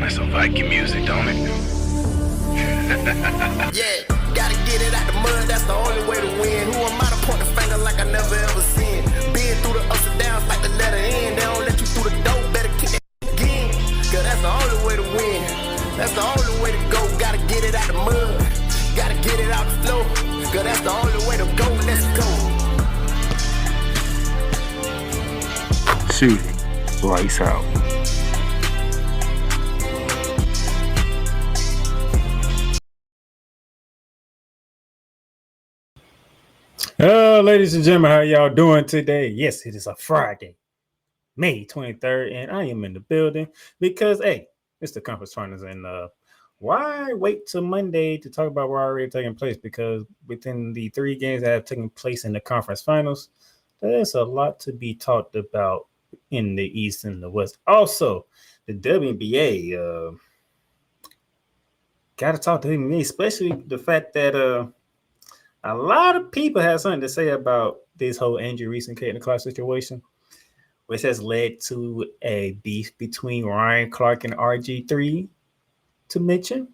Sound like some Viking music, don't it? Yeah, gotta get it out the mud, that's the only way to win. Who am I to point the finger like I never ever seen? Been through the ups and downs like the letter N. They don't let you through the door, better kick that again. Cause that's the only way to win. That's the only way to go. Gotta get it out the mud, gotta get it out the flow. Cause that's the only way to go, let's go. Shooting, lights out. Ladies and gentlemen, how y'all doing today? Yes, it is a Friday, May 23rd, and I am in the building because, hey, it's the conference finals, and why wait till Monday to talk about what already taking place? Because within the 3 games that have taken place in the conference finals, there's a lot to be talked about in the East and the West. Also, the WNBA, got to talk to him, especially the fact that a lot of people have something to say about this whole Angel Reese and Caitlin Clark situation, which has led to a beef between Ryan Clark and RG3 to mention.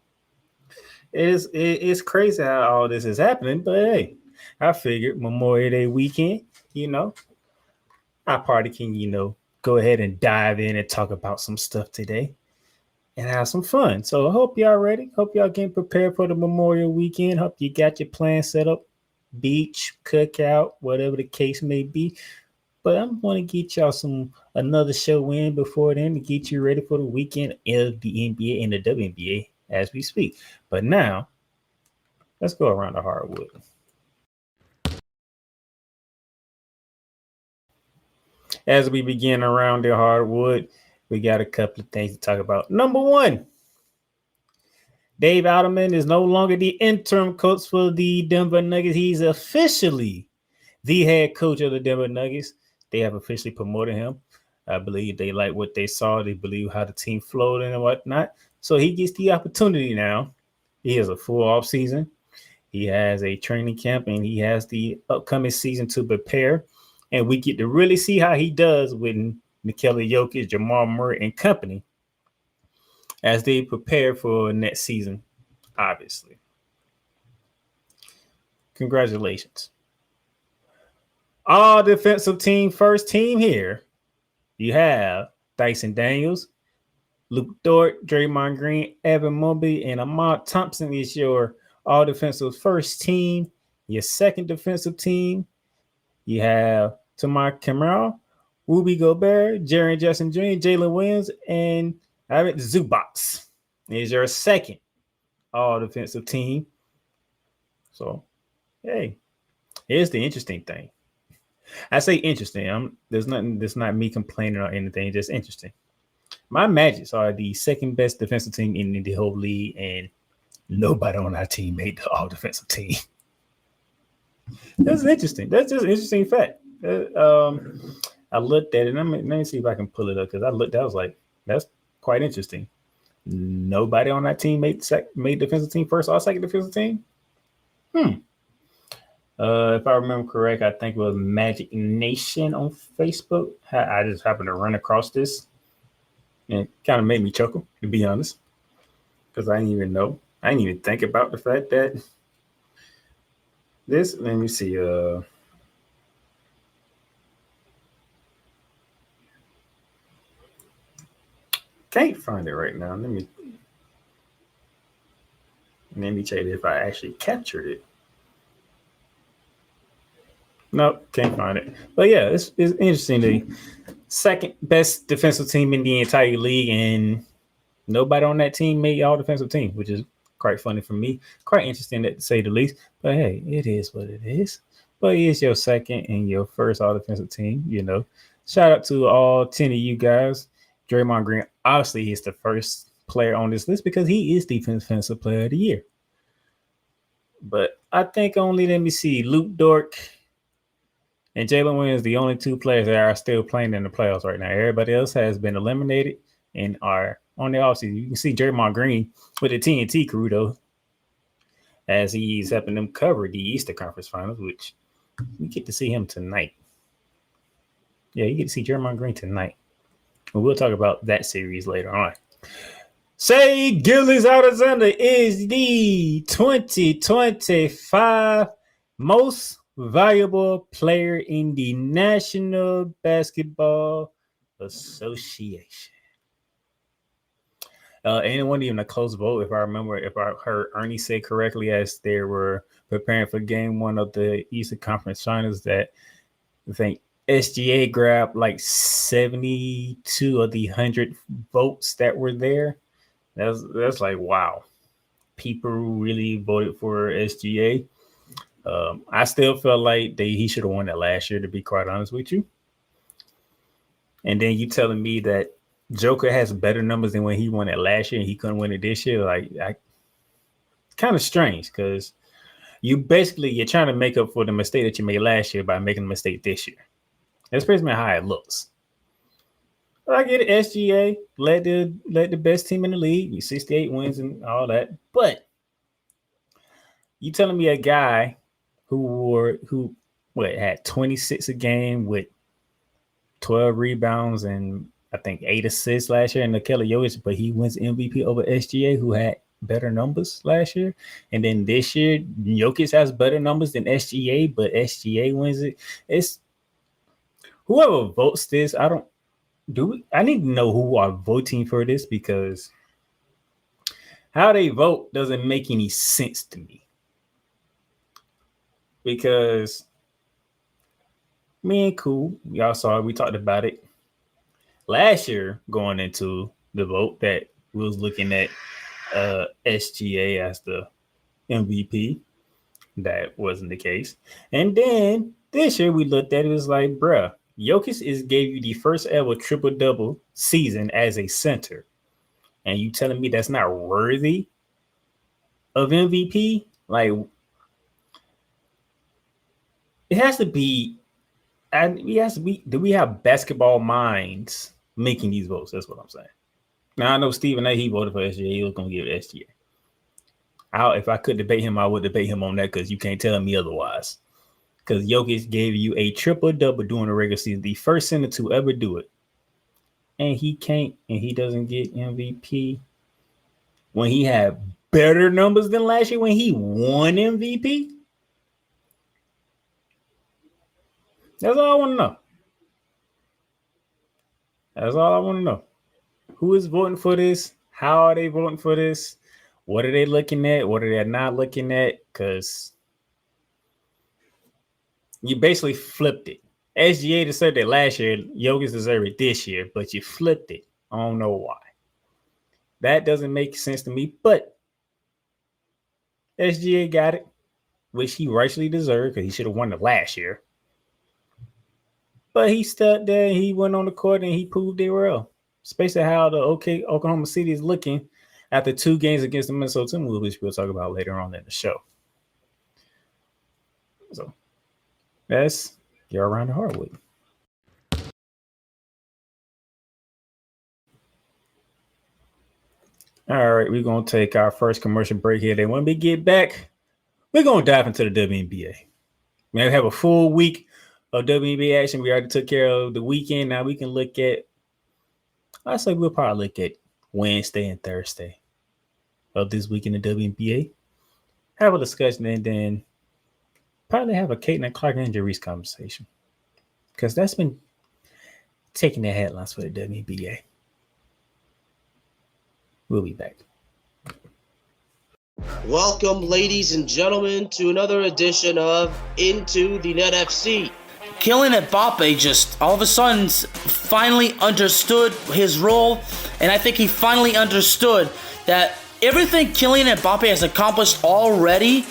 It's crazy how all this is happening, but hey, I figured Memorial Day weekend, our party can, go ahead and dive in and talk about some stuff today and have some fun. So I hope y'all ready. Hope y'all getting prepared for the Memorial weekend. Hope you got your plan set up, beach, cookout, whatever the case may be. But I'm going to get y'all another show in before then to get you ready for the weekend of the NBA and the WNBA as we speak. But now, let's go around the hardwood. As we begin around the hardwood, we got a couple of things to talk about. Number one, Dave Alderman is no longer the interim coach for the Denver Nuggets. He's officially the head coach of the Denver Nuggets. They have officially promoted him. I believe they like what they saw. They believe how the team flowed and whatnot. So he gets the opportunity now. He has a full offseason. He has a training camp, and he has the upcoming season to prepare. And we get to really see how he does with Nikola Jokic, Jamal Murray, and company as they prepare for next season, obviously. Congratulations. All defensive team, first team here. You have Dyson Daniels, Luke Dort, Draymond Green, Evan Mobley, and Ahmad Thompson is your all defensive first team. Your second defensive team, you have Tamar Kemal, Ruby Gobert, Jaren Jackson Jr., Jalen Williams, and Arvid Zubac is your second all defensive team. So, hey, here's the interesting thing. I say interesting. There's nothing. That's not me complaining or anything. Just interesting. My Magics are the second best defensive team in the whole league, and nobody on our team made the all defensive team. That's interesting. That's just an interesting fact. I looked at it. Let me see if I can pull it up because I was like, that's quite interesting. Nobody on that team made defensive team first or second defensive team. If I remember correct, I think it was Magic Nation on Facebook. I just happened to run across this, and it kind of made me chuckle, to be honest, because I didn't even know. I didn't even think about the fact that this. Let me see. Can't find it right now. Let me check if I actually captured it. Nope, can't find it. But yeah, it's interesting. The second best defensive team in the entire league, and nobody on that team made all defensive team, which is quite funny for me. Quite interesting to say the least. But hey, it is what it is. But it is your second and your first all defensive team. Shout out to all 10 of you guys. Draymond Green obviously is the first player on this list because he is defensive player of the year. But I think only, let me see, Luke Dort and Jalen Williams, the only 2 players that are still playing in the playoffs right now. Everybody else has been eliminated and are on the offseason. You can see Draymond Green with the TNT crew, though, as he's helping them cover the Eastern Conference Finals, which we get to see him tonight. Yeah, you get to see Draymond Green tonight. And we'll talk about that series later on. Shai Gilgeous-Alexander is the 2025 most valuable player in the National Basketball Association. And it wasn't even a close vote, if I heard Ernie say correctly, as they were preparing for game one of the Eastern Conference Finals, that I think SGA grabbed like 72 of the 100 votes that were there. That's like, wow. People really voted for SGA. I still felt like he should have won that last year, to be quite honest with you. And then you telling me that Joker has better numbers than when he won it last year and he couldn't win it this year. Kind of strange, because you're trying to make up for the mistake that you made last year by making a mistake this year. That's basically how it looks. I get it. SGA led the best team in the league, 68 wins and all that. But you telling me a guy who had 26 a game with 12 rebounds and I think 8 assists last year in Nikola Jokic, but he wins MVP over SGA, who had better numbers last year. And then this year, Jokic has better numbers than SGA, but SGA wins it. It's whoever votes this. I need to know who are voting for this, because how they vote doesn't make any sense to me. Because me and Cool, y'all saw it, we talked about it last year going into the vote, that we was looking at SGA as the MVP. That wasn't the case. And then this year we looked at it, was like, bruh, Jokic gave you the first ever triple-double season as a center. And you telling me that's not worthy of MVP? Like, it has to be, do we have basketball minds making these votes? That's what I'm saying. Now, I know Stephen A., he voted for SGA. He was going to give it SGA. If I could debate him, I would debate him on that, because you can't tell me otherwise. Because Jokic gave you a triple-double during the regular season, the first center to ever do it. And he can't, and he doesn't get MVP when he had better numbers than last year when he won MVP? That's all I want to know. That's all I want to know. Who is voting for this? How are they voting for this? What are they looking at? What are they not looking at? Because you basically flipped it. SGA deserved it last year. Jokic deserved it this year, but you flipped it. I don't know why. That doesn't make sense to me, but SGA got it, which he rightfully deserved, because he should have won it last year. But he stood there, and he went on the court, and he proved it well. Especially how the Oklahoma City is looking after 2 games against the Minnesota Timberwolves, which we'll talk about later on in the show. So that's your around the hardwood. All right, we're going to take our first commercial break here. Then when we get back, we're going to dive into the WNBA. We have a full week of WNBA action. We already took care of the weekend. Now we can look at, I say we'll probably look at Wednesday and Thursday of this week in the WNBA. Have a discussion, and then probably have a Caitlin Clark-Angel Reese conversation, because that's been taking the headlines for the WNBA. We'll be back. Welcome, ladies and gentlemen, to another edition of Into the Net FC. Kylian Mbappe just all of a sudden finally understood his role, and I think he finally understood that everything Kylian Mbappe has accomplished already,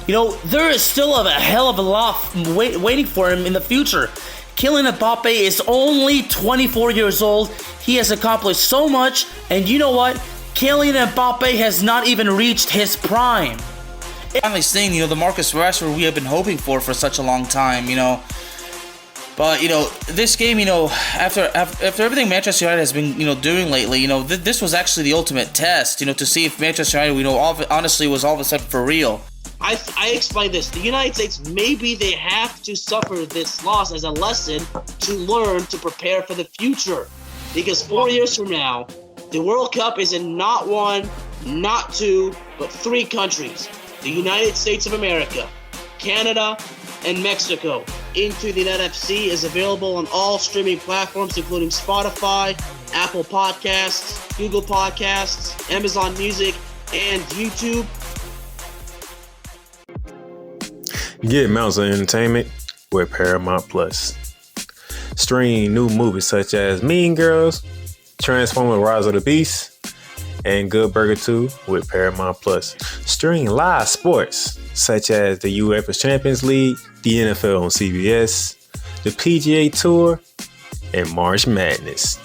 there is still a hell of a lot waiting for him in the future. Kylian Mbappe is only 24 years old. He has accomplished so much, and you know what? Kylian Mbappe has not even reached his prime. Finally seeing, the Marcus Rashford we have been hoping for such a long time, But, this game, after everything Manchester United has been, doing lately, this was actually the ultimate test, to see if Manchester United, honestly was all of a sudden for real. I explained this. The United States, maybe they have to suffer this loss as a lesson to learn to prepare for the future. Because 4 years from now, The World Cup is in not one, not two, but 3 countries. The United States of America, Canada, and Mexico. Into the NFC is available on all streaming platforms, including Spotify, Apple Podcasts, Google Podcasts, Amazon Music, and YouTube. Get Mounts of Entertainment with Paramount Plus. Stream new movies such as Mean Girls, Transformers Rise of the Beast, and Good Burger 2 with Paramount Plus. Stream live sports such as the UEFA Champions League, the NFL on CBS, the PGA Tour, and March Madness.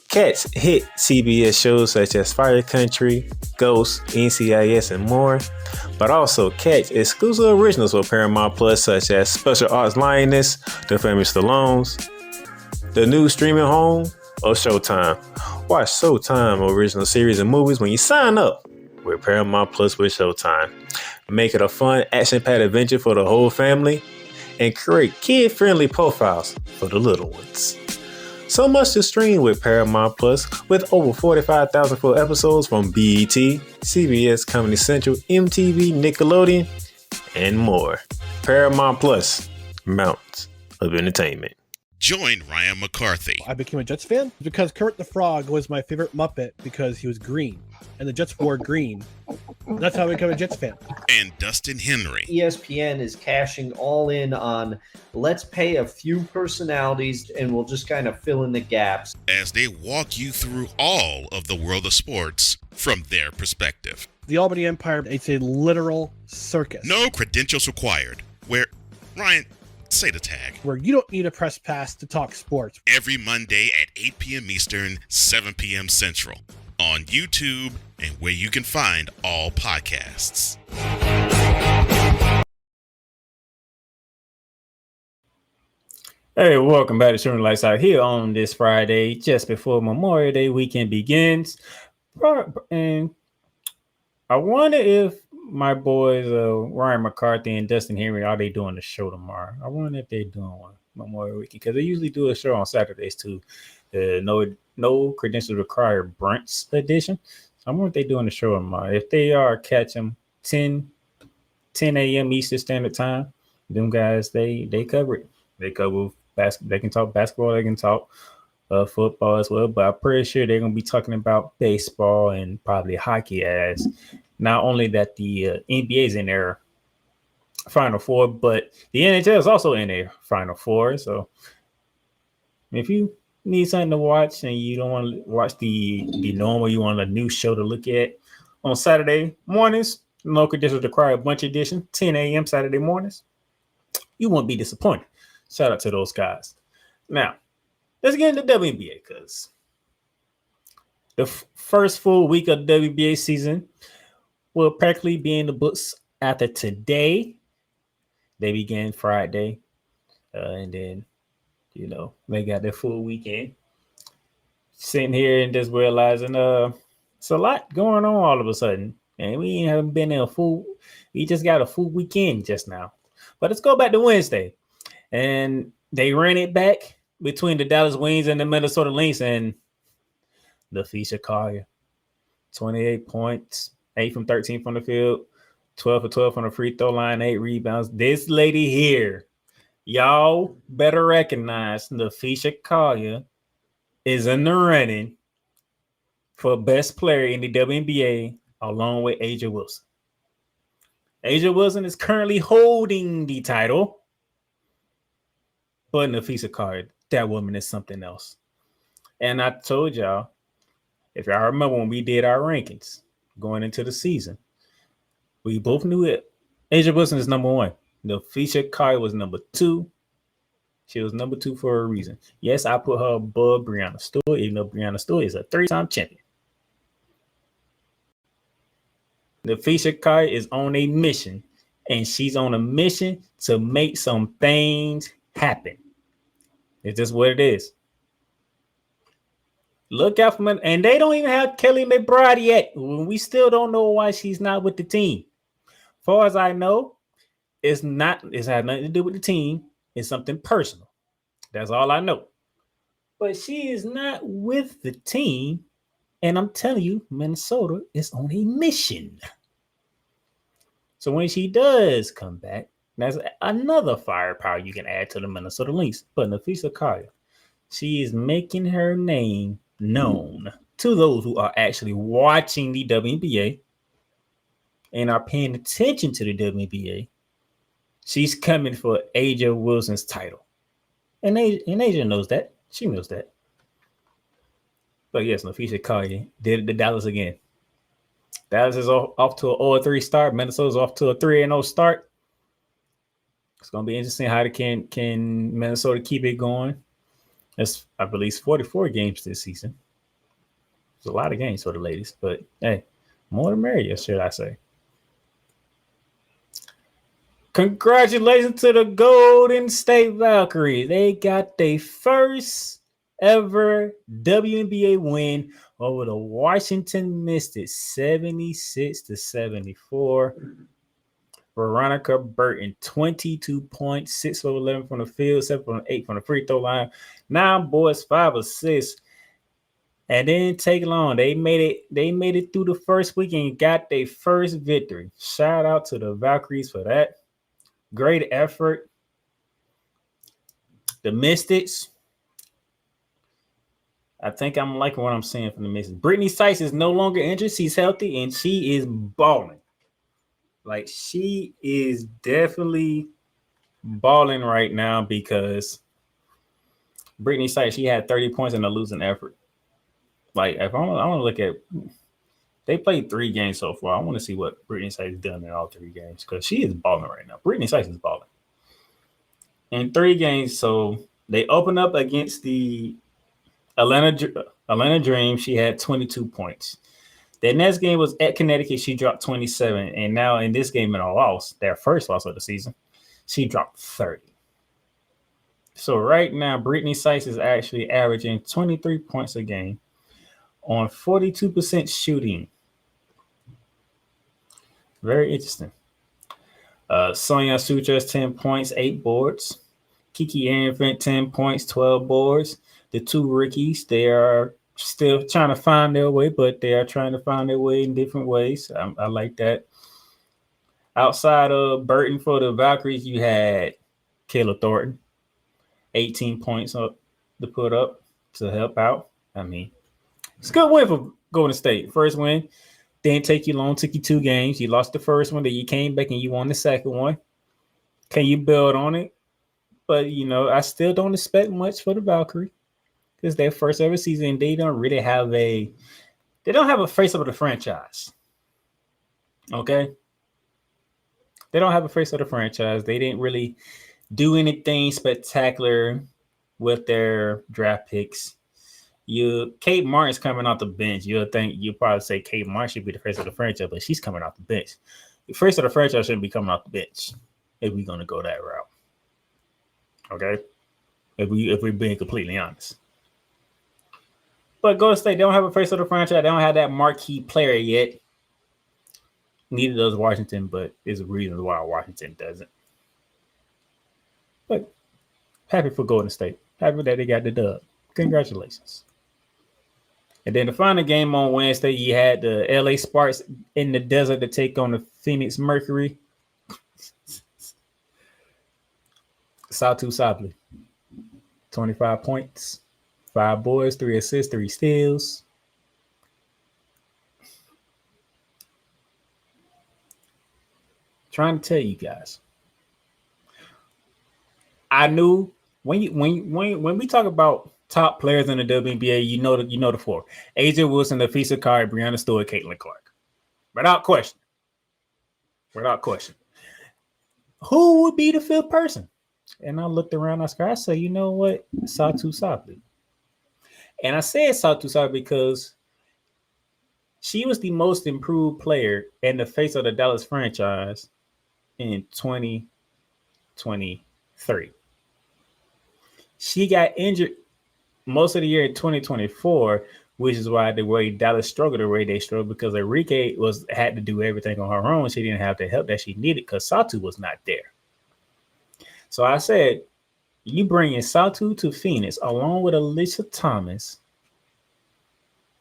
Catch hit CBS shows such as Fire Country, Ghost, NCIS, and more. But also catch exclusive originals for Paramount Plus such as Special Ops Lioness, The Famous Stallones, the new streaming home of Showtime. Watch Showtime original series and movies when you sign up with Paramount Plus with Showtime. Make it a fun, action-packed adventure for the whole family and create kid-friendly profiles for the little ones. So much to stream with Paramount Plus with over 45,000 full episodes from BET, CBS, Comedy Central, MTV, Nickelodeon, and more. Paramount Plus, Mountains of Entertainment. Join Ryan McCarthy. I became a Jets fan because Kermit the Frog was my favorite Muppet because he was green, and the Jets wore green. That's how I became a Jets fan. And Dustin Henry. ESPN is cashing all in on let's pay a few personalities and we'll just kind of fill in the gaps. As they walk you through all of the world of sports from their perspective. The Albany Empire, it's a literal circus. No credentials required. Where, Ryan, say the tag. Where you don't need a press pass to talk sports. Every Monday at 8 p.m. Eastern, 7 p.m. Central. On YouTube and where you can find all podcasts. Hey, welcome back to Shooting Lights Out here on this Friday, just before Memorial Day weekend begins. And I wonder if my boys, Ryan McCarthy and Dustin Henry, are they doing the show tomorrow? I wonder if they're doing one Memorial Weekend, because they usually do a show on Saturdays too. No credentials required brunch edition. So I wonder if they're doing the show tomorrow. If they are, catch them 10 a.m. Eastern Standard Time. Them guys, they cover it. They cover basketball. They can talk basketball. They can talk football as well. But I'm pretty sure they're going to be talking about baseball and probably hockey, as not only that the NBA is in their Final Four, but the NHL is also in their Final Four. So if you need something to watch and you don't want to watch the normal, you want a new show to look at on Saturday mornings, no credentials required bunch edition, 10 a.m. Saturday mornings, you won't be disappointed. Shout out to those guys. Now, let's get into WNBA, because the first full week of the WNBA season will practically be in the books after today. They began Friday, and then, they got their full weekend. Sitting here and just realizing it's a lot going on all of a sudden. And we haven't been in we just got a full weekend just now. But let's go back to Wednesday. And they ran it back between the Dallas Wings and the Minnesota Lynx, and LaFisha Collier, 28 points, 8 from 13 from the field, 12 for 12 from the free throw line, 8 rebounds. This lady here, y'all better recognize LaFisha Collier is in the running for best player in the WNBA along with Aja Wilson. Aja Wilson is currently holding the title, but LaFisha Collier, that woman is something else. And I told y'all, if y'all remember when we did our rankings going into the season, we both knew it. Aja Wilson is number 1. LaFisha Collier was number 2. She was number 2 for a reason. Yes, I put her above Breanna Stewart, even though Breanna Stewart is a 3-time champion. LaFisha Collier is on a mission, and she's on a mission to make some things happen. It's just what it is. Look out for me. And they don't even have Kelly McBride yet. We still don't know why she's not with the team. Far as I know, it's had nothing to do with the team. It's something personal. That's all I know. But she is not with the team And I'm telling you, Minnesota is on a mission. So when she does come back, that's another firepower you can add to the Minnesota Lynx. But Nafisa Kaya, she is making her name known to those who are actually watching the WNBA and are paying attention to the WNBA. She's coming for Aja Wilson's title. And Aja knows that. She knows that. But yes, Nafisa Kaya did it to Dallas again. Dallas is off to an 0-3 start. Minnesota's off to a 3-0 start. It's going to be interesting how can Minnesota keep it going. It's, I believe, 44 games this season. It's a lot of games for the ladies. But, hey, more the merrier, should I say. Congratulations to the Golden State Valkyries. They got their first ever WNBA win over the Washington Mystics, 76-74. Veronica Burton, 22 points, 6 of 11 from the field, 7 from 8 from the free throw line, 9 boards, 5 assists. And didn't take long. They made it through the first week and got their first victory. Shout out to the Valkyries for that. Great effort. The Mystics, I think I'm liking what I'm seeing from the Mystics. Brittany Sykes is no longer injured. She's healthy, and she is balling. Like, she is definitely balling right now because Brittany Sykes, she had 30 points in a losing effort. Like, if I want to look at, they played 3 games so far. I want to see what Brittany Sykes done in all 3 games because she is balling right now. Brittany Sykes is balling. In 3 games, so they opened up against the Atlanta Dream. She had 22 points. The next game was at Connecticut. She dropped 27. And now in this game in a loss, their first loss of the season, she dropped 30. So right now, Brittany Sykes is actually averaging 23 points a game on 42% shooting. Very interesting. Sonia Sutras, 10 points, 8 boards. Kiki Infant, 10 points, 12 boards. The 2 rookies, they are still trying to find their way, but they are trying to find their way in different ways. I like that. Outside of Burton for the Valkyries, you had Kayla Thornton, 18 points up to put up to help out. I mean, it's a good win for Golden State. First win. Didn't take you long. Took you 2 games. You lost the first one. Then you came back and you won the second one. Can you build on it? But, I still don't expect much for the Valkyrie. It's their first ever season. They don't really have a face of the franchise. Okay? They don't have a face of the franchise. They didn't really do anything spectacular with their draft picks. Kate Martin's coming off the bench. You'll probably say Kate Martin should be the face of the franchise, but she's coming off the bench. The face of the franchise shouldn't be coming off the bench if we're gonna go that route. Okay? If we're being completely honest. But Golden State, they don't have a face of the franchise. They don't have that marquee player yet. Neither does Washington, but there's a reason why Washington doesn't. But happy for Golden State. Happy that they got the dub. Congratulations. And then the final game on Wednesday, you had the LA Sparks in the desert to take on the Phoenix Mercury. Satu Sabli, 25 points. 5 boards, 3 assists, 3 steals. Trying to tell you guys. I knew when we talk about top players in the WNBA, you know the 4. Aja Wilson, Nafisa Kari, Breanna Stewart, Caitlin Clark. Without question. Who would be the 5th person? And I looked around, I said, you know what? Satu Sabli. And I said Satu Sabli because she was the most improved player in the face of the Dallas franchise in 2023. She got injured most of the year in 2024, which is why the way Dallas struggled the way they struggled, because Enrique had to do everything on her own. She didn't have the help that she needed because Satu was not there. So I said, you bring in Satu to Phoenix along with Alicia Thomas.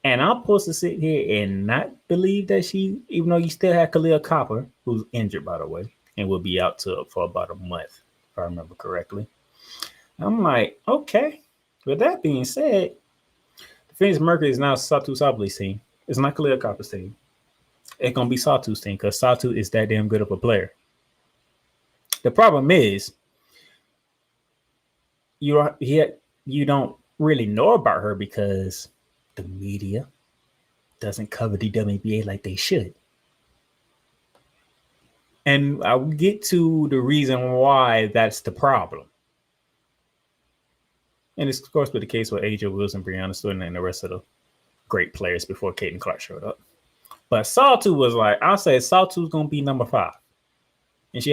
And I'm supposed to sit here and not believe that she, even though you still have Khalil Copper, who's injured, by the way, and will be out for about a month, if I remember correctly. I'm like, okay. With that being said, the Phoenix Mercury is now Satu Sabli's team. It's not Khalil Copper's team. It's going to be Satu's team because Satu is that damn good of a player. The problem is, you don't really know about her because the media doesn't cover the WNBA like they should. And I'll get to the reason why that's the problem. And it's, of course, been the case with Aja Wilson, Brianna Stewart, and the rest of the great players before Caitlin Clark showed up. But Satu was like, I'll say Satu's going to be number 5. And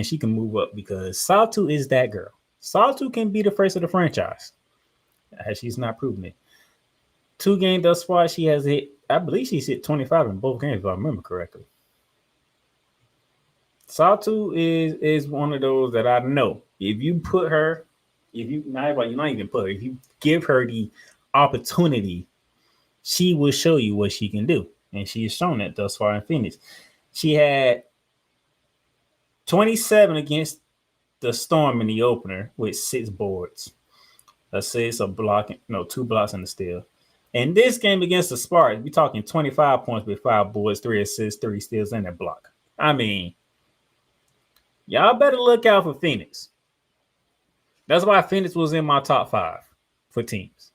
she can move up because Satu is that girl. Satu can be the face of the franchise. She's not proven it. 2 games thus far, she has hit, I believe she's hit 25 in both games, if I remember correctly. Satu is one of those that I know. If you put her, if you give her the opportunity, she will show you what she can do. And she has shown that thus far in Phoenix. She had 27 against the Storm in the opener with 6 boards. Assists, 2 blocks and a steal. In this game against the Spartans, we're talking 25 points with 5 boards, 3 assists, 3 steals, and a block. I mean, y'all better look out for Phoenix. That's why Phoenix was in my top 5 for teams.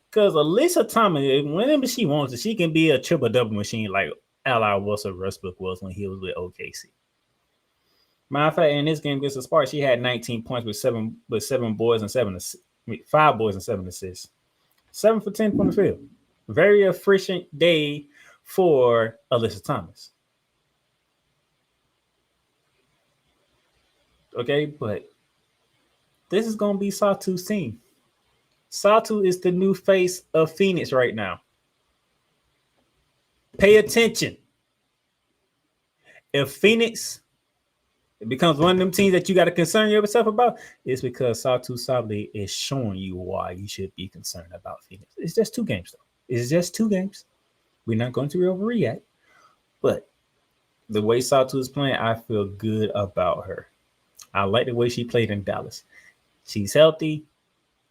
Because Alyssa Thomas, whenever she wants to, she can be a triple-double machine like Russell Westbrook was when he was with OKC. Matter of fact, in this game against the Spartans, she had 19 points with 7 boards and 5 boards and 7 assists. 7 for 10 from the field. Very efficient day for Alyssa Thomas. Okay, but this is going to be Satu's team. Satu is the new face of Phoenix right now. Pay attention. If Phoenix becomes one of them teams that you got to concern yourself about, it's because Satu Sabli is showing you why you should be concerned about Phoenix. It's just 2 games, though. It's just 2 games. We're not going to overreact. But the way Satu is playing, I feel good about her. I like the way she played in Dallas. She's healthy.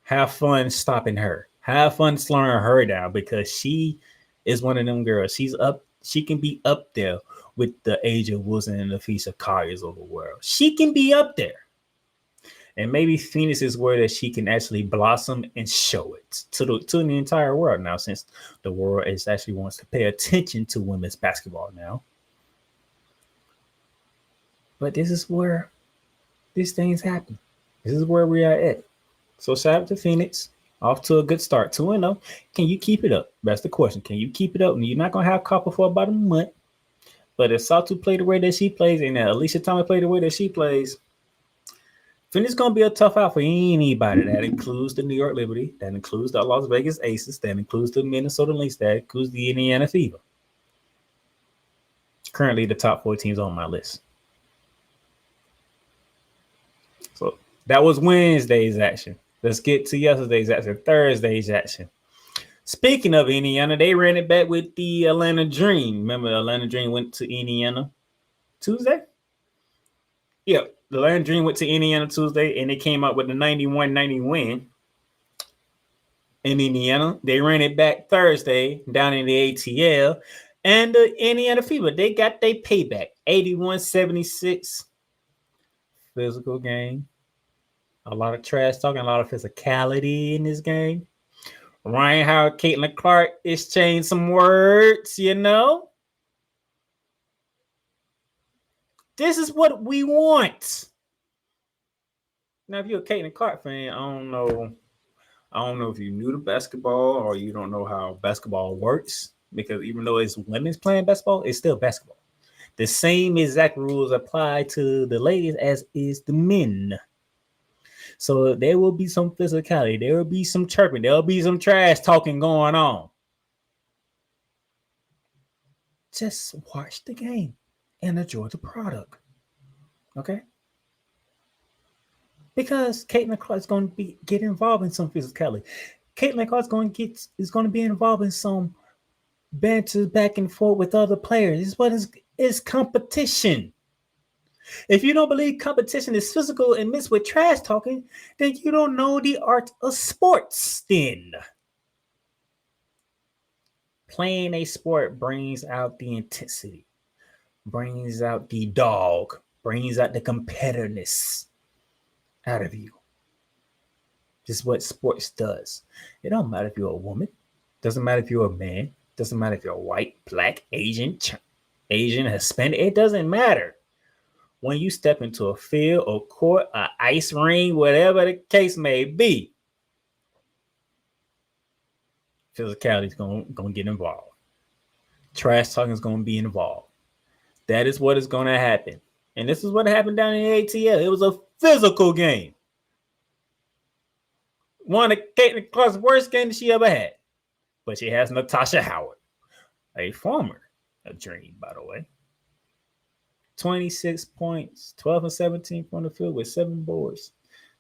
Have fun stopping her. Have fun slowing her down because she is one of them girls. She's up. She can be up there with the Aja Wilson and the Fisher Colliers of the world. She can be up there. And maybe Phoenix is where that she can actually blossom and show it to the entire world now, since the world is actually wants to pay attention to women's basketball now. But this is where these things happen. This is where we are at. So shout out to Phoenix. Off to a good start. 2-0. Can you keep it up? That's the question. Can you keep it up? And you're not going to have Copper for about a month. But if Satu play the way that she plays and Alicia Thomas play the way that she plays, Phoenix is going to be a tough out for anybody. That includes the New York Liberty. That includes the Las Vegas Aces. That includes the Minnesota Lynx. That includes the Indiana Fever. Currently the top 4 teams on my list. So that was Wednesday's action. Let's get to yesterday's action, Thursday's action. Speaking of Indiana, they ran it back with the Atlanta Dream. Remember, the Atlanta Dream went to Indiana Tuesday? Yep, the Atlanta Dream went to Indiana Tuesday, and they came out with a 91-90 win in Indiana. They ran it back Thursday down in the ATL. And the Indiana Fever, they got their payback, 81-76. Physical game. A lot of trash talking, a lot of physicality in this game. Ryan Howard, Caitlin Clark exchanged some words, you know. This is what we want. Now, if you're a Caitlin Clark fan, I don't know if you're new to basketball or you don't know how basketball works, because even though it's women's playing basketball, it's still basketball. The same exact rules apply to the ladies as is the men. So there will be some physicality. There will be some chirping. There will be some trash talking going on. Just watch the game and enjoy the product. Okay? Because Caitlin Clark is going to get involved in some physicality. Caitlin Clark is going to be involved in some banter back and forth with other players. It's what is competition. If you don't believe competition is physical and mixed with trash talking, then you don't know the art of sports. Then playing a sport brings out the intensity, brings out the dog, brings out the competitiveness out of you. This is what sports does. It don't matter if you're a woman, doesn't matter if you're a man, doesn't matter if you're white, black, Asian, Hispanic. It doesn't matter. When you step into a field or court, an ice ring, whatever the case may be, physicality is going to get involved. Trash talking is going to be involved. That is what is going to happen. And this is what happened down in the ATL. It was a physical game. One of Caitlin Clark's worst games she ever had. But she has Natasha Howard, a former Dream, by the way. 26 points, 12 and 17 from the field with 7 boards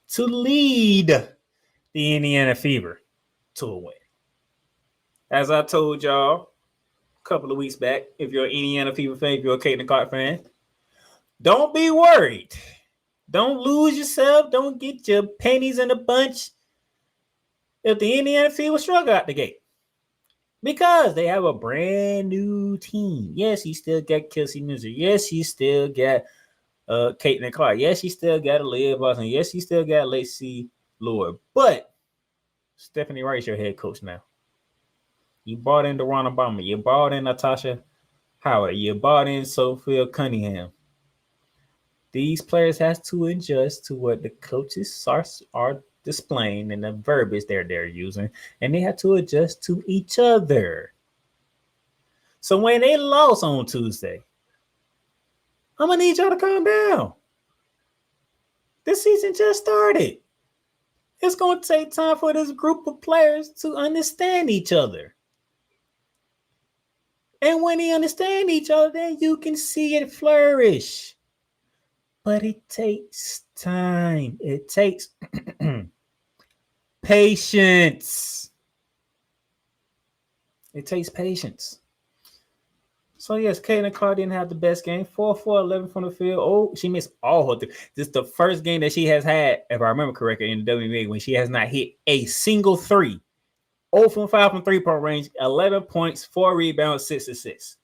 to lead the Indiana Fever to a win. As I told y'all a couple of weeks back, if you're an Indiana Fever fan, if you're a Caitlin Clark fan, don't be worried. Don't lose yourself. Don't get your pennies in a bunch if the Indiana Fever struggle out the gate. Because they have a brand new team. Yes, you still got Kelsey Minzer. Yes, you still got Caitlin Clark. Yes, you still got Aaliyah Boston. Yes, you still got Lacey Lord. But Stephanie Wright's your head coach now. You brought in Dewan Obama. You brought in Natasha Howard. You brought in Sophia Cunningham. These players have to adjust to what the coaches are displaying and the verbiage they're using, and they have to adjust to each other. So when they lost on Tuesday, I'm gonna need y'all to calm down. This season just started. It's gonna take time for this group of players to understand each other. And when they understand each other, then you can see it flourish. But it takes time. It takes patience. It takes patience. So, yes, Caitlin Clark didn't have the best game. 4-for-11 from the field. Oh, she missed all her three. This is the first game that she has had, if I remember correctly, in the WNBA when she has not hit a single three. 0 from 5 from three-point range, 11 points, 4 rebounds, 6 assists.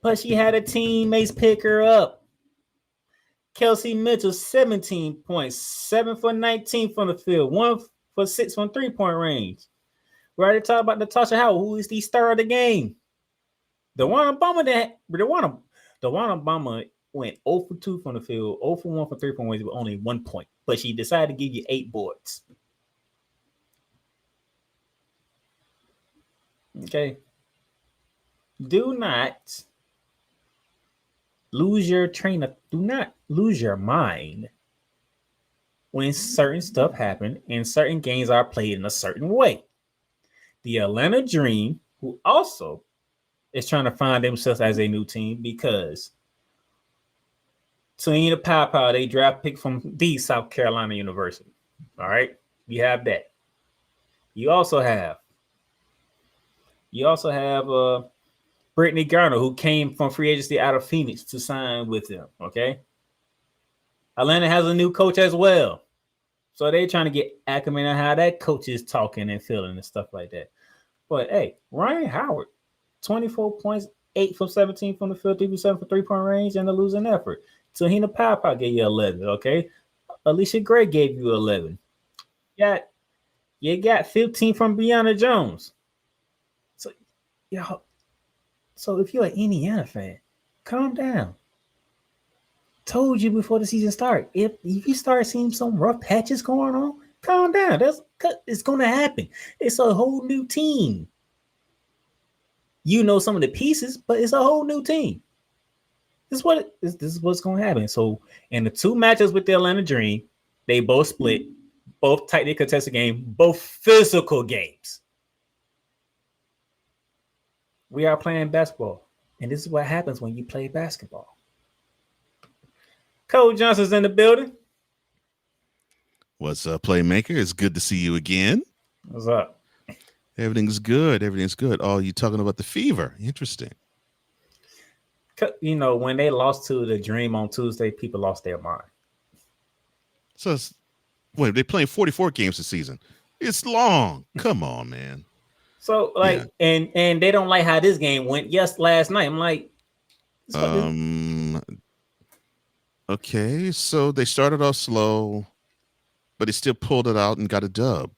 But she had her teammates pick her up. Kelsey Mitchell, 17 points, 7 for 19 from the field, 1 for 6 from three-point range. We already talked about Natasha Howard, who is the star of the game. Dewan Obama went 0 for 2 from the field, 0 for 1 from three-point range with only 1 point. But she decided to give you 8 boards. Okay. Do not lose your do not lose your mind when certain stuff happens and certain games are played in a certain way. The Atlanta Dream, who also is trying to find themselves as a new team because Tahina Papa, they draft pick from the South Carolina University. All right, you have that. You also have Brittany Garner, who came from free agency out of Phoenix to sign with them, okay? Atlanta has a new coach as well. So they're trying to get acclimated on how that coach is talking and feeling and stuff like that. But, hey, Ryan Howard, 24 points, 8 from 17 from the field, 3 for 7 from three-point range, and a losing effort. Tahina Papa gave you 11, okay? Alicia Gray gave you 11. You got 15 from Brianna Jones. So if you're an Indiana fan, calm down. Told you before the season started. If you start seeing some rough patches going on, calm down. It's going to happen. It's a whole new team. You know some of the pieces, but it's a whole new team. This is what's going to happen. So in the 2 matches with the Atlanta Dream, they both split, both tightly contested games, both physical games. We are playing basketball, and this is what happens when you play basketball. Cole Johnson's in the building. What's up, Playmaker? It's good to see you again. What's up? Everything's good. Everything's good. Oh, you talking about the fever? Interesting. You know, when they lost to the Dream on Tuesday, people lost their mind. So, wait, they're playing 44 games this season. It's long. Come on, man. So, like, and they don't like how this game went. Last night. I'm like, okay, so they started off slow, but they still pulled it out and got a dub.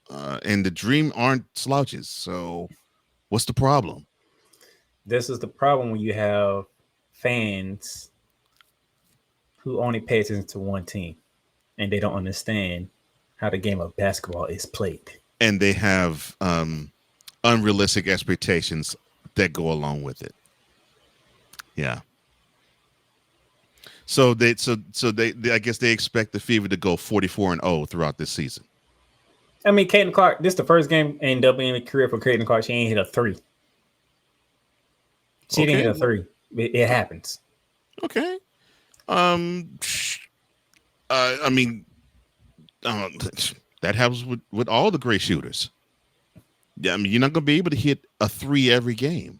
And the Dream aren't slouches. So, what's the problem? This is the problem when you have fans who only pay attention to one team and they don't understand how the game of basketball is played. And they have unrealistic expectations that go along with it. Yeah. So they I guess they expect the Fever to go 44-0 throughout this season. I mean, Caitlin Clark, this is the first game in WNBA career for Caitlin Clark. She ain't hit a three. She didn't hit a three. It happens. Okay. I mean, that happens with all the great shooters. Yeah, I mean, you're not gonna be able to hit a three every game.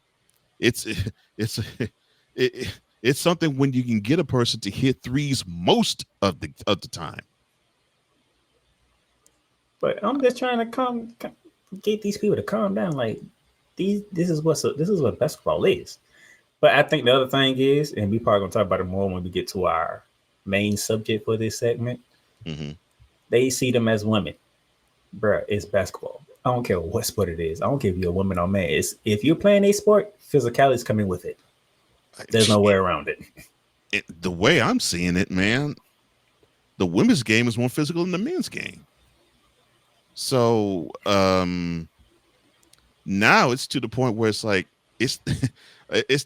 It's something when you can get a person to hit threes most of the time. But I'm just trying to get these people to calm down. Like this is what basketball is. But I think the other thing is, and we probably gonna talk about it more when we get to our main subject for this segment. Mm-hmm. They see them as women, bruh. It's basketball. I don't care what sport it is. I don't care if you're a woman or man. If you're playing a sport, physicality is coming with it. There's no way around it. The way I'm seeing it, man, the women's game is more physical than the men's game. So now it's to the point where it's like it's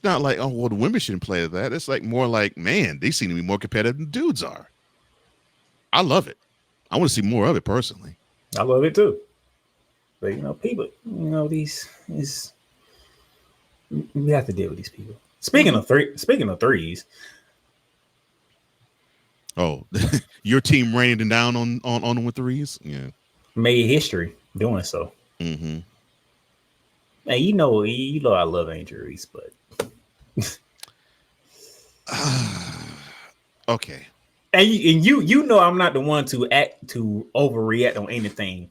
not like, oh well, the women shouldn't play that. It's like more like, man, they seem to be more competitive than dudes are. I love it. I want to see more of it personally. I love it too. But people, we have to deal with these people. Speaking of threes. Oh, your team raining down on them with threes? Yeah. Made history doing so. Mm-hmm. And you know I love Angel Reese, but okay. And you know I'm not the one to overreact on anything.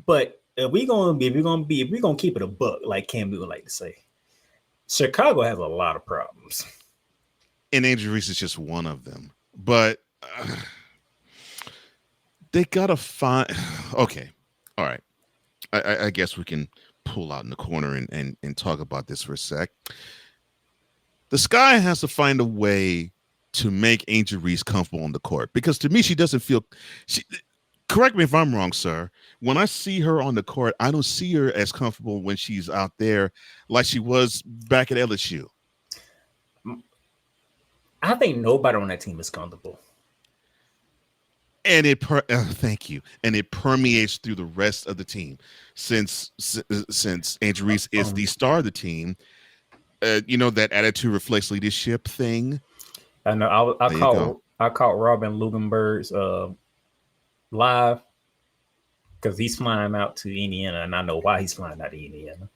But if we're gonna keep it a buck, like Cam would like to say, Chicago has a lot of problems. And Angel Reese is just one of them. But they gotta find. Okay, all right. I guess we can pull out in the corner and talk about this for a sec. The Sky has to find a way to make Angel Reese comfortable on the court, because to me she doesn't feel. Correct me if I'm wrong, sir. When I see her on the court, I don't see her as comfortable when she's out there like she was back at LSU. I think nobody on that team is comfortable. And thank you. And it permeates through the rest of the team. Since Angel Reese is the star of the team, that attitude reflects leadership thing. I know. I caught Robin Lugenberg's live because he's flying out to Indiana, and I know why he's flying out to Indiana.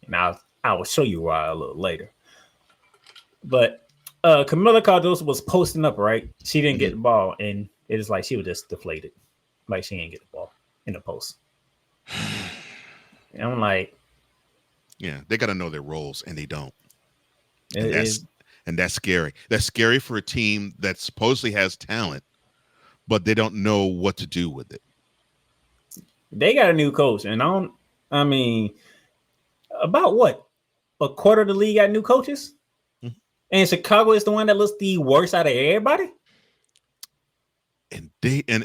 And I will show you why a little later. But Camila Cardoso was posting up, right? She didn't get the ball, and it is like she was just deflated, like she didn't get the ball in the post. And I'm like, yeah, they got to know their roles, and they don't. And that's scary. That's scary for a team that supposedly has talent, but they don't know what to do with it. They got a new coach, and about what? A quarter of the league got new coaches? Mm-hmm. And Chicago is the one that looks the worst out of everybody? And they and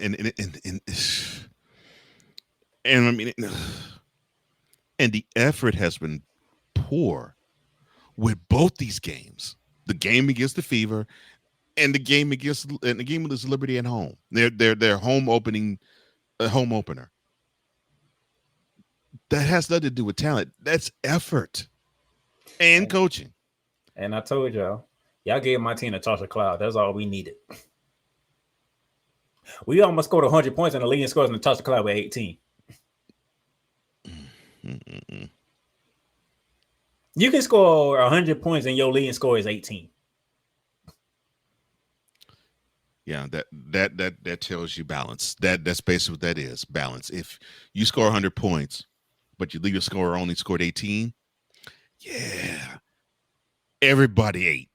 I mean, and the effort has been poor with both these games. The game against the Fever and the game against Liberty at home. Their home opener. That has nothing to do with talent. That's effort and coaching. And I told y'all gave my team a toss of cloud. That's all we needed. We almost scored 100 points and the leading scores in the Natasha Cloud with 18. Mm-mm-mm. You can score 100 points and your leading score is 18. Yeah, that tells you balance. That's basically what that is, balance. If you score 100 points, but your leader scorer only scored 18, yeah, everybody ate.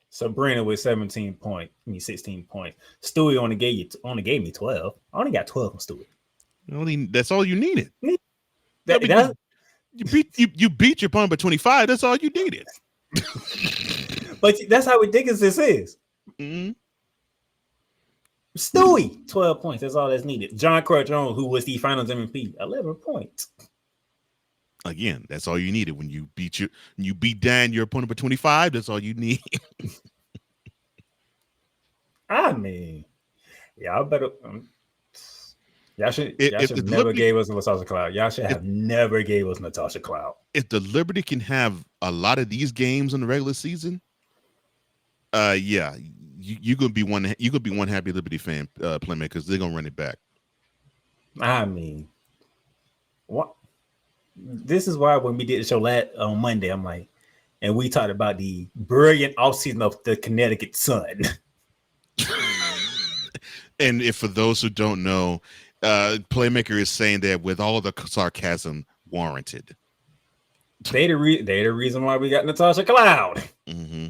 Sabrina with 16 points. Stewie only gave me 12. I only got 12 from Stewie. That's all you needed. That, I mean, that's, you beat your opponent by 25. That's all you needed. but that's how ridiculous this is. Mm-hmm. Stewie, 12 points. That's all that's needed. John Clark-Angel, who was the Finals MVP, 11 points. Again, that's all you needed when you beat down your opponent by 25. That's all you need. I mean, y'all better. Y'all should never Liberty, gave us Natasha Cloud. Y'all should have never gave us Natasha Cloud. If the Liberty can have a lot of these games in the regular season, yeah, you're gonna be one. You're gonna be one happy Liberty fan, playmakers. They're gonna run it back. I mean, what? This is why when we did the show on Monday, I'm like, and we talked about the brilliant offseason of the Connecticut Sun. And if for those who don't know, playmaker is saying that with all the sarcasm warranted. They the reason why we got Natasha Cloud. Mm-hmm.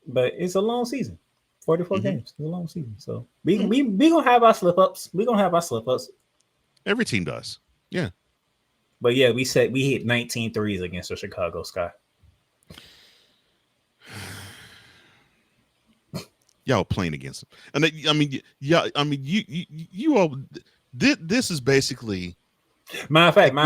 But it's a long season, 44 games. It's a long season, so we gonna have our slip ups. We gonna have our slip ups. Every team does, yeah. But yeah, we hit 19 threes against the Chicago Sky. Y'all playing against them, and I mean, yeah, I mean, you all. This is basically. Matter of fact.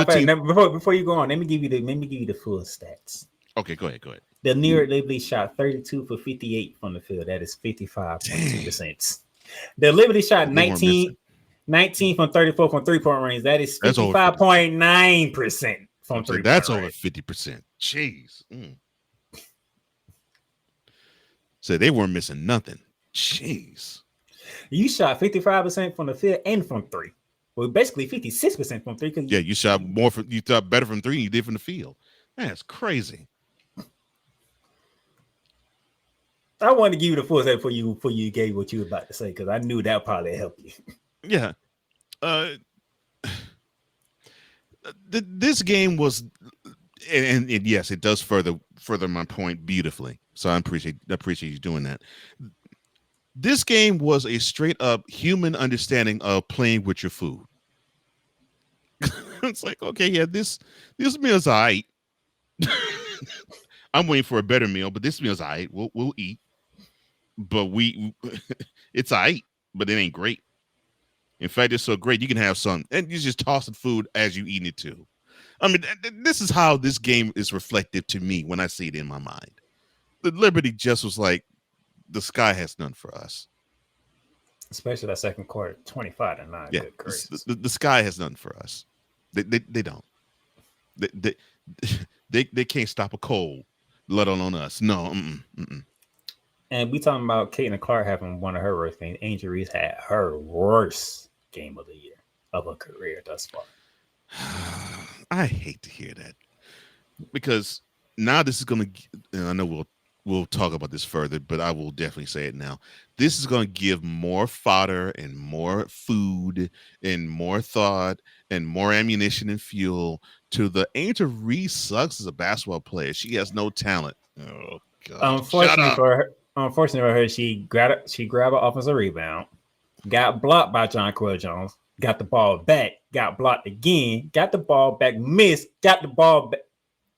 Before you go on, let me give you the full stats. Okay, go ahead. The New York Liberty shot 32 for 58 from the field. That is 55.2%. The Liberty shot 19 from 34 from 3-point range. That is 55.9% from 3-point That's range. over 50%. Jeez. So they weren't missing nothing. Jeez. You shot 55% from the field and from 3. Well, basically 56% from 3. Yeah, you shot better from 3 than you did from the field. That's crazy. I wanted to give you the full set before you gave what you were about to say, because I knew that probably helped you. Yeah. This game was, and yes, it does further my point beautifully. So I appreciate you doing that. This game was a straight up human understanding of playing with your food. It's like, okay, yeah, this meal's all right. I'm waiting for a better meal, but this meal's all right. We'll eat. But it's all right, but it ain't great. In fact, it's so great you can have some, and you just toss the food as you eat it too. I mean, this is how this game is reflected to me when I see it in my mind. The Liberty just was like, the sky has none for us. Especially that second quarter, 25-9. Yeah, the sky has none for us. They don't. They can't stop a cold, let alone us. No. And we talking about Caitlin Clark having one of her worst games. Angel Reese had her worst game of the year of her career thus far. I hate to hear that, because now this is going to. I know we'll talk about this further, but I will definitely say it now. This is going to give more fodder and more food and more thought and more ammunition and fuel to the Angel Reese sucks as a basketball player. She has no talent. Oh God! Unfortunately for her, she grabbed an offensive rebound, got blocked by John Quill Jones, got the ball back, got blocked again, got the ball back, missed, got the ball back.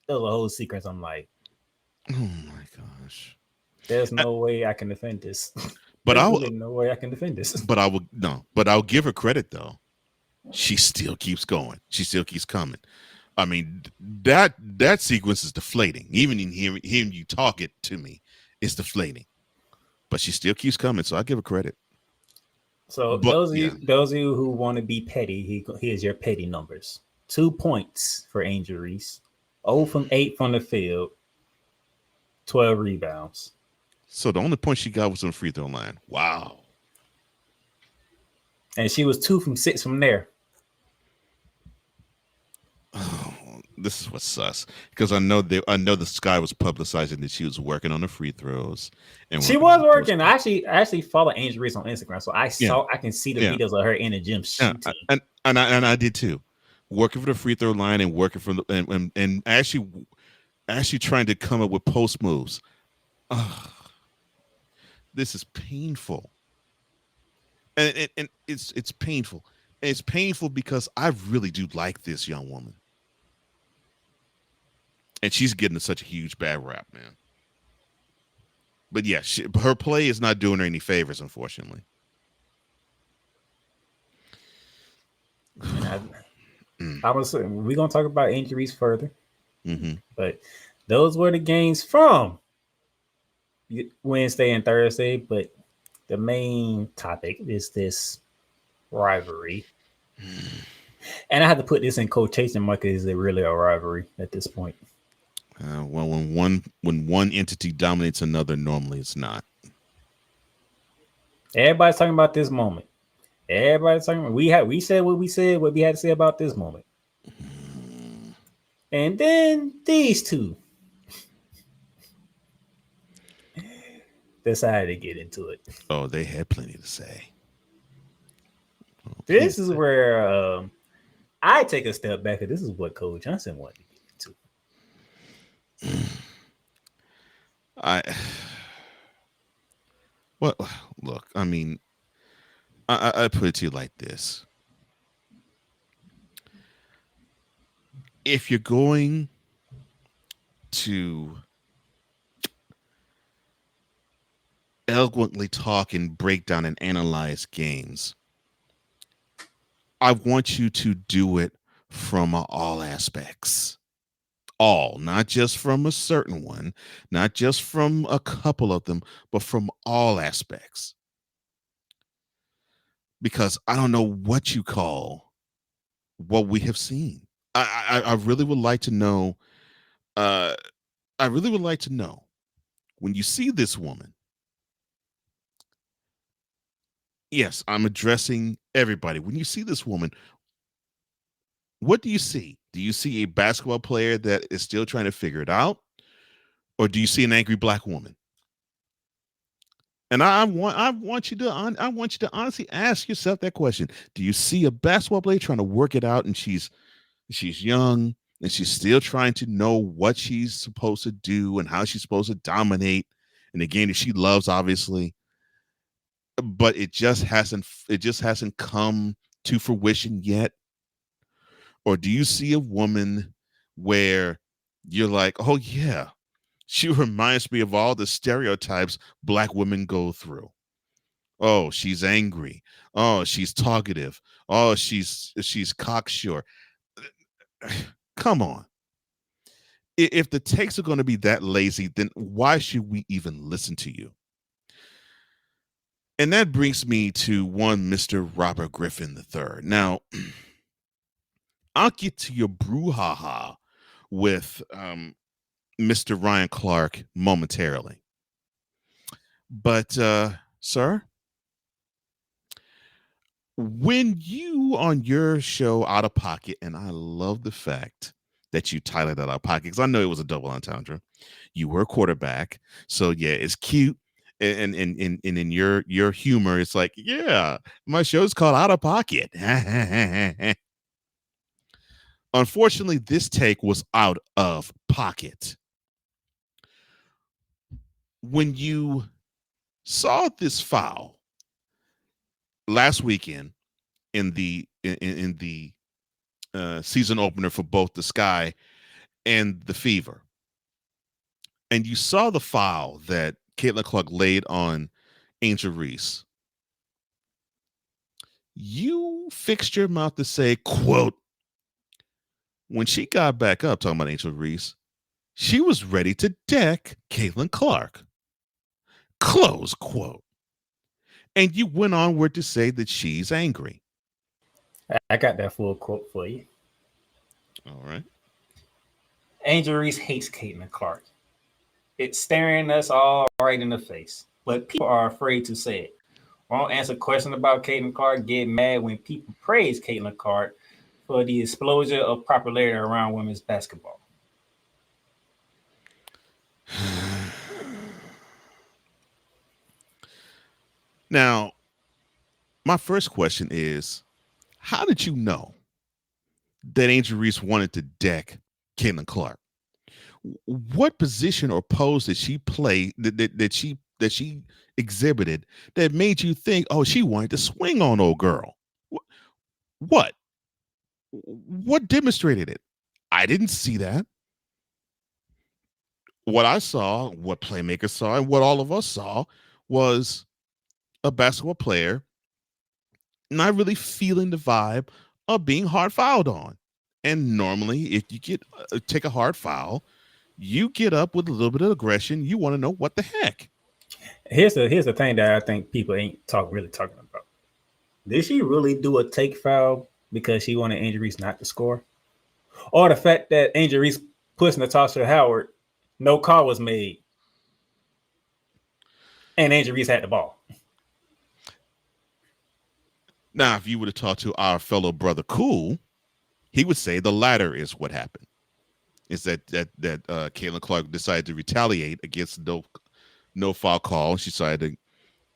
It was a whole sequence. I'm like, oh my gosh, there's no way I can defend this. But no way I can defend this. But I'll give her credit though. She still keeps going. She still keeps coming. I mean, that sequence is deflating. Even in hearing you talk it to me, it's deflating. But she still keeps coming, so I give her credit. So those of you who want to be petty, here's your petty numbers: 2 points for Angel Reese, 0 from 8 from the field, 12 rebounds. So the only point she got was on the free throw line. Wow. And she was 2 from 6 from there. Oh, this is what sucks because I know the Sky was publicizing that she was working on the free throws, and She was working. I actually follow Angel Reese on Instagram, so I can see the Yeah. videos of her in the gym shooting. and I did too, working for the free throw line and working from the and actually trying to come up with post moves. This is painful, and it's painful. And it's painful because I really do like this young woman. And she's getting such a huge bad rap, man. But yeah, her play is not doing her any favors, unfortunately. I was we're gonna talk about injuries further, Mm-hmm. but those were the games from Wednesday and Thursday. But the main topic is this rivalry, and I have to put this in quotation marks. Is it really a rivalry at this point? Well, when one entity dominates another, normally it's not. Everybody's talking about this moment. Everybody's talking about we said what we said, what we had to say about this moment. And then these two decided to get into it. Oh, they had plenty to say. This is where I take a step back, and this is what Coach Johnson wanted to get into. Look, I mean, I put it to you like this. If you're going to eloquently talk and break down and analyze games, I want you to do it from all aspects. All, not just from a certain one, not just from a couple of them, but from all aspects. Because I don't know what you call what we have seen. I really would like to know. I really would like to know when you see this woman. Yes, I'm addressing everybody. When you see this woman, what do you see? Do you see a basketball player that is still trying to figure it out? Or do you see an angry black woman? And I want you to honestly ask yourself that question. Do you see a basketball player trying to work it out, and she's young and she's still trying to know what she's supposed to do and how she's supposed to dominate in the game that she loves, obviously, but it just hasn't come to fruition yet? Or do you see a woman where you're like, oh yeah, she reminds me of all the stereotypes black women go through? Oh, she's angry. Oh, she's talkative. Oh, she's cocksure. Come on. If the takes are going to be that lazy, then why should we even listen to you? And that brings me to one Mr. Robert Griffin III. Now, I'll get to your brouhaha with Mr. Ryan Clark momentarily. But, sir, when you on your show Out of Pocket, and I love the fact that you titled that Out of Pocket because I know it was a double entendre. You were a quarterback, so yeah, it's cute. And in your humor, it's like, yeah, my show's called Out of Pocket. Unfortunately, this take was out of pocket. When you saw this foul last weekend in the season opener for both the Sky and the Fever, and you saw the foul that Caitlin Clark laid on Angel Reese, you fixed your mouth to say, quote, when she got back up, talking about Angel Reese, she was ready to deck Caitlin Clark, close quote. And you went onward to say that she's angry. I got that full quote for you. All right. Angel Reese hates Caitlin Clark. It's staring us all right in the face, but people are afraid to say it. Won't answer questions about Caitlin Clark, get mad when people praise Caitlin Clark for the explosion of popularity around women's basketball. Now, my first question is, how did you know that Angel Reese wanted to deck Caitlin Clark? What position or pose did she play that she exhibited that made you think, oh, she wanted to swing on old girl? What? What demonstrated it? I didn't see that. What I saw, what playmakers saw, and what all of us saw was a basketball player not really feeling the vibe of being hard fouled on. And normally, if you get take a hard foul, you get up with a little bit of aggression. You want to know what the heck. Here's the thing that I think people ain't really talking about. Did she really do a take foul because she wanted Angel Reese not to score? Or the fact that Angel Reese pushed Natasha Howard, no call was made, and Angel Reese had the ball. Now, if you would have talked to our fellow brother Cool, he would say the latter is what happened. Is that Caitlin Clark decided to retaliate against no foul call. She decided to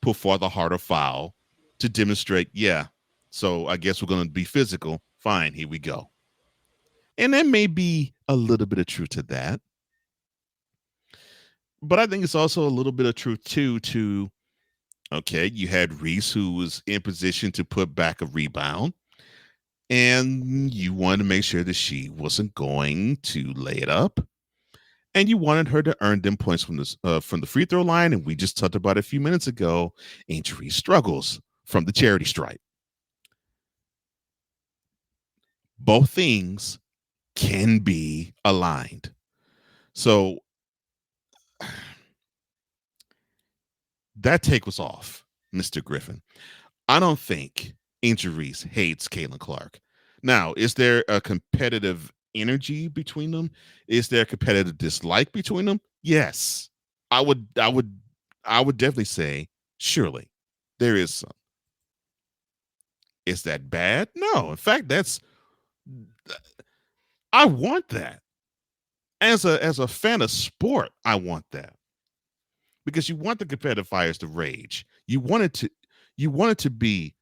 put forth a harder foul to demonstrate, yeah, so I guess we're going to be physical. Fine, here we go. And there may be a little bit of truth to that. But I think it's also a little bit of truth, too, to, okay, you had Reese, who was in position to put back a rebound. And you wanted to make sure that she wasn't going to lay it up. And you wanted her to earn them points from the free throw line. And we just talked about it a few minutes ago. Angel Reese struggles from the charity stripe. Both things can be aligned. So that take was off, Mr. Griffin. I don't think Angel Reese hates Caitlin Clark. Now, is there a competitive energy between them? Is there a competitive dislike between them? Yes. I would definitely say surely there is some. Is that bad? No. In fact, I want that. As a fan of sport, I want that. Because you want the competitive fires to rage. You want it to be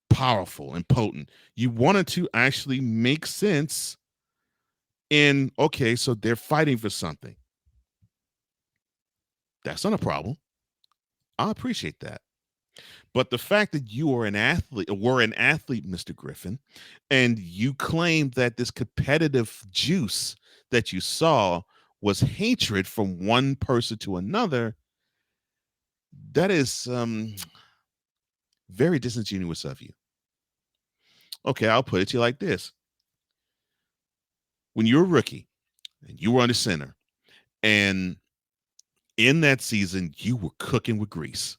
powerful and potent. You want it to actually make sense in, okay, so they're fighting for something. That's not a problem. I appreciate that. But the fact that you are an athlete, were an athlete, Mr. Griffin, and you claim that this competitive juice that you saw was hatred from one person to another, that is very disingenuous of you. Okay, I'll put it to you like this. When you're a rookie and you were under center, and in that season you were cooking with grease,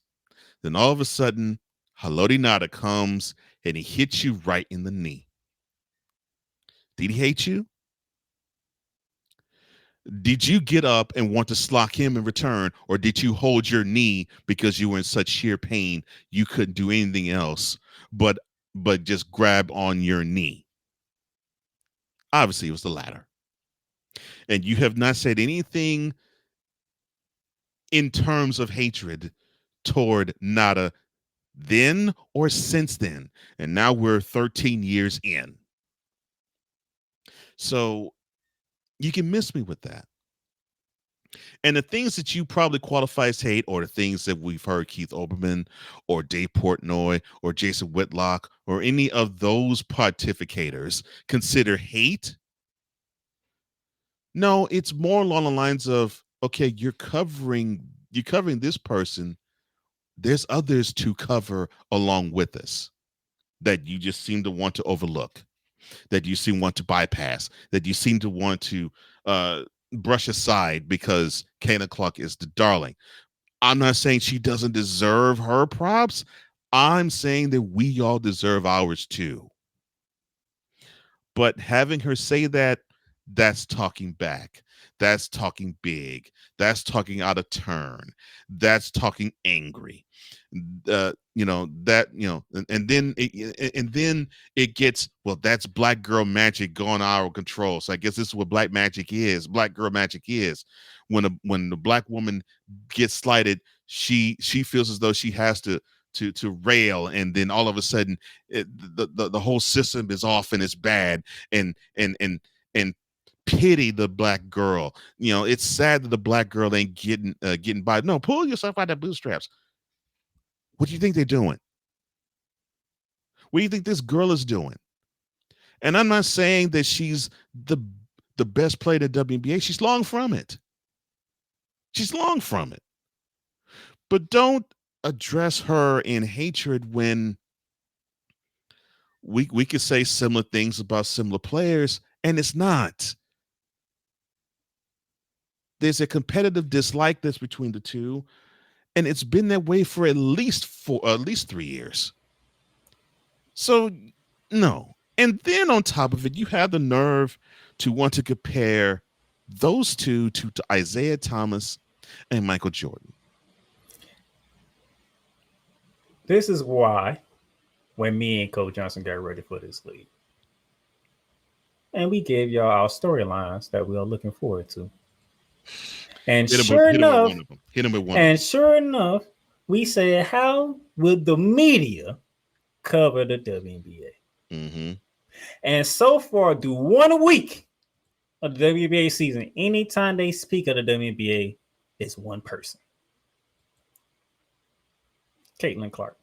then all of a sudden Haloti Nada comes and he hits you right in the knee. Did he hate you? Did you get up and want to slock him in return, or did you hold your knee because you were in such sheer pain you couldn't do anything else but just grab on your knee? Obviously, it was the latter. And you have not said anything in terms of hatred toward Nada then or since then. And now we're 13 years in. So you can miss me with that. And the things that you probably qualify as hate, or the things that we've heard Keith Olbermann or Dave Portnoy or Jason Whitlock or any of those pontificators consider hate, no, it's more along the lines of, okay, you're covering this person. There's others to cover along with us that you just seem to want to overlook, that you seem to want to bypass, that you seem to want to brush aside because Caitlin Clark is the darling. I'm not saying she doesn't deserve her props. I'm saying that we all deserve ours too. But having her say that that's talking back. That's talking big. That's talking out of turn. That's talking angry. And then it gets, well, that's black girl magic gone out of control. So I guess this is what black magic is. Black girl magic is when the black woman gets slighted, she feels as though she has to rail, and then all of a sudden the whole system is off and it's bad, and pity the black girl. It's sad that the black girl ain't getting by. No, pull yourself out of the bootstraps. What do you think they're doing? What do you think this girl is doing? And I'm not saying that she's the best player in the WNBA. She's long from it. She's long from it. But don't address her in hatred when we could say similar things about similar players, and it's not. There's a competitive dislike that's between the two, and it's been that way for at least 3 years. So no. And then on top of it, you have the nerve to want to compare those two to Isaiah Thomas and Michael Jordan. This is why when me and Coach Johnson got ready for this league, and we gave y'all our storylines that we are looking forward to. And sure enough, we said, how would the media cover the WNBA? Mm-hmm. And so far, do 1 week of the WNBA season, anytime they speak of the WNBA, it's one person. Caitlin Clark.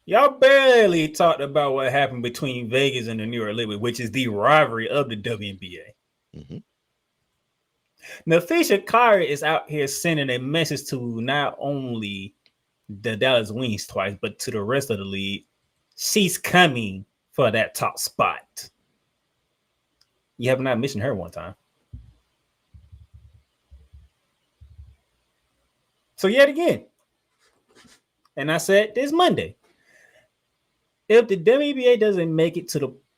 Y'all barely talked about what happened between Vegas and the New York Liberty, which is the rivalry of the WNBA. Mm-hmm. Nafisha Kyrie is out here sending a message to not only the Dallas Wings twice, but to the rest of the league. She's coming for that top spot. You have not mentioned her one time. So yet again, and I said this Monday, if the WNBA doesn't make it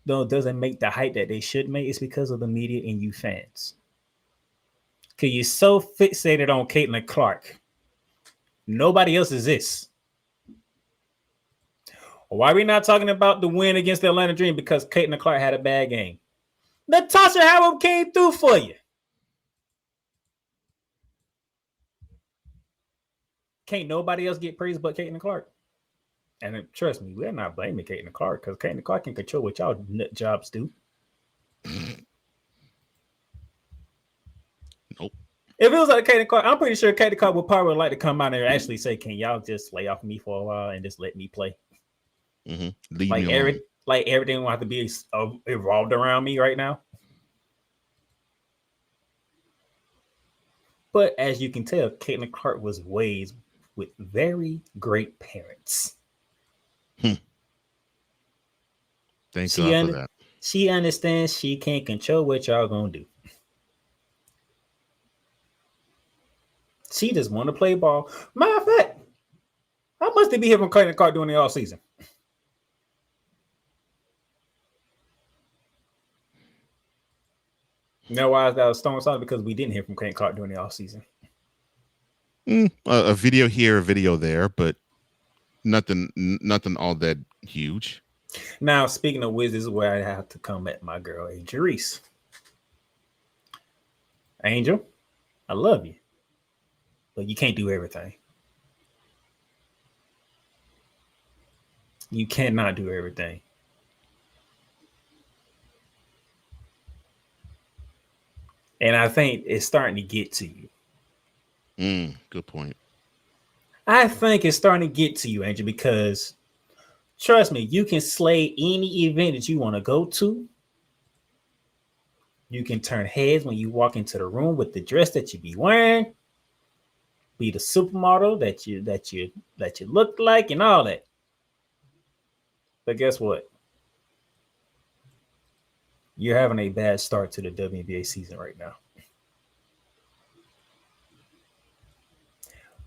doesn't make the height that they should make, it's because of the media and you fans. Because you're so fixated on Caitlin Clark. Nobody else exists. Why are we not talking about the win against the Atlanta Dream? Because Caitlin Clark had a bad game. Natasha Howard came through for you. Can't nobody else get praised but Caitlin Clark. And trust me, we're not blaming Caitlin Clark because Caitlin Clark can control what y'all nut jobs do. Nope. If it was like Caitlin Clark, I'm pretty sure Caitlin Clark would probably like to come out and actually say, "Can y'all just lay off me for a while and just let me play?" Mm-hmm. Like everything will have to be evolved around me right now. But as you can tell, Caitlin Clark was raised with very great parents. Thank God for that. She understands she can't control what y'all gonna do. She just want to play ball. Matter of fact, how much did we hear from Caitlin Clark during the all season? You know why that was stone solid? Because we didn't hear from Caitlin Clark during the all season. A video here, a video there, but nothing all that huge. Now, speaking of which, this is where I have to come at my girl, Angel Reese. Angel, I love you, but you can't do everything. You cannot do everything. And I think it's starting to get to you. Good point. I think it's starting to get to you, Angel, because trust me, you can slay any event that you want to go to. You can turn heads when you walk into the room with the dress that you be wearing, be the supermodel that you look like, and all that. But guess what? You're having a bad start to the WNBA season right now.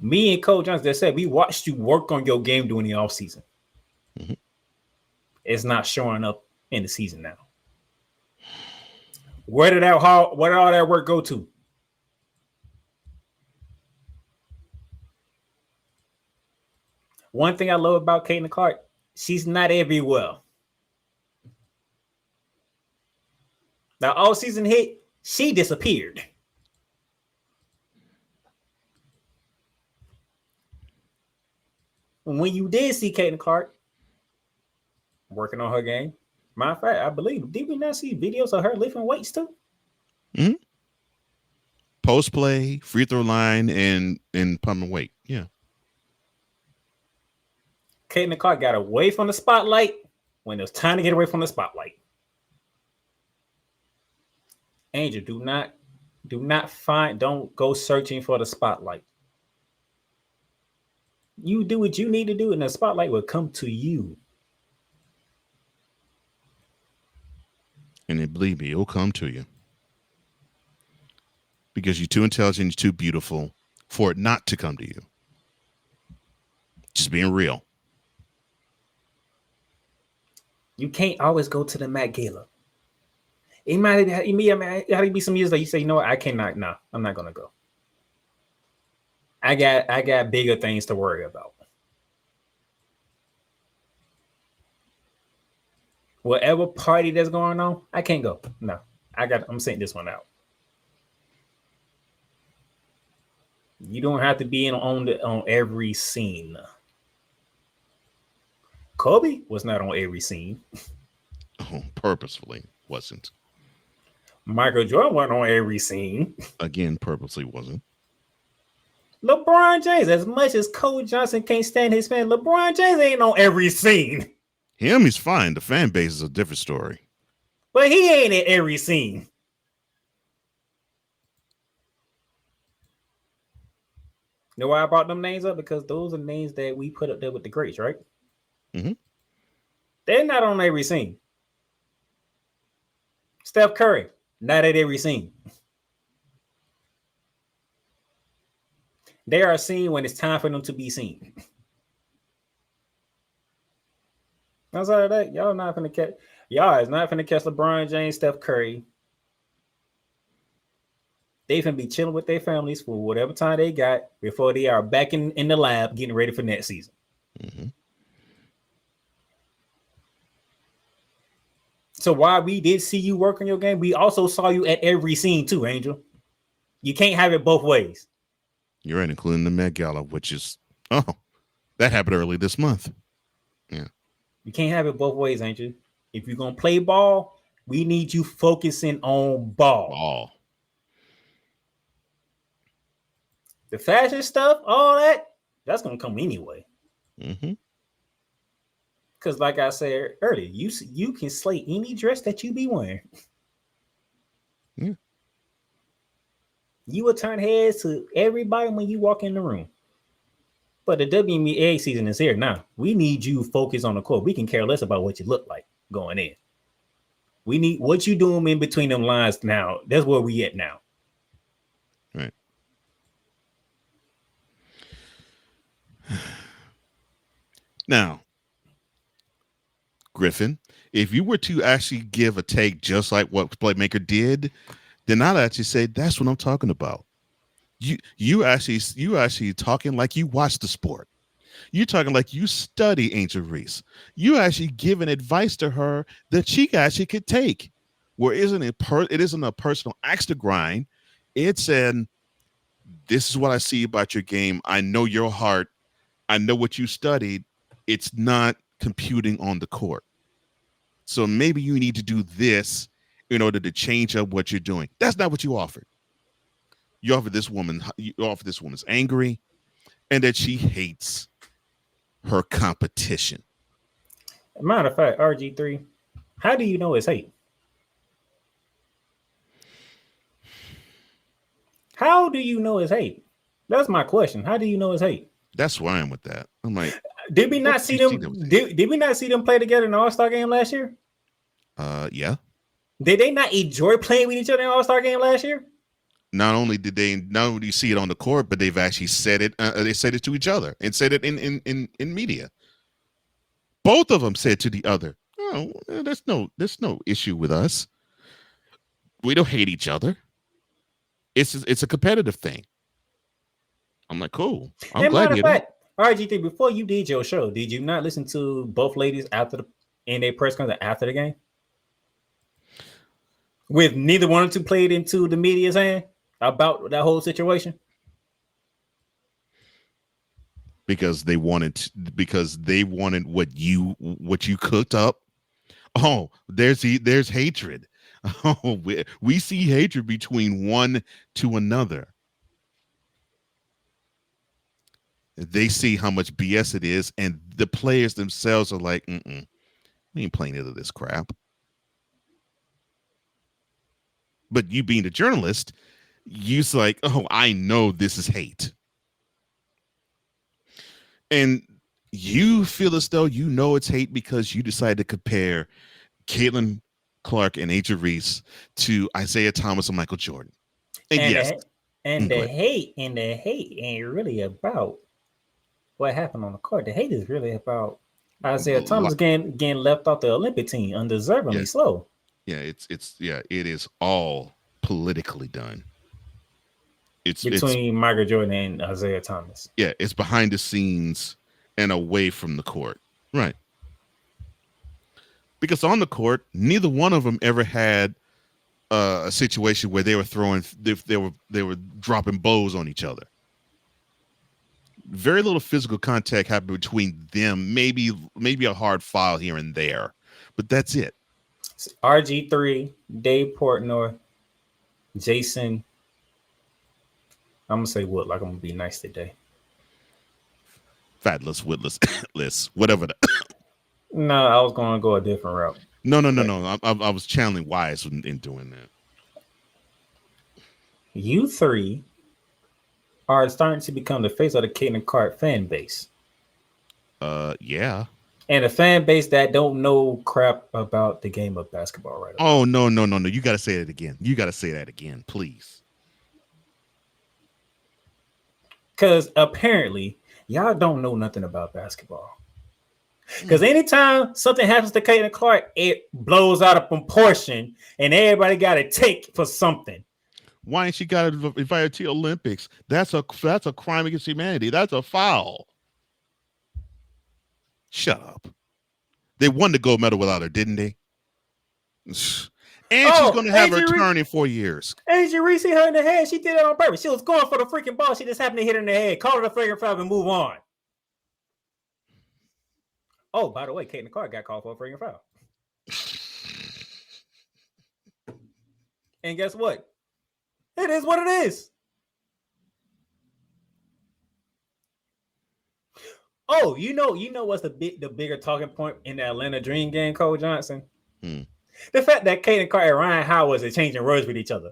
Me and Coach Johnson, they said we watched you work on your game during the offseason. Mm-hmm. It's not showing up in the season now. Where did all that work go to? One thing I love about Caitlin Clark, she's not everywhere. Now, all season hit, she disappeared. When you did see Caitlin Clark working on her game, matter of fact, I believe, did we not see videos of her lifting weights too? Mm-hmm. Post play, free throw line, and pumping weight. Yeah. Caitlin Clark got away from the spotlight when it was time to get away from the spotlight. Angel, don't go searching for the spotlight. You do what you need to do, and the spotlight will come to you. And then believe me, it'll come to you. Because you're too intelligent, you're too beautiful for it not to come to you. Just being real. You can't always go to the Met Gala. It might be some years that you say, you know what, I cannot. No, I'm not gonna go. I got bigger things to worry about. Whatever party that's going on, I can't go. No, I'm sitting this one out. You don't have to be on every scene. Kobe was not on every scene. Oh, purposefully wasn't. Michael Jordan wasn't on every scene. Again, purposely wasn't. LeBron James, as much as Coach Johnson can't stand his fan, LeBron James ain't on every scene. He's fine. The fan base is a different story. But he ain't in every scene. You know why I brought them names up? Because those are names that we put up there with the greats, right? Mm-hmm. They're not on every scene. Steph Curry, not at every scene. They are seen when it's time for them to be seen. Outside of that, y'all is not going to catch LeBron James, Steph Curry. They finna be chilling with their families for whatever time they got before they are back in the lab getting ready for next season. Mm-hmm. So while we did see you work on your game, we also saw you at every scene too, Angel. You can't have it both ways. You're right, including the Met Gala, which is, that happened early this month. Yeah. You can't have it both ways, Angel. If you're going to play ball, we need you focusing on ball. The fashion stuff, all that's going to come anyway. Mm-hmm. Because like I said earlier, you can slay any dress that you be wearing. Yeah. You will turn heads to everybody when you walk in the room. But the WNBA season is here now. We need you focused on the court. We can care less about what you look like going in. We need what you doing in between them lines now. That's where we at now. Right. Now, Griffin, if you were to actually give a take just like what Playmaker did, then I'd actually say that's what I'm talking about. You actually talking like you watch the sport. You're talking like you study Angel Reese. You actually giving advice to her that she actually could take. Where it isn't a personal axe to grind. It's this is what I see about your game. I know your heart. I know what you studied. It's not computing on the court. So maybe you need to do this in order to change up what you're doing. That's not what you offered. You offer this woman's angry and that she hates her competition. Matter of fact, RG3, how do you know it's hate? How do you know it's hate? That's my question. How do you know it's hate? That's why I'm with that. I'm like, did we not see them? Did we not see them play together in the All-Star game last year? Yeah. Did they not enjoy playing with each other in the All-Star game last year? Not only do you see it on the court, but they've actually said it. They said it to each other and said it in media. Both of them said to the other, "Oh, there's no issue with us. We don't hate each other. It's a competitive thing. I'm like, cool. I'm And glad matter to of hear that. fact, RG3, before you did your show, did you not listen to both ladies in their press conference after the game? With neither one of them played into the media's hand about that whole situation? Because they wanted what you cooked up. Oh, there's hatred. Oh, we see hatred between one to another. They see how much BS it is, and the players themselves are like, we ain't playing into this crap. But you being a journalist, you're like, oh, I know this is hate. And you feel as though you know it's hate because you decided to compare Caitlin Clark and Angel Reese to Isaiah Thomas and Michael Jordan. And yes. The hate ain't really about what happened on the court. The hate is really about Isaiah Thomas getting left off the Olympic team undeservingly slow. Yeah, it is all politically done. It's between Michael Jordan and Isaiah Thomas. Yeah, it's behind the scenes and away from the court. Right. Because on the court, neither one of them ever had a situation where they were they were dropping bows on each other. Very little physical contact happened between them. Maybe a hard foul here and there, but that's it. RG3, Dave Portnoy, Jason. I'm gonna say what? Like I'm gonna be nice today. Fatless, witless, whatever. No, I was gonna go a different route. No. I was channeling wise in doing that. You three are starting to become the face of the Caitlin Clark fan base. Yeah. And a fan base that don't know crap about the game of basketball right now. Oh, no. You got to say it again. You got to say that again, please. Because apparently, y'all don't know nothing about basketball. Because anytime something happens to Caitlin Clark, it blows out of proportion and everybody got to take for something. Why ain't she got invited to the Olympics? That's a crime against humanity. That's a foul. Shut up. They won the gold medal without her, didn't they? And she's going to have her turn in 4 years. Angel Reese hit her in the head. She did it on purpose. She was going for the freaking ball. She just happened to hit her in the head. Call it a freaking foul and move on. Oh, by the way, Caitlin Clark got called for a freaking foul. And guess what? It is what it is. Oh, you know what's the bigger talking point in the Atlanta Dream game, Cole Johnson? The fact that Caitlin Clark and Ryan Howard are changing words with each other.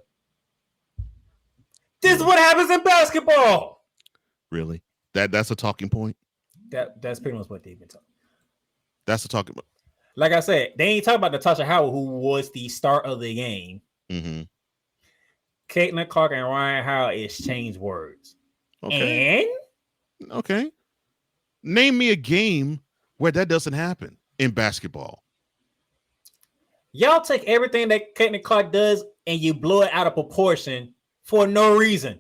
This is what happens in basketball. Really? That's a talking point? That's pretty much what they've been talking. That's a talking point. Like I said, they ain't talking about Natasha Howard, who was the start of the game. Mm-hmm. Caitlin Clark and Ryan Howard exchanged words. Okay. And? Okay. Name me a game where that doesn't happen in basketball. Y'all take everything that Caitlin Clark does and you blow it out of proportion for no reason.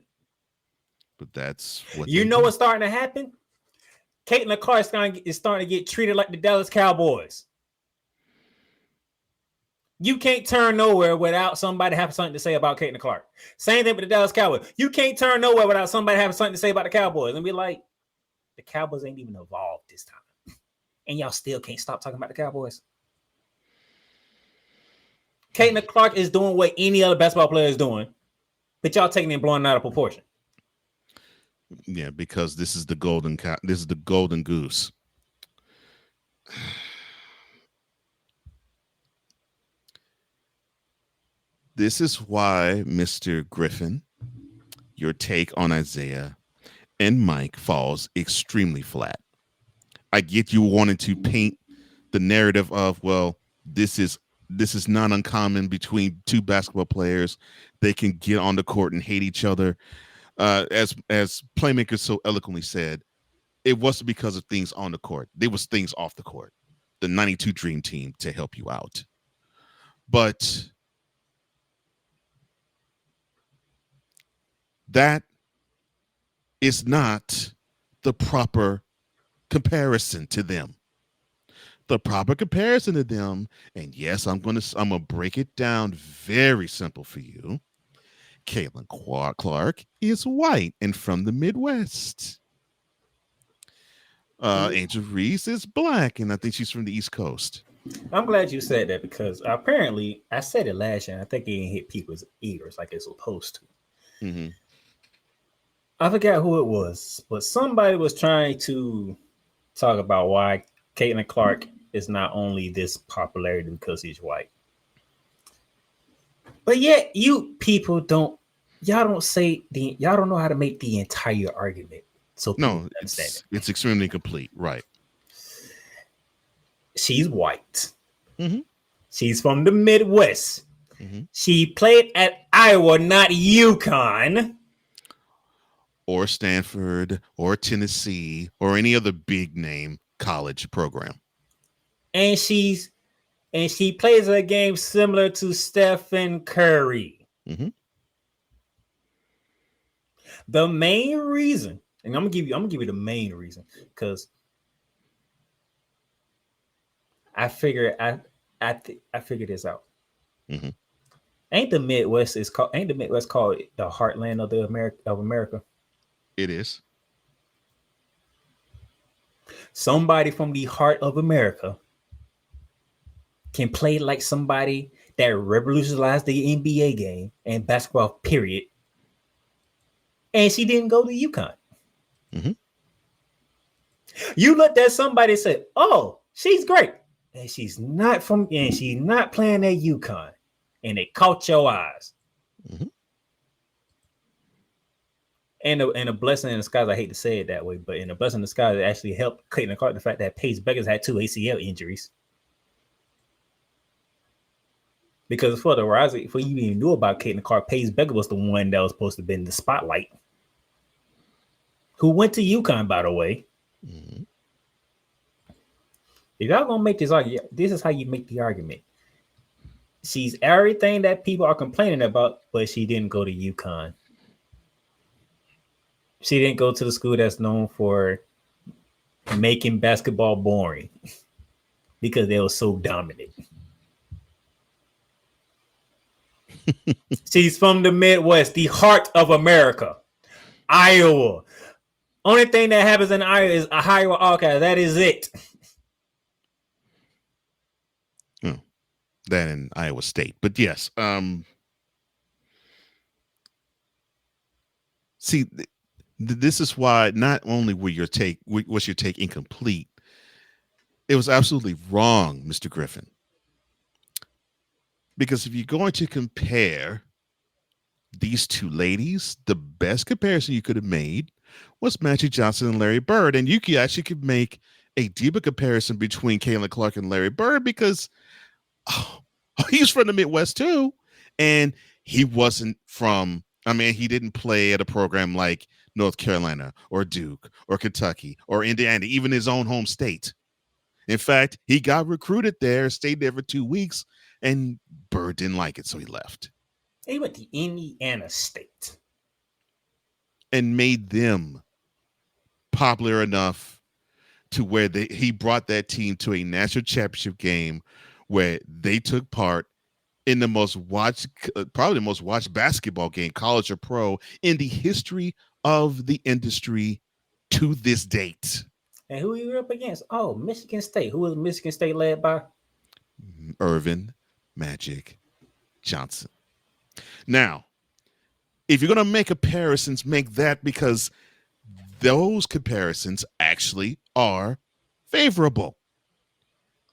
But that's what you know what's starting to happen? Caitlin Clark is starting to get treated like the Dallas Cowboys. You can't turn nowhere without somebody having something to say about Caitlin Clark. Same thing with the Dallas Cowboys. You can't turn nowhere without somebody having something to say about the Cowboys and be like, the Cowboys ain't even evolved this time. And y'all still can't stop talking about the Cowboys. Caitlin Clark is doing what any other basketball player is doing, but y'all taking it and blowing it out of proportion. Yeah, because this is the golden goose. This is why, Mr. Griffin, your take on Isaiah and Mike falls extremely flat. I get you wanting to paint the narrative of, well, this is not uncommon between two basketball players. They can get on the court and hate each other. As Playmakers so eloquently said, it wasn't because of things on the court. There was things off the court. The 92 Dream Team to help you out. But That is not the proper comparison to them. The proper comparison to them, and yes, I'm gonna break it down very simple for you. Caitlin Clark is white and from the Midwest. Angel Reese is black, and I think she's from the East Coast. I'm glad you said that because apparently I said it last year and I think it didn't hit people's ears like it's supposed to. Mm-hmm. I forgot who it was, but somebody was trying to talk about why Caitlin Clark is not only this popularity because he's white. But yet you people don't know how to make the entire argument. So no, it's extremely complete, right? She's white. Mm-hmm. She's from the Midwest. Mm-hmm. She played at Iowa, not UConn. Or Stanford, or Tennessee, or any other big name college program. And she plays a game similar to Stephen Curry. Mm-hmm. The main reason, and I'm gonna give you the main reason, because I figured this out. Mm-hmm. Ain't the Midwest called the heartland of America? It is. Somebody from the heart of America can play like somebody that revolutionized the NBA game and basketball, period. And she didn't go to UConn. Mm-hmm. You looked at somebody and said, "Oh, she's great," and she's not playing at UConn, and it caught your eyes. Mm-hmm. And a blessing in disguise. I hate to say it that way, but in a blessing in disguise, it actually helped Caitlin Clark. The fact that Paige Beckers had 2 ACL injuries. Because for you even knew about Caitlin Clark, Paige Beckers was the one that was supposed to be in the spotlight. Who went to UConn, by the way. Mm-hmm. If y'all gonna make this argument, this is how you make the argument. She's everything that people are complaining about, but she didn't go to UConn. She didn't go to the school that's known for making basketball boring because they were so dominant. She's from the Midwest, the heart of America, Iowa. Only thing that happens in Iowa is a Iowa Hawkeye. That is it. That in Iowa State, but yes. See, this is why not only was your take incomplete, it was absolutely wrong, Mr. Griffin. Because if you're going to compare these two ladies, the best comparison you could have made was Magic Johnson and Larry Bird. And you could make a deeper comparison between Caitlin Clark and Larry Bird because he's from the Midwest too. And he wasn't he didn't play at a program like North Carolina or Duke or Kentucky or Indiana, even his own home state. In fact, he got recruited there, stayed there for 2 weeks, and Bird didn't like it, so he left. He went to Indiana State. And made them popular enough to where he brought that team to a national championship game where they took part in probably the most watched basketball game, college or pro, in the history of the industry to this date. And who you were up against? Oh, Michigan State. Who was Michigan State led by? Irvin Magic Johnson. Now, if you're going to make comparisons, make that because those comparisons actually are favorable.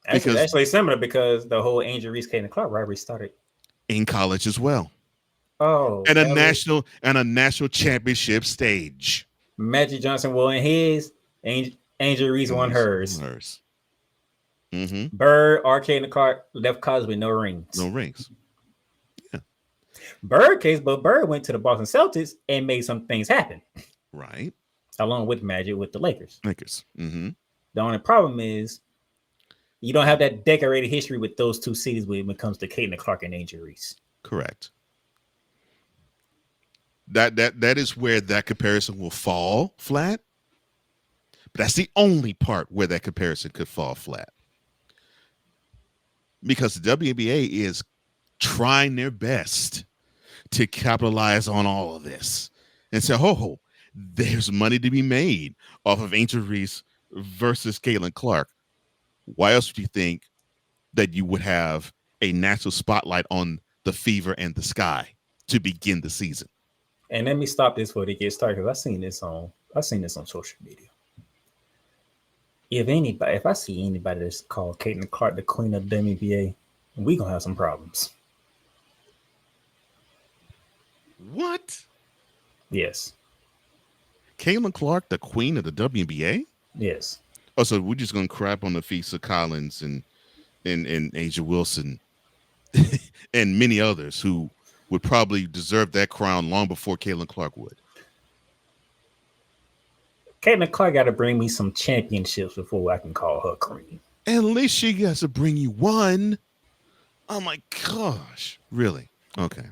Actually similar because the whole Angel Reese Caitlin Clark rivalry started in college as well. Oh, and a national championship stage. Magic Johnson won his. Angel Reese won hers. Mm-hmm. Bird, Caitlin Clark left college with no rings. No rings. Yeah. Bird went to the Boston Celtics and made some things happen. Right. Along with Magic with the Lakers. Mm-hmm. The only problem is you don't have that decorated history with those two cities when it comes to Caitlin Clark and Angel Reese. Correct. That is where that comparison will fall flat. But that's the only part where that comparison could fall flat. Because the WNBA is trying their best to capitalize on all of this and say, oh, there's money to be made off of Angel Reese versus Caitlin Clark. Why else would you think that you would have a national spotlight on the Fever and the Sky to begin the season? And let me stop this before it gets started, because I seen this on social media. If I see anybody that's called Caitlin Clark the queen of the WNBA, we gonna have some problems. What? Yes. Caitlin Clark, the queen of the WNBA? Yes. Oh, so we're just gonna crap on the Fisa Collins and Asia Wilson and many others who would probably deserve that crown long before Caitlin Clark would. Caitlin Clark got to bring me some championships before I can call her queen. At least she has to bring you one. Oh my gosh. Really? Okay.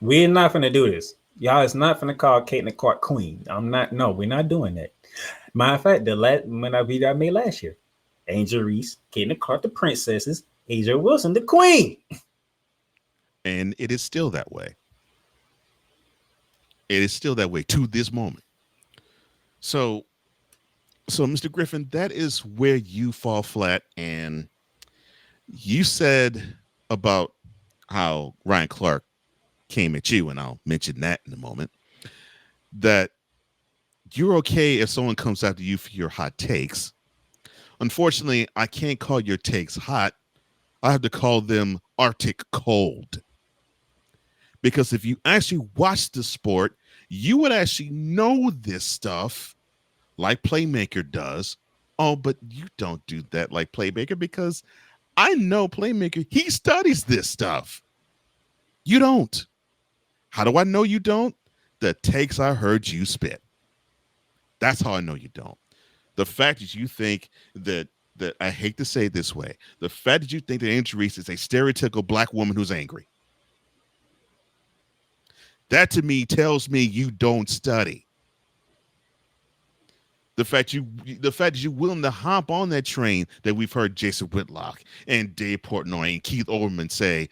We're not going to do this. Y'all is not going to call Caitlin Clark queen. No, we're not doing that. Matter of fact, when I beat I made last year, Angel Reese, Caitlin Clark the princesses, Asia Wilson the queen. And it is still that way. It is still that way to this moment. So Mr. Griffin, that is where you fall flat. And you said about how Ryan Clark came at you, and I'll mention that in a moment, that you're okay if someone comes after you for your hot takes. Unfortunately, I can't call your takes hot. I have to call them Arctic cold. Because if you actually watch the sport, you would actually know this stuff like Playmaker does. Oh, but you don't do that like Playmaker, because I know Playmaker, he studies this stuff. You don't. How do I know you don't? The takes I heard you spit. That's how I know you don't. The fact that you think that I hate to say it this way, the fact that you think that Angel Reese is a stereotypical black woman who's angry, that to me tells me you don't study. The fact that you're willing to hop on that train that we've heard Jason Whitlock and Dave Portnoy and Keith Olbermann say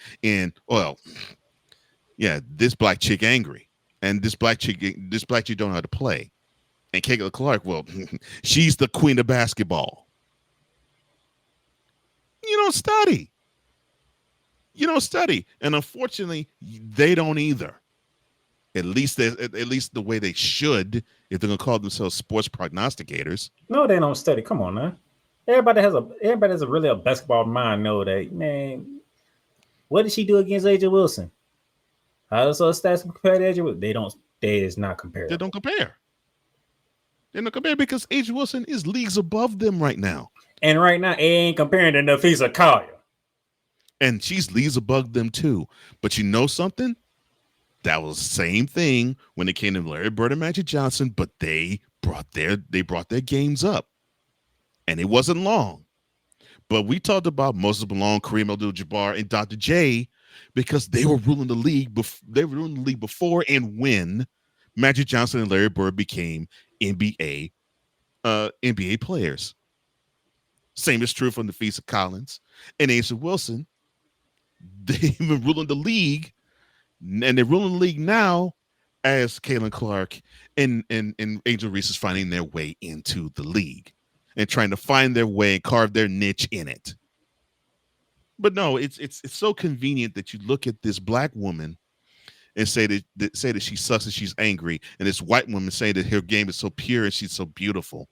this black chick angry, and this black chick don't know how to play. And Caitlin Clark, well, she's the queen of basketball. You don't study. And unfortunately, they don't either. At least the way they should, if they're gonna call themselves sports prognosticators. No, they don't study. Come on now. Everybody has a really a basketball mind. Know that, man. What did she do against Asia Wilson? How does her stats compare to Asia Wilson? They is not comparable. They don't compare. They're not compare because Asia Wilson is leagues above them right now. And right now, it ain't comparing to Nafisa Collier. And she's leagues above them too. But you know something? That was the same thing when it came to Larry Bird and Magic Johnson, but they brought their games up. And it wasn't long. But we talked about Moses Malone, Kareem Abdul-Jabbar, and Dr. J because they were ruling the league. They were ruling the league before and when Magic Johnson and Larry Bird became NBA players. Same is true for Nafisa Collins and Asa Wilson. They've been ruling the league. And they're ruling the league now as Caitlin Clark and Angel Reese is finding their way into the league and trying to find their way and carve their niche in it. But no, it's so convenient that you look at this black woman and say that she sucks and she's angry, and this white woman say that her game is so pure and she's so beautiful,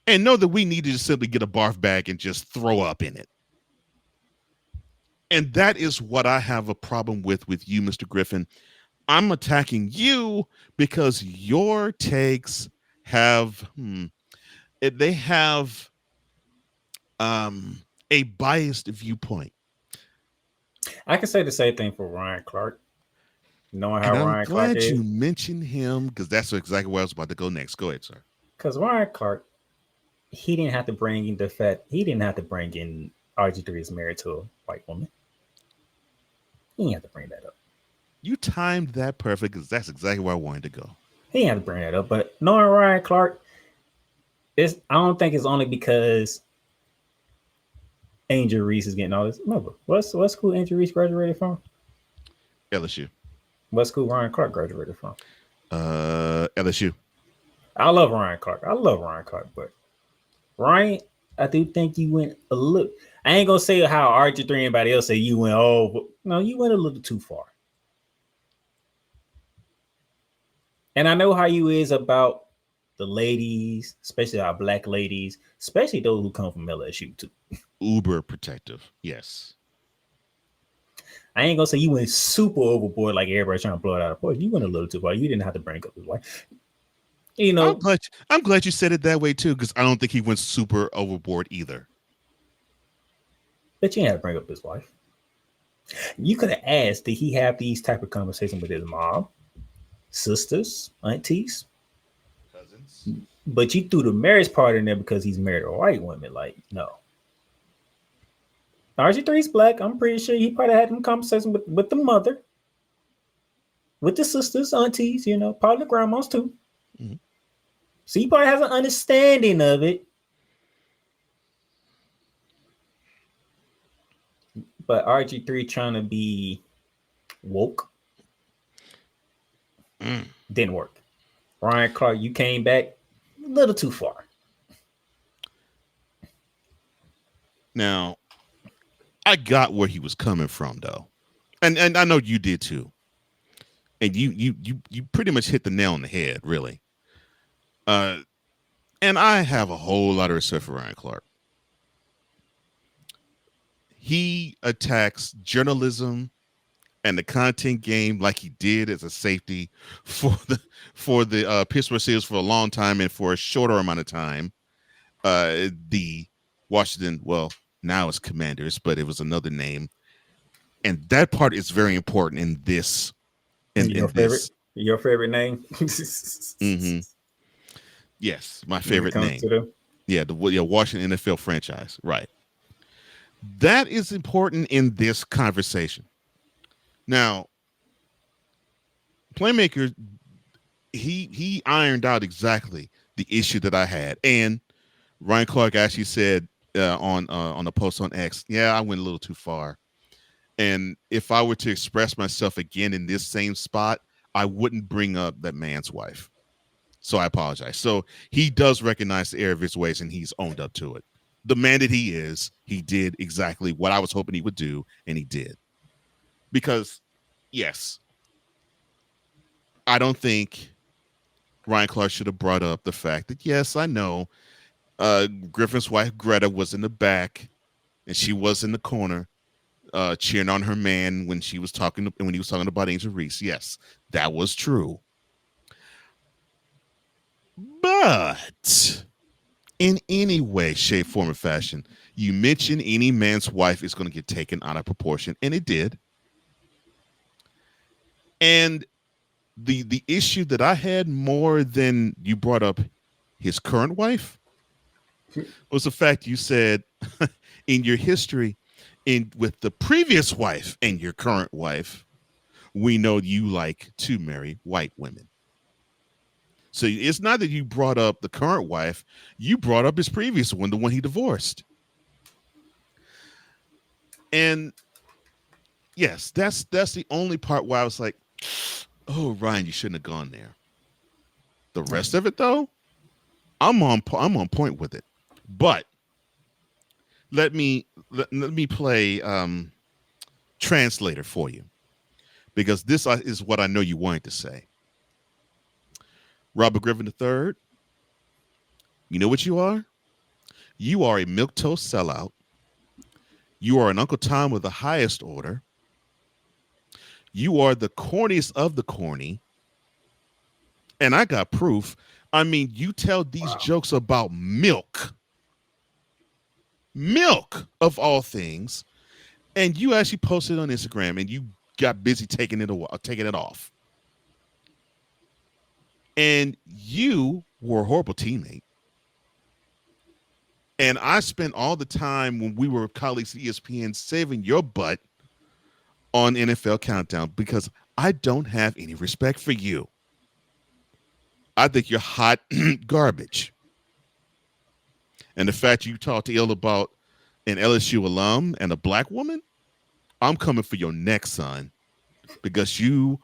and know that we need to just simply get a barf bag and just throw up in it. And that is what I have a problem with you, Mr. Griffin. I'm attacking you because your takes have a biased viewpoint. I can say the same thing for Ryan Clark. Knowing how Ryan Clark is. I'm glad you mentioned him because that's exactly where I was about to go next. Go ahead, sir. Because Ryan Clark, he didn't have to bring in RG3 is married to a white woman. He didn't have to bring that up. You timed that perfect because that's exactly where I wanted to go. He had to bring that up, but knowing Ryan Clark, I don't think it's only because Angel Reese is getting all this. Remember, what school Angel Reese graduated from? LSU. What school Ryan Clark graduated from? LSU. I love Ryan Clark, but Ryan, I do think you went a little. I ain't gonna say how RG3 and anybody else say you went. Oh, no, you went a little too far. And I know how you is about the ladies, especially our black ladies, especially those who come from LSU too. Uber protective. Yes. I ain't gonna say you went super overboard like everybody trying to blow it out of proportion. You went a little too far. You didn't have to bring up his wife. You know, I'm glad you said it that way too, because I don't think he went super overboard either. but you had to bring up his wife. You could have asked, did he have these type of conversations with his mom, sisters, aunties? Cousins. But you threw the marriage part in there because he's married to white women. Like, no. RG3's black. I'm pretty sure he probably had them conversations with the mother, with the sisters, aunties, probably the grandmas too. Mm-hmm. So he probably has an understanding of it. But RG3 trying to be woke didn't work. Ryan Clark, you came back a little too far. Now, I got where he was coming from, though, and I know you did too. And you pretty much hit the nail on the head, really. And I have a whole lot of respect for Ryan Clark. He attacks journalism and the content game like he did as a safety for the Pittsburgh Steelers for a long time, and for a shorter amount of time, the Washington, well, now it's Commanders, but it was another name, and that part is very important in this. Your favorite name? Mm-hmm. Yes, my favorite name. Yeah, the Washington NFL franchise, right? That is important in this conversation. Now, Playmaker, he ironed out exactly the issue that I had, and Ryan Clark actually said on a post on X, yeah, I went a little too far, and if I were to express myself again in this same spot, I wouldn't bring up that man's wife. So I apologize. So he does recognize the error of his ways, and he's owned up to it. The man that he is, he did exactly what I was hoping he would do, and he did. Because, yes, I don't think Ryan Clark should have brought up the fact that, yes, I know Griffin's wife, Greta, was in the back, and she was in the corner cheering on her man when he was talking about Angel Reese. Yes, that was true. But in any way, shape, form, or fashion, you mention any man's wife is going to get taken out of proportion, and it did. And the issue that I had more than you brought up his current wife was the fact you said in your history with the previous wife and your current wife, we know you like to marry white women. So it's not that you brought up the current wife, you brought up his previous one, the one he divorced. And yes, that's the only part where I was like, oh, Ryan, you shouldn't have gone there. The rest of it, though, I'm on point with it. But let me play translator for you, because this is what I know you wanted to say. Robert Griffin III, you know what you are? You are a milquetoast sellout. You are an Uncle Tom of the highest order. You are the corniest of the corny. And I got proof. I mean, you tell these jokes about milk of all things, and you actually posted on Instagram, and you got busy taking it off. And you were a horrible teammate. And I spent all the time when we were colleagues at ESPN saving your butt on NFL Countdown because I don't have any respect for you. I think you're hot garbage. And the fact you talked ill about an LSU alum and a black woman, I'm coming for your neck, son, because you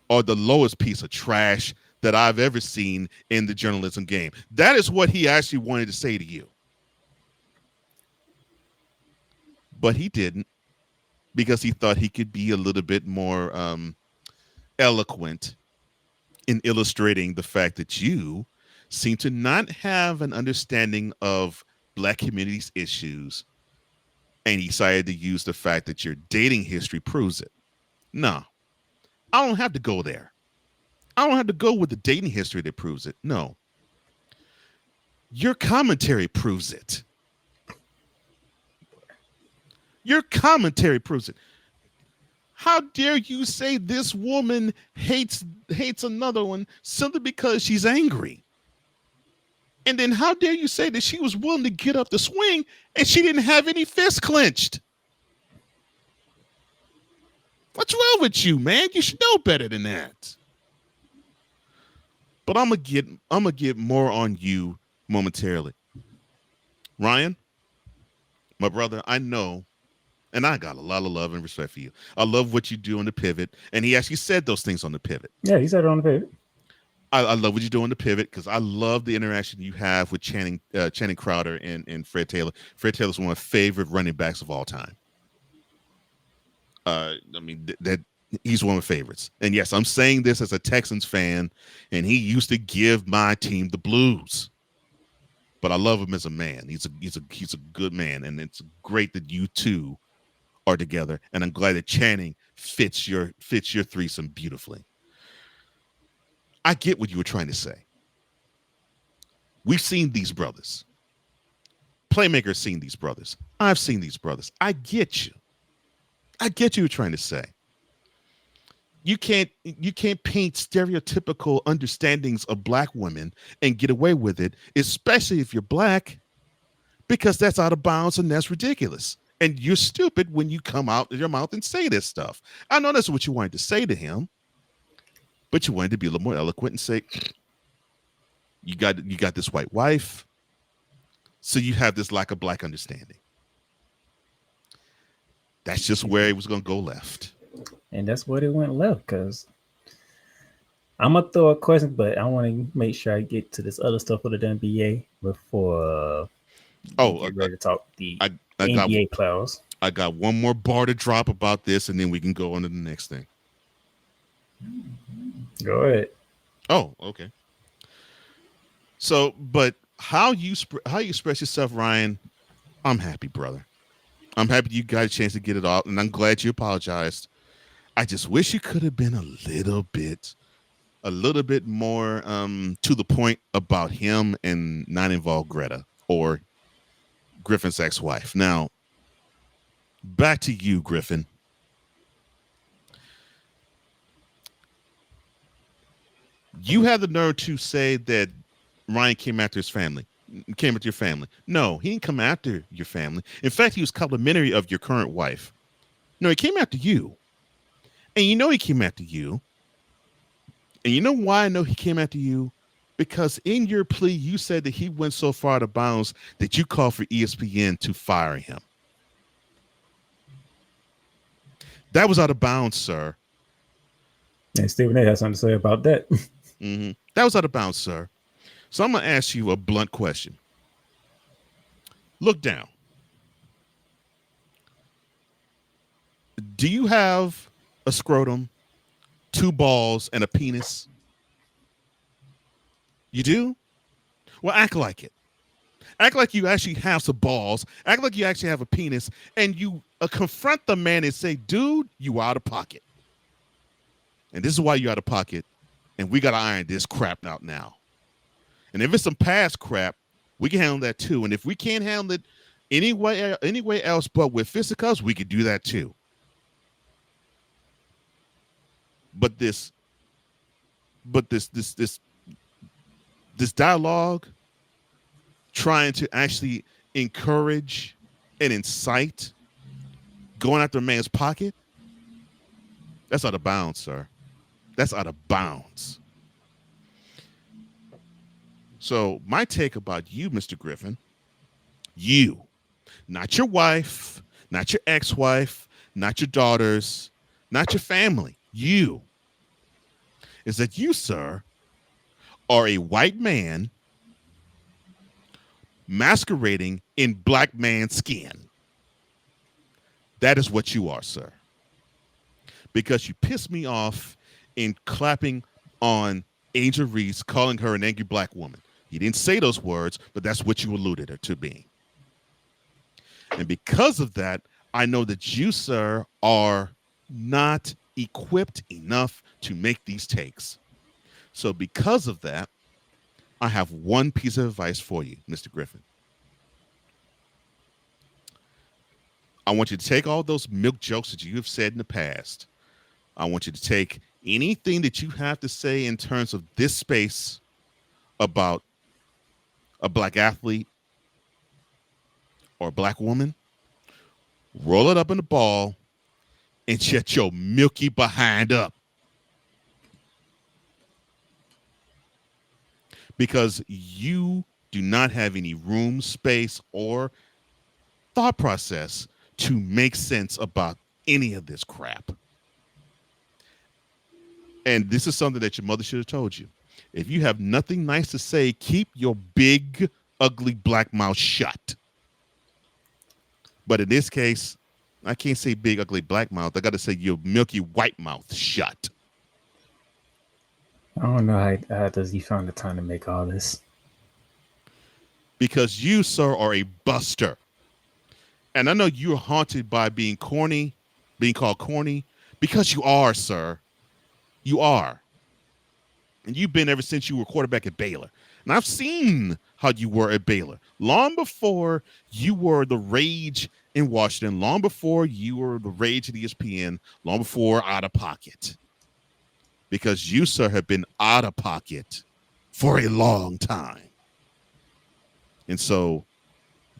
are the lowest piece of trash that I've ever seen in the journalism game. That is what he actually wanted to say to you. But he didn't, because he thought he could be a little bit more eloquent in illustrating the fact that you seem to not have an understanding of black communities' issues. And he decided to use the fact that your dating history proves it. No, I don't have to go there. I don't have to go with the dating history that proves it. No. Your commentary proves it. Your commentary proves it. How dare you say this woman hates another one simply because she's angry? And then how dare you say that she was willing to get up the swing and she didn't have any fists clenched? What's wrong with you, man? You should know better than that. But I'm gonna get more on you momentarily. Ryan, my brother, I know, and I got a lot of love and respect for you. I love what you do on the pivot, and he actually said those things on the pivot. Yeah, he said it on the pivot. I love what you do on the pivot because I love the interaction you have with Channing Crowder and Fred Taylor. Fred Taylor's one of my favorite running backs of all time. I mean, that he's one of my favorites. And yes, I'm saying this as a Texans fan, and he used to give my team the blues. But I love him as a man. He's a good man, and it's great that you two are together. And I'm glad that Channing fits your threesome beautifully. I get what you were trying to say. We've seen these brothers. Playmakers seen these brothers. I've seen these brothers. I get you. I get what you were trying to say. You can't paint stereotypical understandings of black women and get away with it, especially if you're black, because that's out of bounds and that's ridiculous. And you're stupid when you come out of your mouth and say this stuff. I know that's what you wanted to say to him, but you wanted to be a little more eloquent and say, you got this white wife, so you have this lack of black understanding. That's just where it was going to go left. And that's what it went left, because I'm going to throw a question, but I want to make sure I get to this other stuff with the NBA before get ready to talk the NBA playoffs. I got one more bar to drop about this, and then we can go on to the next thing. Go ahead. Oh, okay. So, but how you express yourself, Ryan, I'm happy, brother. I'm happy you got a chance to get it off, and I'm glad you apologized. I just wish you could have been a little bit more to the point about him and not involve Greta or Griffin's ex-wife. Now, back to you, Griffin. You had the nerve to say that Ryan came after his family. Came after your family. No, he didn't come after your family. In fact, he was complimentary of your current wife. No, he came after you. And you know he came after you. And you know why I know he came after you? Because in your plea, you said that he went so far out of bounds that you called for ESPN to fire him. That was out of bounds, sir. And Stephen A has something to say about that. Mm-hmm. That was out of bounds, sir. So I'm going to ask you a blunt question. Look down. Do you have a scrotum, 2 balls, and a penis? You do? Well, act like it. Act like you actually have some balls. Act like you actually have a penis. And you confront the man and say, dude, you out of pocket. And this is why you're out of pocket. And we got to iron this crap out now. And if it's some past crap, we can handle that too. And if we can't handle it any way else but with fisticuffs, we could do that too. But this dialogue, trying to actually encourage and incite going after a man's pocket, That's out of bounds, sir. That's out of bounds. So my take about you, Mr. Griffin, you, not your wife, not your ex-wife, not your daughters, not your family, you, is that you, sir, are a white man masquerading in black man's skin. That is what you are, sir. Because you pissed me off in clapping on Angel Reese, calling her an angry black woman. You didn't say those words, but that's what you alluded her to being. And because of that, I know that you, sir, are not equipped enough to make these takes. So because of that, I have one piece of advice for you, Mr. Griffin. I want you to take all those milk jokes that you have said in the past. I want you to take anything that you have to say in terms of this space about a black athlete or a black woman, roll it up in a ball, and shut your milky behind up. Because you do not have any room, space, or thought process to make sense about any of this crap. And this is something that your mother should have told you. If you have nothing nice to say, keep your big, ugly black mouth shut. But in this case, I can't say big, ugly black mouth. I got to say your milky white mouth shut. I don't know how does he find the time to make all this. Because you, sir, are a buster. And I know you're haunted by being corny, being called corny, because you are, sir. You are. And you've been ever since you were quarterback at Baylor. And I've seen how you were at Baylor. Long before you were the rage in Washington, long before you were the rage at ESPN, long before out of pocket. Because you, sir, have been out of pocket for a long time. And so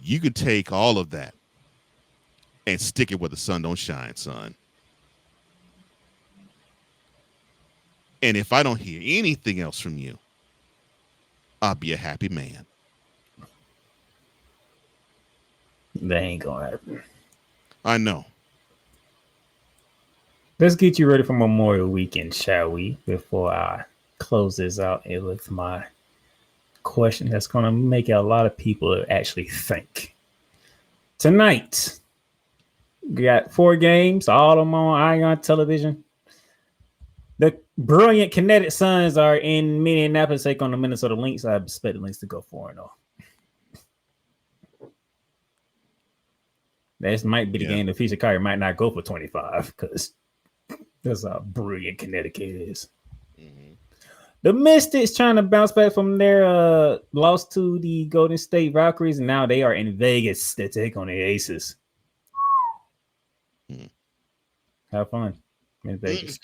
you can take all of that and stick it where the sun don't shine, son. And if I don't hear anything else from you, I'll be a happy man. That ain't gonna happen. I know. Let's get you ready for Memorial Weekend, shall we? Before I close this out with my question that's going to make a lot of people actually think. Tonight, we got 4 games, all of them on Ion Television. The brilliant Kinetic Suns are in Minneapolis, take on the Minnesota Lynx. I expect the Lynx to go 4-0. This might be the game that feature Kyrie might not go for 25 because that's how brilliant Connecticut is. Mm-hmm. The Mystics trying to bounce back from their loss to the Golden State Valkyries, and now they are in Vegas to take on the Aces. Have fun in Vegas.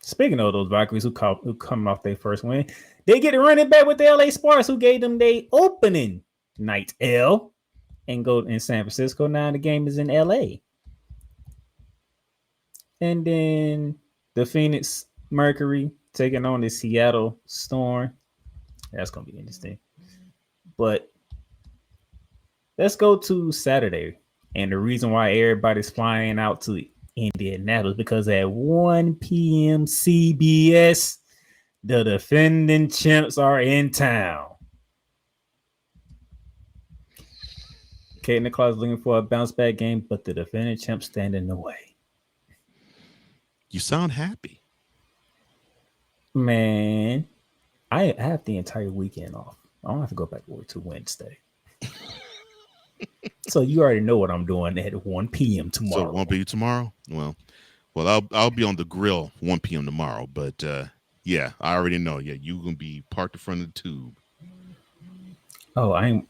Speaking of those Valkyries who come off their first win, they get to run it back with the LA Sparks, who gave them their opening night L and go in San Francisco. Now the game is in LA. And then the Phoenix Mercury taking on the Seattle Storm. That's going to be interesting. But let's go to Saturday. And the reason why everybody's flying out to Indianapolis because at 1 p.m. CBS, the defending champs are in town. Kate Nicholas is looking for a bounce back game, but the defending champs stand in the way. You sound happy. Man, I have the entire weekend off. I don't have to go back to work till Wednesday. So you already know what I'm doing at 1 p.m. tomorrow. So 1 p.m. tomorrow? Well, I'll be on the grill 1 p.m. tomorrow. But yeah, I already know. Yeah, you're gonna be parked in front of the tube. Oh, and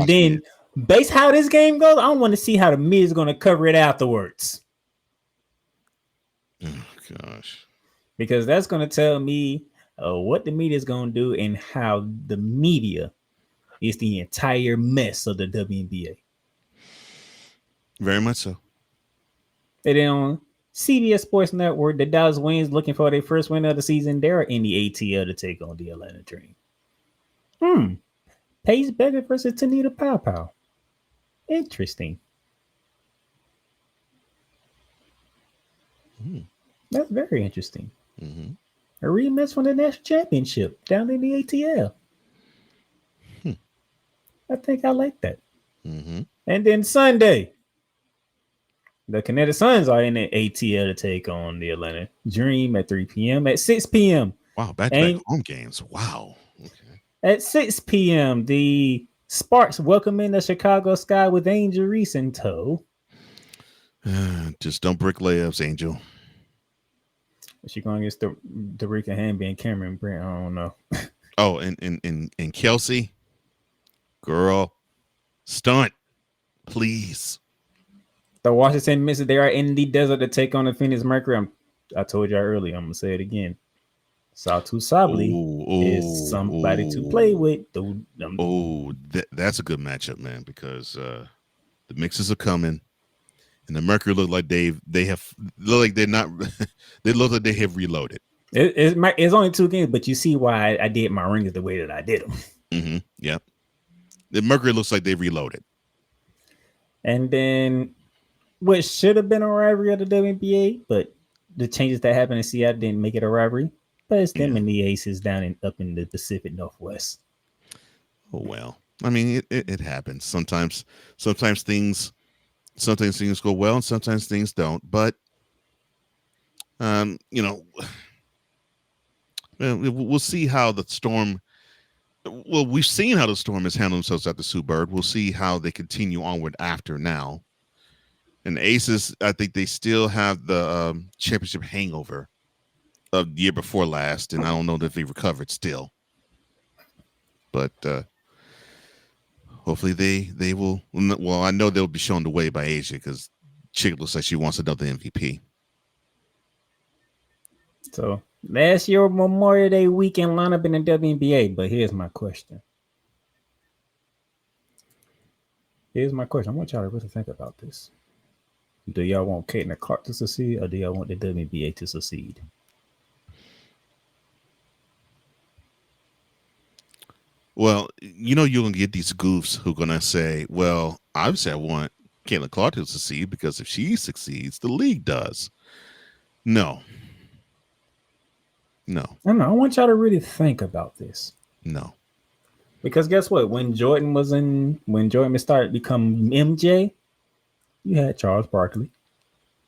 then based how this game goes, I want to see how the Miz is gonna cover it afterwards. Oh gosh. Because that's going to tell me what the media is going to do and how the media is the entire mess of the WNBA. Very much so. They don't CBS Sports Network, the Dallas Wings looking for their first win of the season. They're in the ATL to take on the Atlanta Dream. Paige Beckett versus Tanita Pow Pow. Interesting. That's very interesting. A rematch from the national championship down in the ATL. I think I like that. And then Sunday, the Kinetic Suns are in the ATL to take on the Atlanta Dream at 3 p.m. At 6 p.m. Wow, back-to-back home games. Wow. Okay. At 6 p.m., the Sparks welcome in the Chicago Sky with Angel Reese in tow. Just don't brick layups, Angel. Is she going against the Darica Hamby and Cameron Brent? I don't know. Oh, and Kelsey, girl, stunt, please. The Washington Mystics, they are in the desert to take on the Phoenix Mercury. I told y'all earlier. I'm gonna say it again. Satu Sabli is somebody to play with. That's a good matchup, man. Because the mixes are coming, and the Mercury look like they have reloaded. It's only 2 games, but you see why I did my rings the way that I did them. Yeah, the Mercury looks like they reloaded. And then what should have been a rivalry of the WNBA, but the changes that happened in Seattle didn't make it a rivalry. But it's them and the Aces up in the Pacific Northwest. Oh well, I mean it happens. Sometimes things go well, and sometimes things don't. But we'll see how the Storm. Well, we've seen how the Storm has handled themselves at the Sue Bird. We'll see how they continue onward after now. And the Aces, I think they still have the championship hangover of the year before last, and I don't know if they recovered still. But hopefully they will. Well, I know they'll be shown the way by Asia because Chick looks like she wants another MVP. So last year Memorial Day weekend lineup in the WNBA. But here's my question. I want y'all to really think about this. Do y'all want Caitlin Clark to succeed, or do y'all want the WNBA to succeed? Well, you're going to get these goofs who are going to say, well, obviously I want Caitlin Clark to succeed because if she succeeds, the league does. No. I want y'all to really think about this. No. Because guess what? When Jordan started to become MJ, you had Charles Barkley.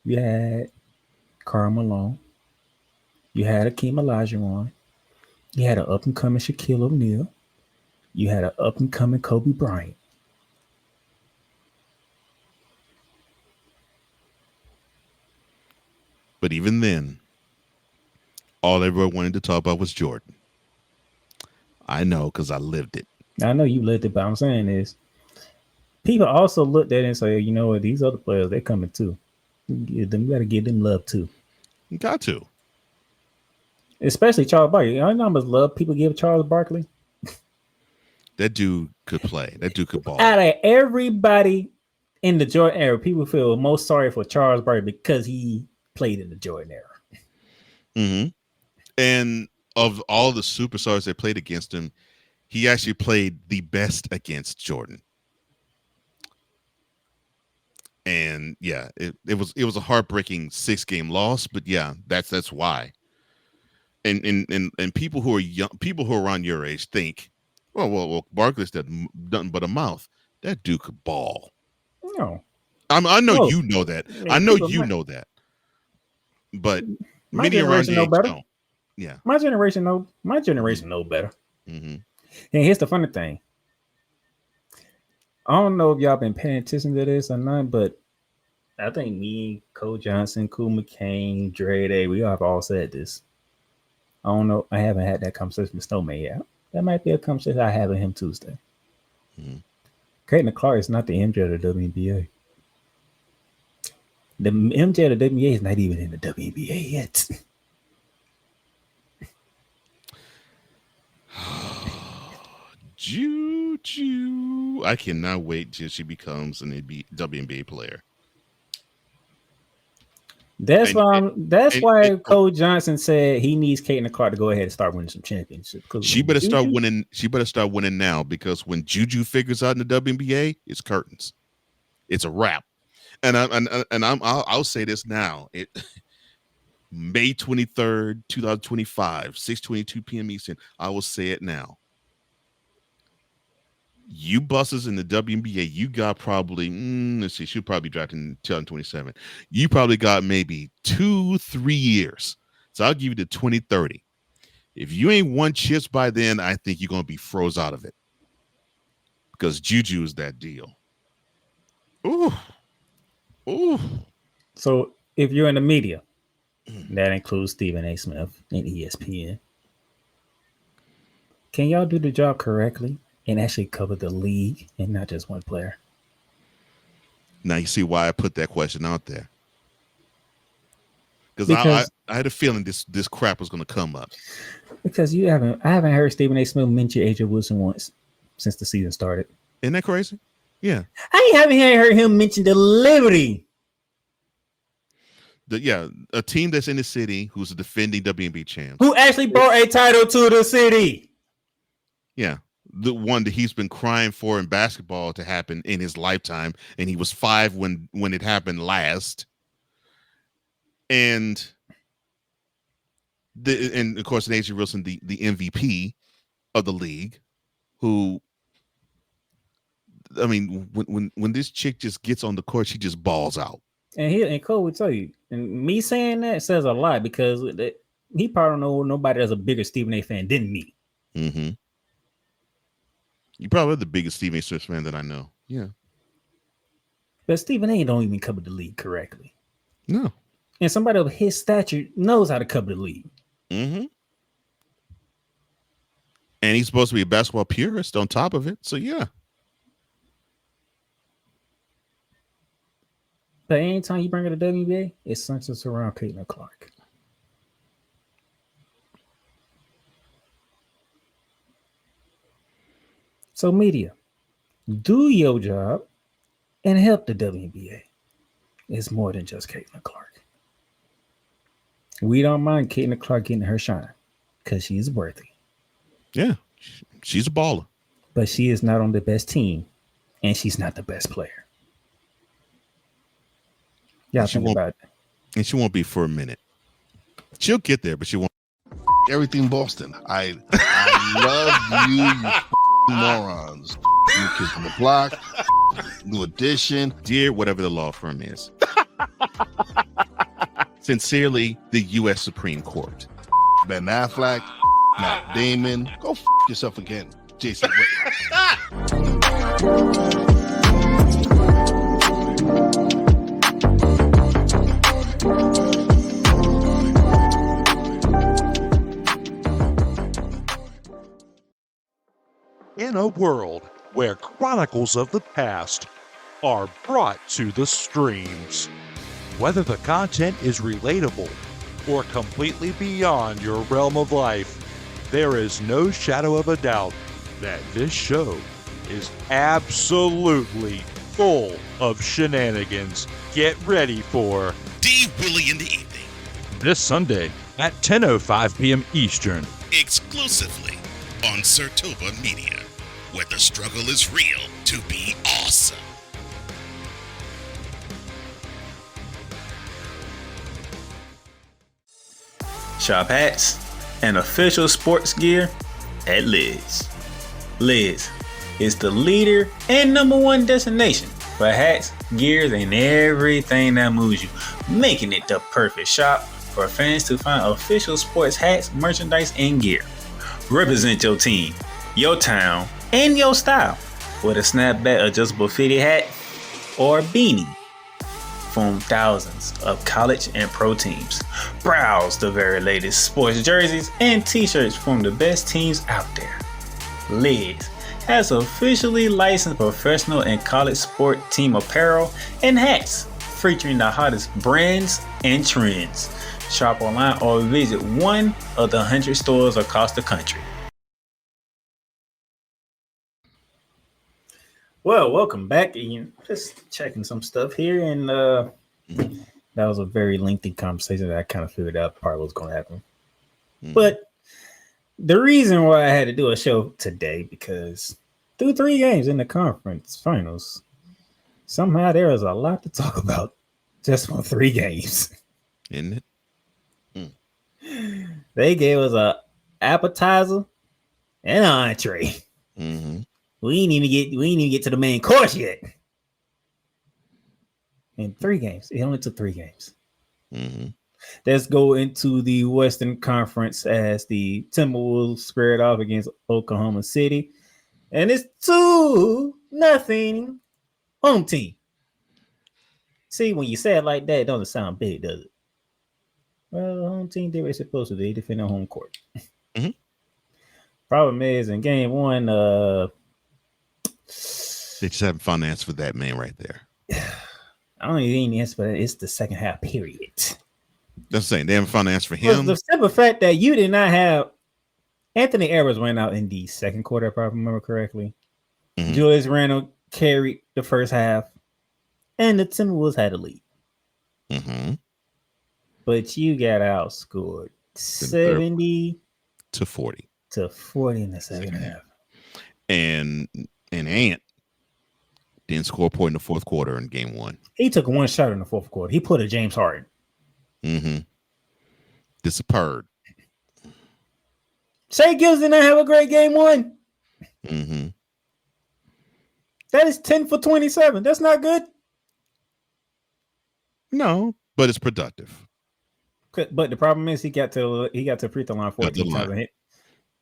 You had Karl Malone. You had Akeem Olajuwon. You had an up-and-coming Shaquille O'Neal. You had an up-and-coming Kobe Bryant. But even then, all everyone wanted to talk about was Jordan. I know because I lived it. I know you lived it, but I'm saying is people also looked at it and say, you know what, these other players, they're coming too. You got to give them love too. You got to. Especially Charles Barkley. I know how much love people give Charles Barkley. That dude could play. That dude could ball. Out of everybody in the Jordan era, people feel most sorry for Charles Barkley because he played in the Jordan era. And of all the superstars that played against him, he actually played the best against Jordan. And yeah, it was a heartbreaking 6-game loss, but yeah, that's why. And people who are young, people who are around your age think, well, Barkley's nothing but a mouth. That dude could ball. No, I know you know that. I know you know that. But many around your age don't. Yeah, my generation know better. And here's the funny thing. I don't know if y'all been paying attention to this or not, but I think me, Cole Johnson, Kool McCain, Dre Day, we have all said this. I don't know. I haven't had that conversation with Snowman yet. That might be a conversation I have with him Tuesday. Caitlin Clark is not the MJ of the WNBA. The MJ of the WNBA is not even in the WNBA yet. Juju. I cannot wait till she becomes an WNBA player. That's And- why and- Cole Johnson said he needs Caitlin Clark to go ahead and start winning some championships. She better start winning. She better start winning now, because when Juju figures out in the WNBA, it's curtains. It's a wrap. And I'll say this now. May 23rd, 2025, 6:22 p.m. Eastern. I will say it now. You buses in the WNBA, you got probably, let's see, she'll probably draft in 2027. You probably got maybe 2-3 years. So I'll give you the 2030. If you ain't won chips by then, I think you're going to be froze out of it. Because Juju is that deal. Ooh. Ooh. So if you're in the media, that includes Stephen A. Smith and ESPN, can y'all do the job correctly and actually cover the league and not just one player? Now you see why I put that question out there. Because I had a feeling this crap was going to come up. Because I haven't heard Stephen A. Smith mention AJ Wilson once since the season started. Isn't that crazy? Yeah. I haven't heard him mention the Liberty. A team that's in the city who's a defending WNBA champ. Who actually brought a title to the city. Yeah. The one that he's been crying for in basketball to happen in his lifetime. And he was 5 when it happened last. And of course, AJ Wilson, the MVP of the league, who, I mean, when this chick just gets on the court, she just balls out. And Cole would tell you, and me saying that says a lot, because he probably don't know nobody that's a bigger Stephen A. fan than me. Mm-hmm. You probably are the biggest Stephen A. Smith fan that I know. Yeah. But Stephen A. don't even cover the league correctly. No. And somebody of his stature knows how to cover the league. Mm-hmm. And he's supposed to be a basketball purist on top of it. So, yeah. But anytime you bring it to WNBA, it centers around Caitlin Clark. So media, do your job and help the WNBA. It's more than just Caitlin Clark. We don't mind Caitlin Clark getting her shine because she's worthy. Yeah, she's a baller. But she is not on the best team, and she's not the best player. Yeah, think about it. And she won't be for a minute. She'll get there, but she won't. Everything Boston. I love you morons. New Kids on the Block, New Edition. Dear whatever the law firm is. Sincerely, the U.S. Supreme Court. Ben Affleck, Matt Damon. Go yourself again, Jason. In a world where chronicles of the past are brought to the streams, whether the content is relatable or completely beyond your realm of life, there is no shadow of a doubt that this show is absolutely full of shenanigans. Get ready for D. Willie in the evening, this Sunday at 10:05 p.m. Eastern, exclusively on Sertoba Media, where the struggle is real to be awesome. Shop hats and official sports gear at Liz. Liz is the leader and #1 destination for hats, gears, and everything that moves you, making it the perfect shop for fans to find official sports hats, merchandise, and gear. Represent your team, your town, and your style with a snapback adjustable fitted hat or beanie from thousands of college and pro teams. Browse the very latest sports jerseys and t-shirts from the best teams out there. Liz has officially licensed professional and college sport team apparel and hats featuring the hottest brands and trends. Shop online or visit one of the 100 stores across the country. Well, welcome back. Just checking some stuff here, and the That was a very lengthy conversation that I kind of figured out part was going to happen. Mhm. But the reason why I had to do a show today, because through 3 games in the conference finals, somehow there was a lot to talk about just for 3 games. Isn't it? They gave us a appetizer and an entree. Mm-hmm. We ain't even get to the main course yet. In 3 games. It only took 3 games. Mm-hmm. Let's go into the Western Conference as the Timberwolves squared off against Oklahoma City. And it's 2-0 home team. See, when you say it like that, it doesn't sound big, does it? Well, the home team did what they're supposed to do. They defend on home court. Mm-hmm. Problem is, in game 1, they just haven't found the answer for that man right there. I don't even answer for that. It's the second half period. That's saying they haven't found the answer for him. The simple fact that you did not have Anthony Edwards went out in the second quarter, if I remember correctly. Mm-hmm. Julius Randle carried the first half, and the Timberwolves had a lead. Mm-hmm. But you got outscored 70 to 40 in the second half. And Ant didn't score a point in the fourth quarter in game 1. He took 1 shot in the fourth quarter. He put a James Harden. Mm-hmm. Disappeared. Shai Gilgeous did not have a great game 1. Mm-hmm. That is 10 for 27. That's not good. No, but it's productive. But the problem is he got to free throw line 14 times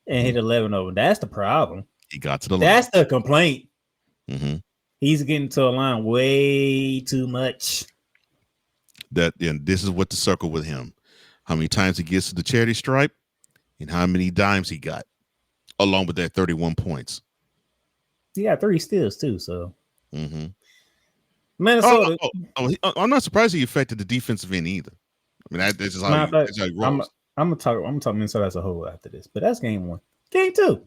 and hit 11 over. That's the problem. He got to the line. That's the complaint. Mm-hmm. He's getting to a line way too much. And this is what the circle with him. How many times he gets to the charity stripe and how many dimes he got, along with that 31 points. He got 3 steals too, so. Mm-hmm. Minnesota. I'm not surprised he affected the defensive end either. I mean, that's just how he rolls. I'm gonna talk Minnesota as a whole after this, but that's game 1. Game 2.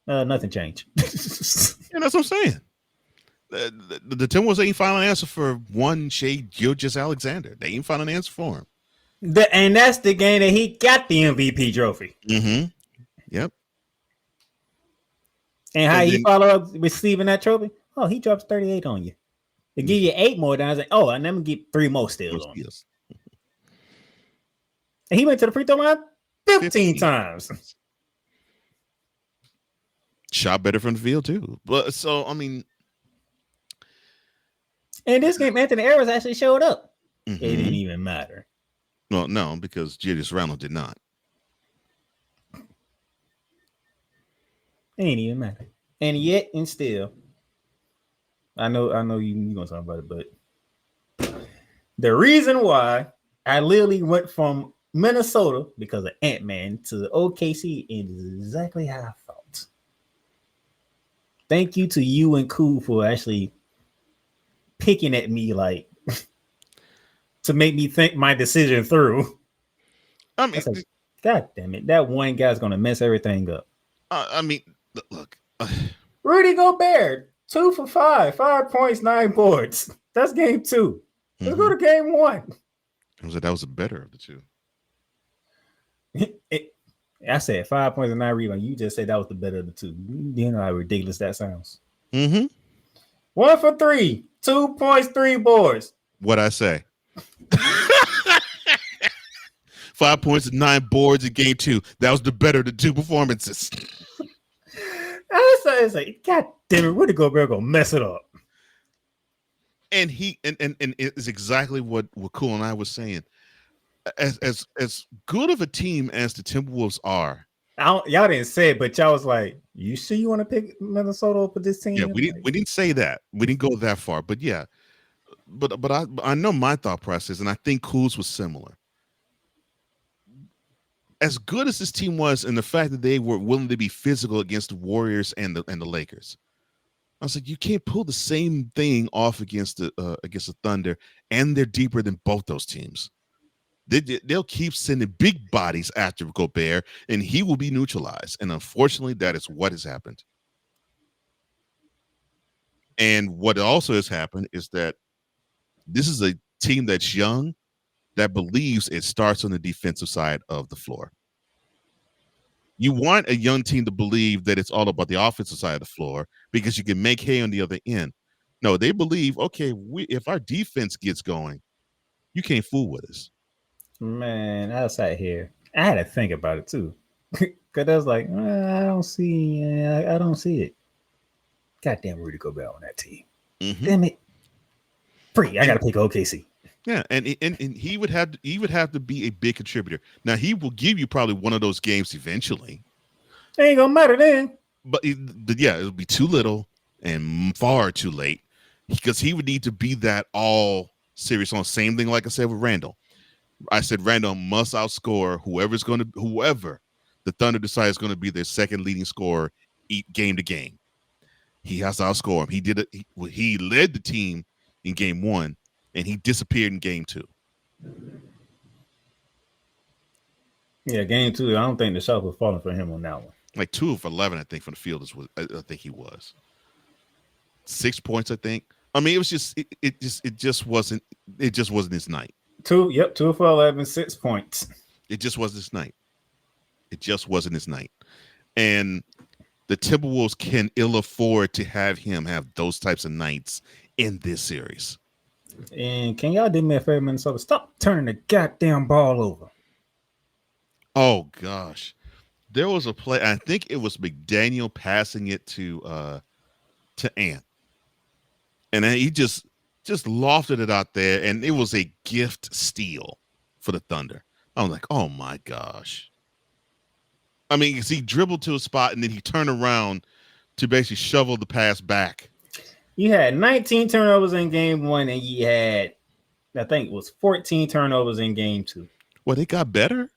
Nothing changed. Yeah, that's what I'm saying. The Timberwolves ain't found an answer for one Shai Gilgeous-Alexander. They ain't found an answer for him. And that's the game that he got the MVP trophy. Mm-hmm. Yep. And how he follow up receiving that trophy? Oh, he drops 38 on you. They give you 8 more times. Like, and let me get 3 more steals on you. And he went to the free throw line 15 times. Shot better from the field too. But so I mean, in this game, Anthony Edwards actually showed up. Mm-hmm. It didn't even matter. Well, no, because Julius Randle did not. It ain't even matter. And yet, and still, I know you're gonna talk about it, but the reason why I literally went from Minnesota because of Ant-Man to OKC is exactly how I felt. Thank you to you and Cool for actually picking at me like to make me think my decision through. I mean, like, God damn it, that one guy's gonna mess everything up. I mean, look, Rudy Gobert, 2 for 5, 5 points, 9 boards. That's game 2. Let's go to game 1. That was the better of the two. I said 5 points and 9 rebounds. You just said that was the better of the two. You know how ridiculous that sounds. Mm-hmm. 1 for 3, 2 points, 3 boards. What'd I say? 5 points and 9 boards in game 2. That was the better of the two performances. It's like, God damn it, Rudy Gobert gonna mess it up. And he and it's exactly what Cool and I was saying. As good of a team as the Timberwolves are, Y'all didn't say it, but y'all was like, "You sure you want to pick Minnesota over this team?" Yeah, we didn't say that. We didn't go that far, but yeah, but I know my thought process, and I think Cool's was similar. As good as this team was, and the fact that they were willing to be physical against the Warriors and the Lakers, I was like, you can't pull the same thing off against the Thunder, and they're deeper than both those teams. They'll keep sending big bodies after Gobert, and he will be neutralized. And unfortunately, that is what has happened. And what also has happened is that this is a team that's young that believes it starts on the defensive side of the floor. You want a young team to believe that it's all about the offensive side of the floor because you can make hay on the other end. No, they believe, okay, if our defense gets going, you can't fool with us. Man, I sat here. I had to think about it too, because I was like, I don't see it. Goddamn, Rudy Gobert on that team. Mm-hmm. Damn it, free. I got to pick OKC. Yeah, and he would have to be a big contributor. Now he will give you probably one of those games eventually. It ain't gonna matter then. But it'll be too little and far too late because he would need to be that all series on. Same thing like I said with Randall. I said Randall must outscore whoever the Thunder decides is going to be their second leading scorer game to game. He has to outscore him. He did it. He led the team in game 1, and he disappeared in game 2. Yeah, game 2. I don't think the shot was falling for him on that one. Like 2 of 11, I think, from the field I think he was 6 points. I think. I mean, it was just it just wasn't his night. 2 for 11, 6 points. It just wasn't his night. It just wasn't his night, and the Timberwolves can ill afford to have him have those types of nights in this series. And can y'all do me a favor, Minnesota? Stop turning the goddamn ball over. Oh gosh. There was a play, I think it was McDaniel passing it to Ant. And then he just lofted it out there, and it was a gift steal for the Thunder. I was like, oh my gosh. I mean, he dribbled to a spot, and then he turned around to basically shovel the pass back. You had 19 turnovers in game 1, and you had, I think it was 14 turnovers in game 2. Well, they got better.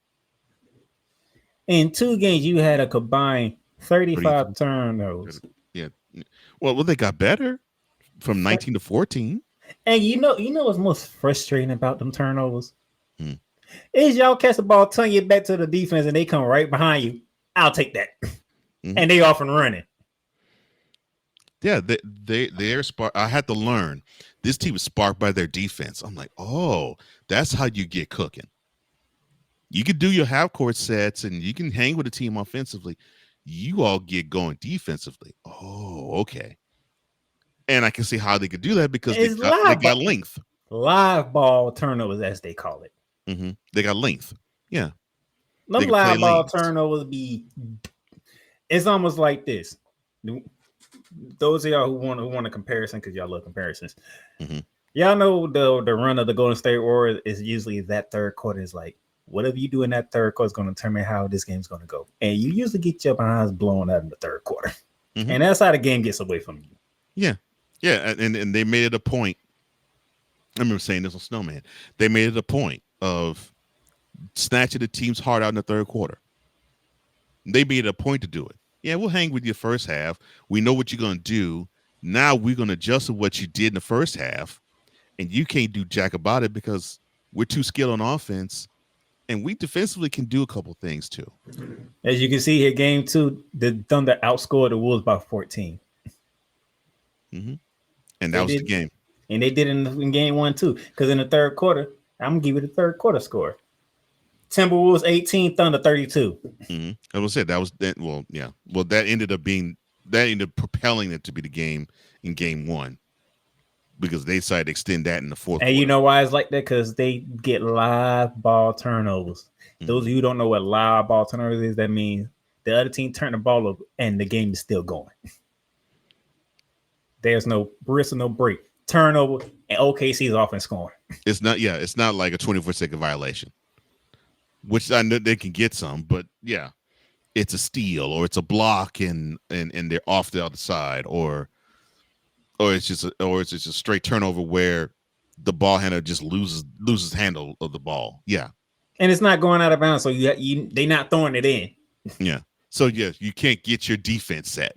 In 2 games, you had a combined 35 turnovers. Yeah. Well, they got better from 19 to 14. And you know what's most frustrating about them turnovers? Is y'all catch the ball, turn you back to the defense, and they come right behind you. I'll take that. And they off and running. Yeah, they're spark. I had to learn. This team is sparked by their defense. I'm like, oh, that's how you get cooking. You can do your half-court sets, and you can hang with a team offensively. You all get going defensively. Oh, okay. And I can see how they could do that because they got length. Live ball turnovers, as they call it. Mm-hmm. They got length. Yeah. Them live ball turnovers it's almost like this. Those of y'all who want a comparison, because y'all love comparisons. Mm-hmm. Y'all know the run of the Golden State Warriors is usually that third quarter is like, whatever you do in that third quarter is going to determine how this game's going to go. And you usually get your behinds blown out in the third quarter. Mm-hmm. And that's how the game gets away from you. Yeah. Yeah. And they made it a point. I remember saying this on Snowman. They made it a point of snatching the team's heart out in the third quarter. They made it a point to do it. Yeah, we'll hang with you first half. We know what you're going to do. Now we're going to adjust to what you did in the first half. And you can't do jack about it because we're too skilled on offense. And we defensively can do a couple things too. As you can see here, game 2, the Thunder outscored the Wolves by 14. Mm-hmm. And that was the game. And they did it in game 1 too. Because in the third quarter, I'm going to give you the third quarter score. Timberwolves 18, Thunder 32. Mm-hmm. I will say that was that. Well, yeah. Well, that ended up propelling it to be the game in game 1 because they decided to extend that in the fourth. And you know why it's like that? Because they get live ball turnovers. Mm-hmm. Those of you who don't know what live ball turnovers is, that means the other team turned the ball over and the game is still going. There's no risk or no break. Turnover and OKC's offense scoring. It's not like a 24-second violation, which I know they can get some, but yeah, it's a steal or it's a block and they're off the other side, or it's just a straight turnover where the ball handler just loses handle of the ball. Yeah, and it's not going out of bounds, so they're not throwing it in. Yeah, so yeah, you can't get your defense set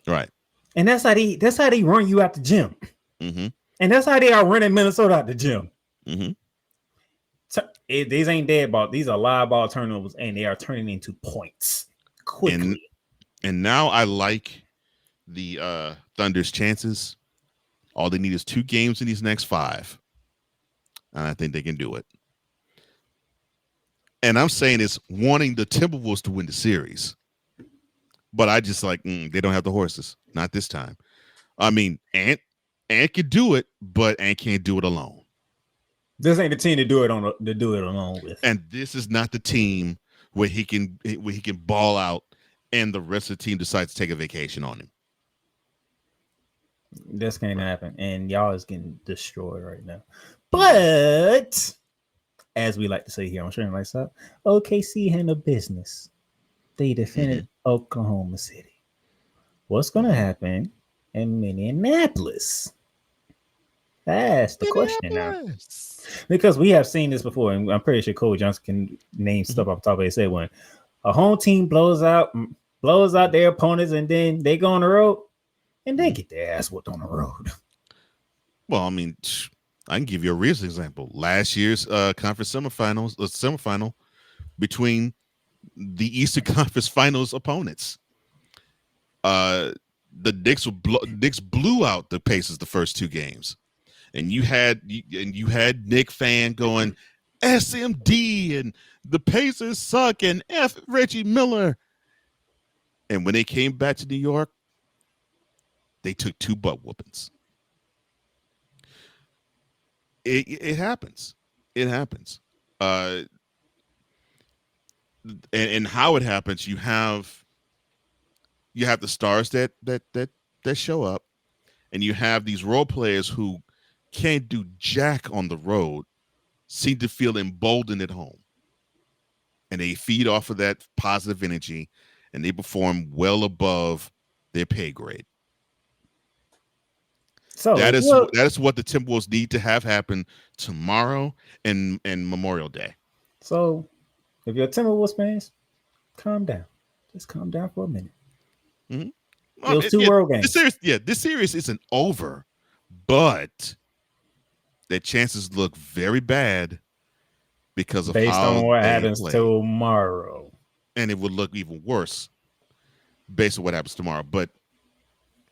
right, and that's how they run you out the gym. Mm-hmm. And that's how they are running Minnesota out the gym. Mm-hmm. So, these ain't dead ball. These are live ball turnovers, and they are turning into points quickly. And now I like the Thunder's chances. All they need is 2 games in these next 5. and I think they can do it. And I'm saying it's wanting the Timberwolves to win the series, but I just like they don't have the horses. Not this time. I mean, Ant can do it, but Ant can't do it alone. This ain't the team to do it alone with. And this is not the team where he can ball out, and the rest of the team decides to take a vacation on him. This can't happen, and y'all is getting destroyed right now. But as we like to say here on Stream Lights Up, OKC handled business. They defended Oklahoma City. What's going to happen in Minneapolis? That's the question now. Because we have seen this before, and I'm pretty sure Cole Johnson can name stuff off the top of his head when a home team blows out their opponents, and then they go on the road and they get their ass whooped on the road. Well, I mean, I can give you a real example. Last year's conference semifinal between the Eastern Conference Finals opponents. The Knicks blew out the Pacers the first two games, and you had Nick fan going SMD and the Pacers suck and F Reggie Miller. And when they came back to New York, they took 2 butt whoopings. It happens. It happens. And how it happens, you have the stars that show up, and you have these role players who can't do jack on the road, seem to feel emboldened at home, and they feed off of that positive energy, and they perform well above their pay grade. So that is what the Timberwolves need to have happen tomorrow and Memorial Day. So if you're Timberwolves fans, calm down. Just calm down for a minute. Mm-hmm. Those 2 world games. This series isn't over, but the chances look very bad because of based how on what they happens play. Tomorrow. And it would look even worse based on what happens tomorrow. But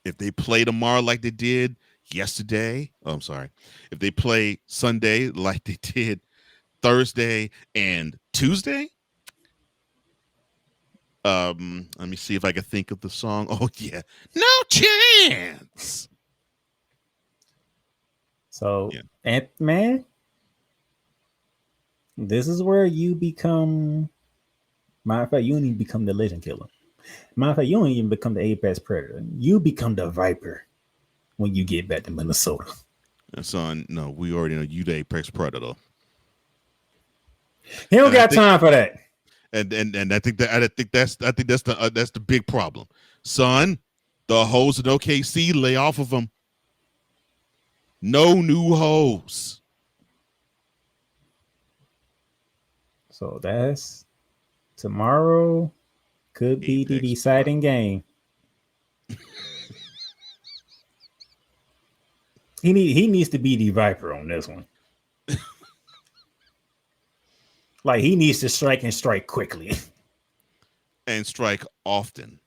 if they play tomorrow like they did yesterday, if they play Sunday like they did Thursday and Tuesday, let me see if I can think of the song. Oh yeah, no chance. So, Ant-Man, this is where you become. Matter of fact, you don't even become the Legend Killer. Matter of fact, you don't even become the Apex Predator. You become the Viper when you get back to Minnesota. Son, no, we already know you the Apex Predator. He don't got time for that. And I think that's the big problem. Son, the hoes in OKC, lay off of them. No new hoes. So that's tomorrow. Could be the deciding game. He needs to be the Viper on this one. Like he needs to strike and strike quickly. And strike often.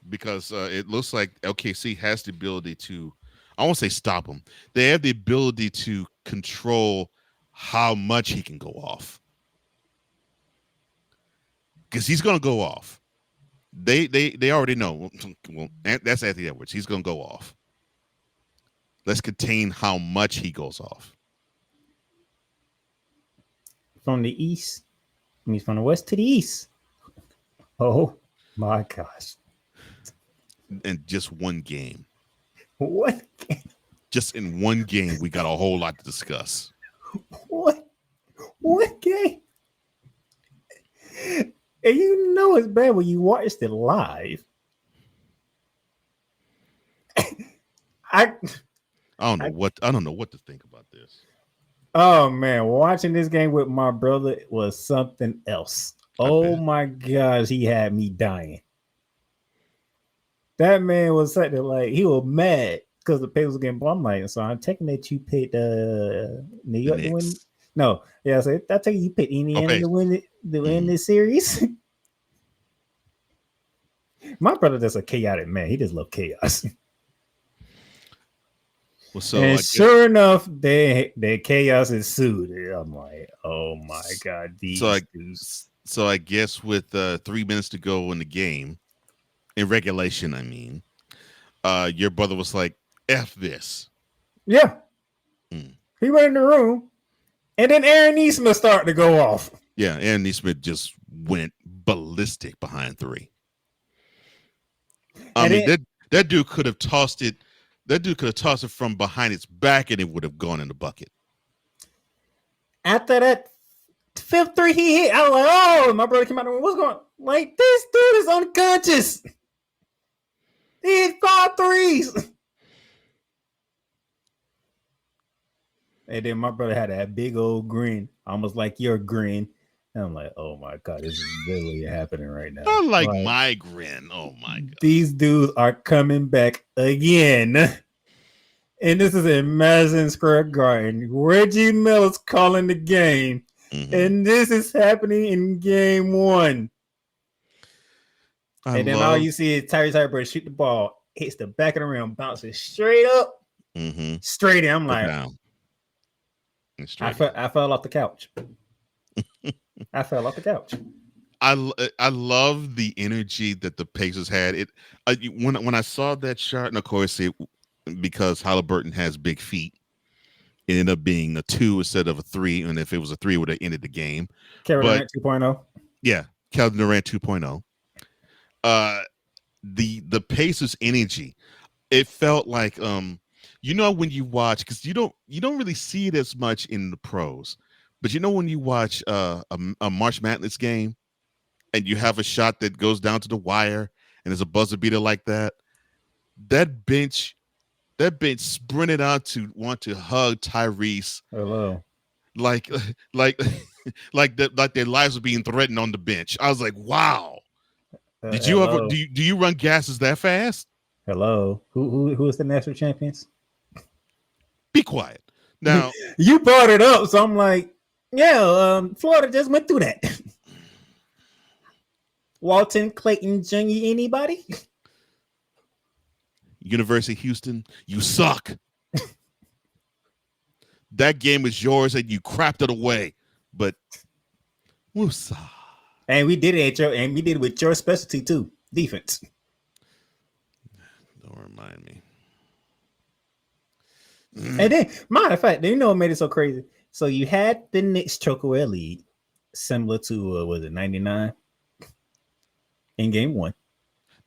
Because it looks like LKC has the ability to, I won't say stop him. They have the ability to control how much he can go off. Because he's going to go off. They already know. Well, that's Anthony Edwards. He's going to go off. Let's contain how much he goes off. From the east, I mean from the west to the east. Oh my gosh! And just one game. What? Just in one game, we got a whole lot to discuss. What? What game? And you know it's bad when you watched it live. I don't know what to think about this. Oh man, watching this game with my brother was something else. Oh my gosh, he had me dying. That man was something like he was mad because the Pacers were getting blown. I'm like, so I'm taking that you picked New York to win. No, yeah, I take you picked Indiana to win this series. My brother is a chaotic man. He just loves chaos. Well, so And I guess, sure enough, their chaos ensued. I'm like, oh my god, so these I dudes. so I guess with 3 minutes to go in the game, in regulation, I mean, your brother was like, "F this." Yeah, Mm. he went in the room, and then Aaron Neesmith started to go off. Yeah, Aaron Neesmith just went ballistic behind 3. I And mean, then that dude could have tossed it. That dude could have tossed it from behind its back, and it would have gone in the bucket. after that fifth three he hit, I was like, oh, my brother came out and went, what's going on? Like, this dude is unconscious. He hit 5 threes. And then my brother had that big old grin, almost like your grin. And I'm like, oh my God, this is literally happening right now. Not like my grin. Oh my God. These dudes are coming back again. And this is in Madison Square Garden. Reggie Miller's calling the game. Mhm. And this is happening in game 1. And then all you see is Tyrese Halliburton shoot the ball, hits the back of the rim, bounces straight up, straight in. I'm like, down. I fell off the couch. I fell off the couch. I love the energy that the Pacers had. It when I saw that shot, and of course because Halliburton has big feet, it ended up being a 2 instead of a 3, and if it was a 3, it would have ended the game. Kevin Durant 2.0. Yeah, Kevin Durant 2.0. The Pacers energy, it felt like when you watch, because you don't really see it as much in the pros, but when you watch a March Madness game and you have a shot that goes down to the wire and there's a buzzer beater like that, that bench sprinted out to want to hug Tyrese. Hello. Like their lives were being threatened on the bench. I was like, wow. Did you ever do you run gases that fast? Hello. Who is the national champions? Be quiet. Now you brought it up, so I'm like, yeah, Florida just went through that. Walton, Clayton, Jr., anybody? University of Houston, you suck. That game is yours and you crapped it away. But woosah. And we did it with your specialty too, defense. Don't remind me. And then, matter of fact, you know what made it so crazy? So you had the Knicks choke away lead, similar to was it 99 in game 1?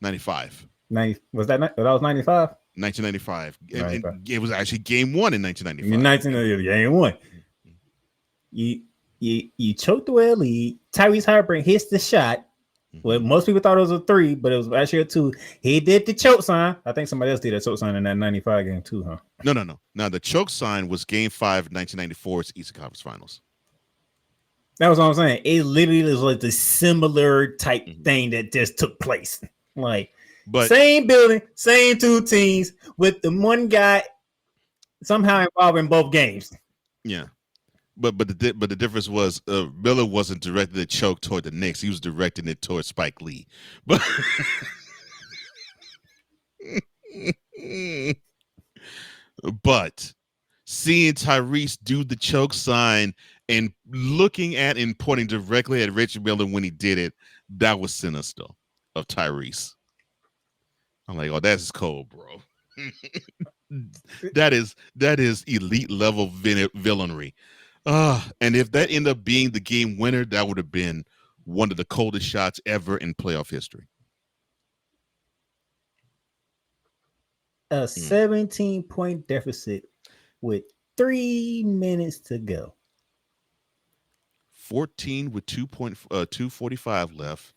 95. 90 was that? That was 95. 1995. It was actually game 1 in 1995. 1995, game 1. You choked away a lead. Tyrese Halliburton hits the shot. Well, most people thought it was a 3, but it was actually a 2. He did the choke sign. I think somebody else did that choke sign in that 95 game too, huh? No. Now the choke sign was game 5, 1994's Eastern Conference Finals. That was what I'm saying. It literally was like the similar type thing that just took place. Like, but same building, same 2 teams, with the one guy somehow involved in both games. Yeah. But the difference was Miller wasn't directing the choke toward the Knicks. He was directing it toward Spike Lee. But seeing Tyrese do the choke sign and looking at and pointing directly at Reggie Miller when he did it, that was sinister of Tyrese. I'm like, oh, that's cold, bro. that is elite level villainry. And if that ended up being the game winner, that would have been one of the coldest shots ever in playoff history. A 17-point deficit with 3 minutes to go. 14 with 2:45 left.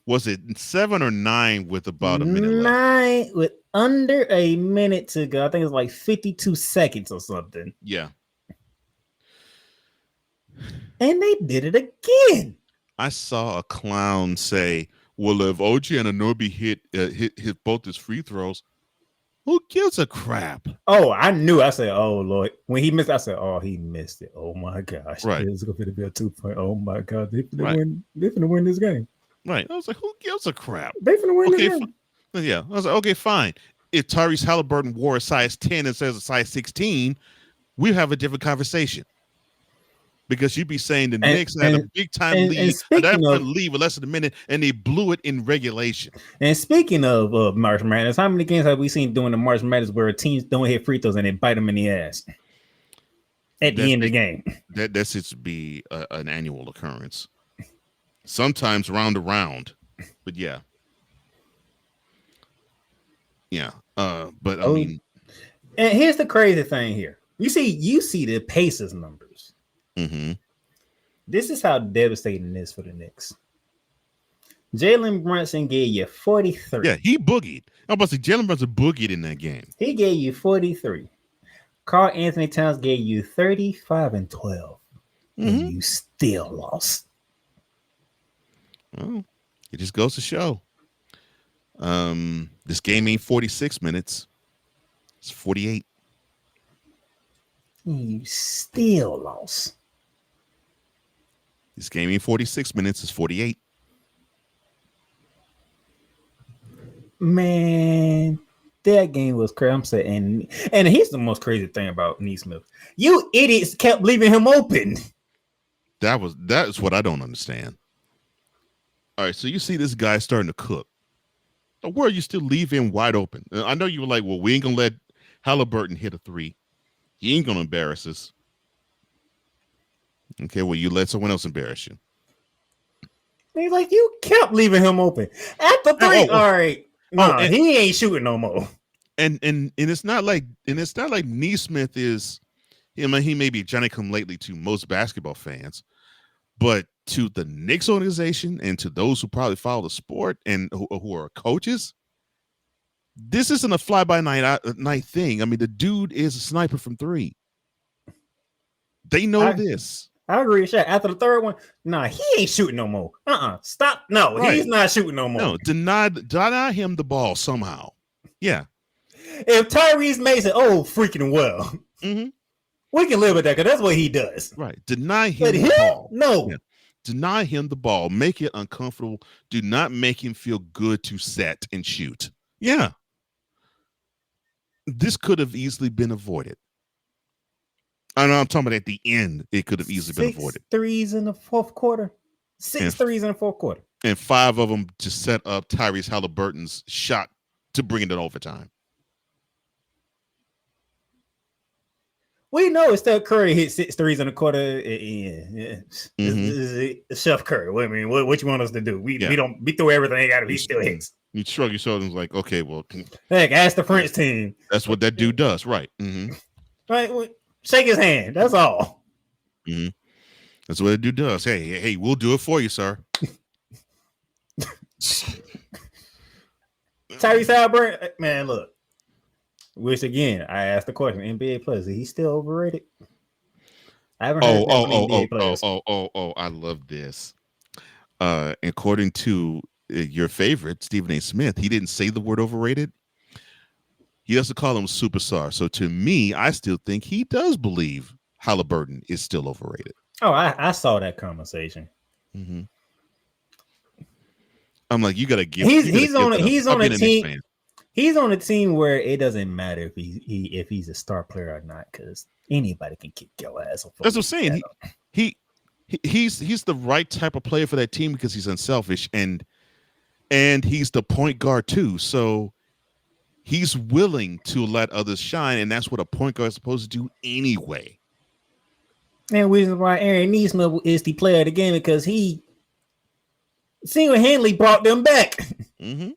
Was it 7 or 9 with about a minute left? 9 with under a minute to go. I think it's like 52 seconds or something. Yeah. And they did it again. I saw a clown say, well, if OG Anunoby hit both his free throws, who gives a crap? Oh, I knew. I said, oh, Lord. When he missed, I said, oh, he missed it. Oh, my gosh. Right. It's going to be a 2-point. Oh, my God. They're going to win this game. Right. I was like, who gives a crap? They're going to win this game. Yeah. I was like, okay, fine. if Tyrese Halliburton wore a size 10 instead of a size 16, we have a different conversation. Because you'd be saying the Knicks had a big time lead, and speaking of lead with less than a minute, and they blew it in regulation. And speaking of March Madness, how many games have we seen during the March Madness where teams don't hit free throws and they bite them in the ass at the end of the game? That seems to be an annual occurrence. Sometimes round to round, but yeah. But I mean, and here's the crazy thing here. You see the Pacers numbers. Mm-hmm. This is how devastating it is for the Knicks. Jalen Brunson gave you 43. Yeah, he boogied. I'm about to say Jalen Brunson boogied in that game. He gave you 43. Carl Anthony Towns gave you 35 and 12. And you still lost. Well, it just goes to show. This game ain't 46 minutes. It's 48. And you still lost. This game ain't 46 minutes. It's 48. Man, that game was crazy. I'm saying, and here's the most crazy thing about Neesmith. You idiots kept leaving him open. That is what I don't understand. All right, so you see this guy starting to cook. But where you still leave him wide open? I know you were like, well, we ain't gonna let Halliburton hit a three. He ain't gonna embarrass us. Okay, well, you let someone else embarrass you. He's like, you kept leaving him open. After three, all right. No, he ain't shooting no more. And it's not like Neesmith is, he may be Johnny come lately to most basketball fans, but to the Knicks organization and to those who probably follow the sport and who are coaches, this isn't a fly-by-night thing. I mean, the dude is a sniper from three. They know this. I agree with Shaq. After the third one, he ain't shooting no more. Stop. No, right. He's not shooting no more. No, deny him the ball somehow. Yeah. If Tyrese makes it, freaking well, we can live with that because that's what he does. Right. Deny him the ball. No. Yeah. Deny him the ball. Make it uncomfortable. Do not make him feel good to set and shoot. Yeah. This could have easily been avoided. I know I'm talking about at the end, it could have easily been avoided. 6 threes in the fourth quarter. 6 threes in the fourth quarter. And 5 of them to set up Tyrese Halliburton's shot to bring it in overtime. We know it's Steph Curry hit 6 threes in the quarter. Chef Curry. I mean, what you want us to do? We throw everything at him. He still hits. You shrug your shoulders like, okay, well. Heck, ask the French team. That's what that dude does, right? Mm-hmm. Right. Shake his hand. That's all. Mm-hmm. That's what a dude does. Hey, we'll do it for you, sir. Tyrese Halliburton, man, look. Which again, I asked the question: NBA players, is he still overrated? I haven't heard NBA players. I love this. According to your favorite, Stephen A. Smith, he didn't say the word overrated. He doesn't call him superstar. So to me, I still think he does believe Halliburton is still overrated. Oh, I saw that conversation. Mm-hmm. I'm like, you got to give. He's on a team. He's on a team where it doesn't matter if he's a star player or not, because anybody can kick your ass. That's what I'm saying. He's the right type of player for that team because he's unselfish and he's the point guard too. So he's willing to let others shine, and that's what a point guard is supposed to do anyway. And the reason why Aaron Neesmith is the player of the game because he single-handedly brought them back. Mm-hmm.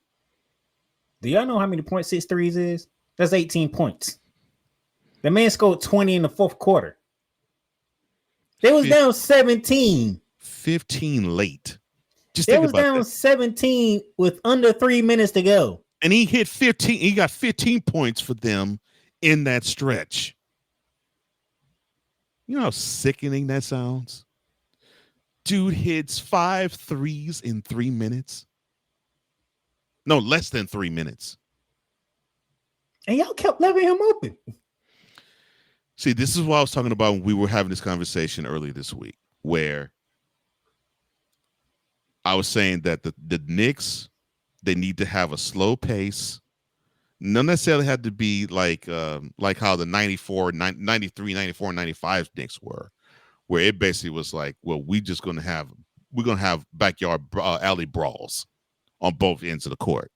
Do y'all know how many points 6 threes is? That's 18 points. The man scored 20 in the fourth quarter. They was down 17. 15 late. They was down 17 with under 3 minutes to go. And he hit 15. He got 15 points for them in that stretch. You know how sickening that sounds? Dude hits 5 threes in 3 minutes. No, less than 3 minutes. And y'all kept leaving him open. See, this is what I was talking about when we were having this conversation earlier this week, where I was saying that the Knicks, they need to have a slow pace, Not necessarily had to be like how the 94, 93, 94, 95 Knicks were, where it basically was like, well, we're gonna have backyard alley brawls on both ends of the court.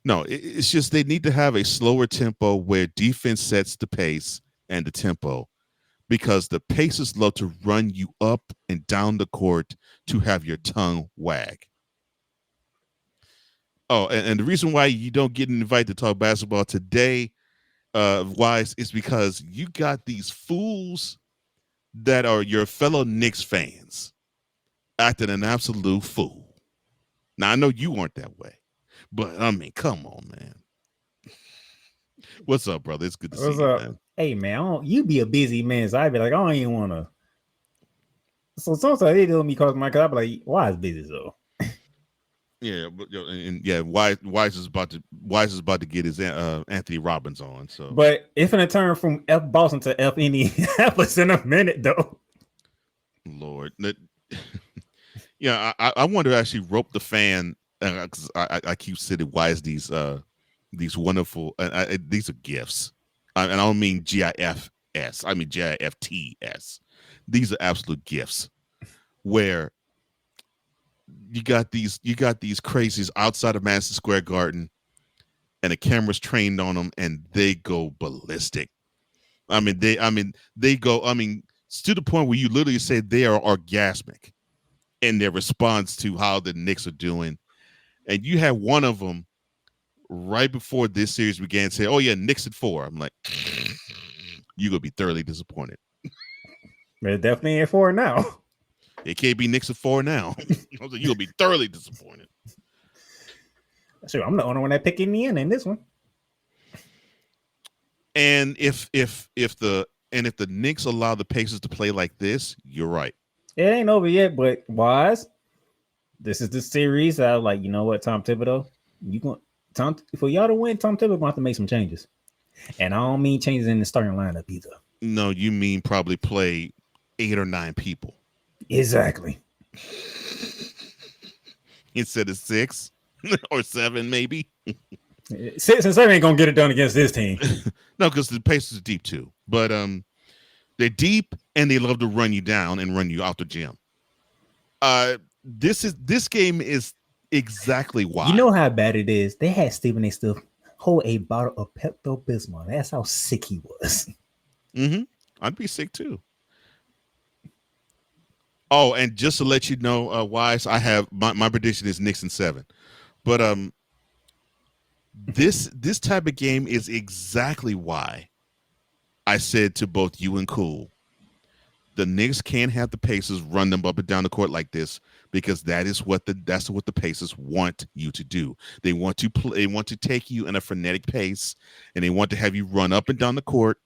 No, it's just they need to have a slower tempo where defense sets the pace and the tempo, because the Pacers love to run you up and down the court to have your tongue wag. Oh, and the reason why you don't get invited to talk basketball today, Wise, is because you got these fools that are your fellow Knicks fans acting an absolute fool. Now, I know you weren't that way, but I mean, come on, man. What's up, brother? It's good to see you, man. Hey, man, you be a busy man, so I'd be like, I don't even want to. So sometimes they do me cause I'd be like, why is busy though? Yeah, but Wise is about to get his Anthony Robbins on. So, but it's gonna turn from F Boston to F Indianapolis in a minute, though. Lord, yeah, I want to actually rope the fan. Cause I keep saying, why is these wonderful? These are gifts, and I don't mean GIFs. I mean GIFTS. These are absolute gifts, where you got these crazies outside of Madison Square Garden, and the camera's trained on them, and they go ballistic. They go. It's to the point where you literally say they are orgasmic in their response to how the Knicks are doing. And you had one of them right before this series began say, "Oh yeah, Knicks at 4." I'm like, you're gonna be thoroughly disappointed. They're definitely at 4 now. It can't be Knicks at 4 now. You're gonna be thoroughly disappointed. Sure, I'm the only one that picked Indiana in this one. And if the Knicks allow the Pacers to play like this, you're right. It ain't over yet, but Wise, this is the series. I was like, you know what, Tom Thibodeau, for y'all to win, Tom Thibodeau gonna have to make some changes. And I don't mean changes in the starting lineup either. No, you mean probably play 8 or 9 people. Exactly. Instead of 6 or 7, maybe. 6 and 7 ain't gonna get it done against this team. No, because the Pacers are deep too. But they're deep and they love to run you down and run you out the gym. This game is exactly why. You know how bad it is. They had Stephen A. Still hold a bottle of Pepto-Bismol. That's how sick he was. Mm-hmm. I'd be sick too. Oh, and just to let you know, Wise, I have my prediction is Knicks in 7. But this type of game is exactly why I said to both you and Cool, the Knicks can't have the Pacers run them up and down the court like this, because that's what the Pacers want you to do. They want to play. They want to take you in a frenetic pace, and they want to have you run up and down the court,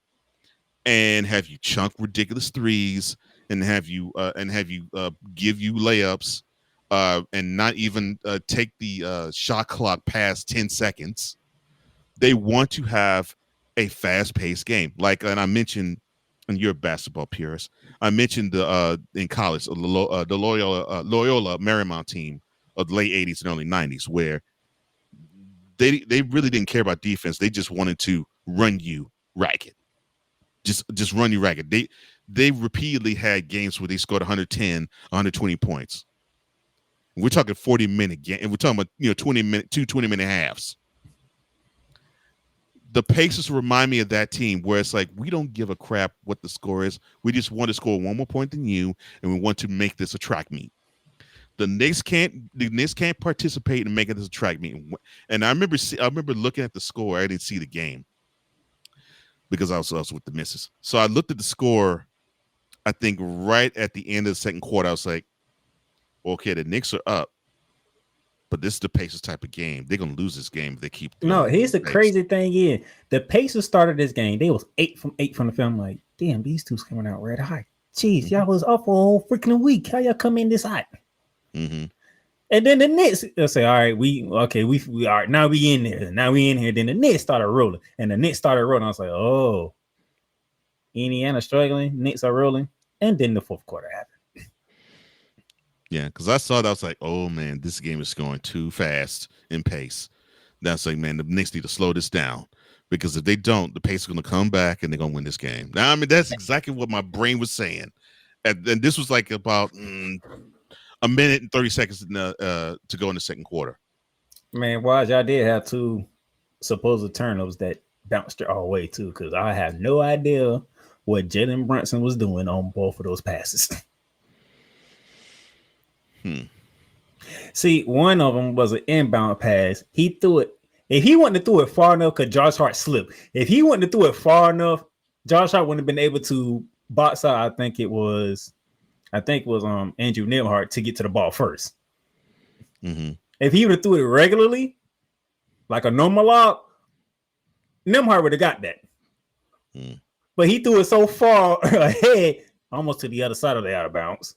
and have you chunk ridiculous threes, and have you give you layups, and not even take the shot clock past 10 seconds. They want to have a fast-paced game, and I mentioned. And you're a basketball purist. I mentioned in college the Loyola Marymount team of the late 80s and early 90s, where they really didn't care about defense. They just wanted to run you ragged. Just run you ragged. They repeatedly had games where they scored 110, 120 points. We're talking 40-minute game, and we're talking about 20-minute halves. The Pacers remind me of that team where it's like, we don't give a crap what the score is. We just want to score one more point than you, and we want to make this a track meet. The Knicks can't participate in making this a track meet. And I remember looking at the score. I didn't see the game because I was with the missus. So I looked at the score. I think right at the end of the second quarter, I was like, okay, the Knicks are up. But this is the Pacers type of game. They're gonna lose this game if they keep. No, here's the crazy thing: is the Pacers started this game. They was 8 from 8 from the film. Like, damn, these two's coming out red hot. Jeez, y'all was up for a whole freaking week. How y'all come in this hot? Mm-hmm. And then the Knicks, they'll say, all right, we all right. Now we in there. Now we in here. Then the Knicks started rolling, and the Knicks started rolling. I was like, oh, Indiana struggling. Knicks are rolling, and then the fourth quarter happened. Yeah, because I saw that, I was like, oh man, this game is going too fast in pace. That's like, man, the Knicks need to slow this down because if they don't, the Pacers are going to come back and they're going to win this game. Now, I mean, that's exactly what my brain was saying. And this was like about a minute and 30 seconds to go in the second quarter. Man, Waj, y'all did have two supposed turnovers that bounced our way too, because I have no idea what Jalen Brunson was doing on both of those passes. See, one of them was an inbound pass. He threw it. If he wouldn't have threw it far enough, because Josh Hart slipped. If he wouldn't have threw it far enough, Josh Hart wouldn't have been able to box out. I think it was Andrew Nembhard to get to the ball first. Mm-hmm. If he would have threw it regularly, like a normal lob, Nembhard would have got that. But he threw it so far ahead, almost to the other side of the out of bounds,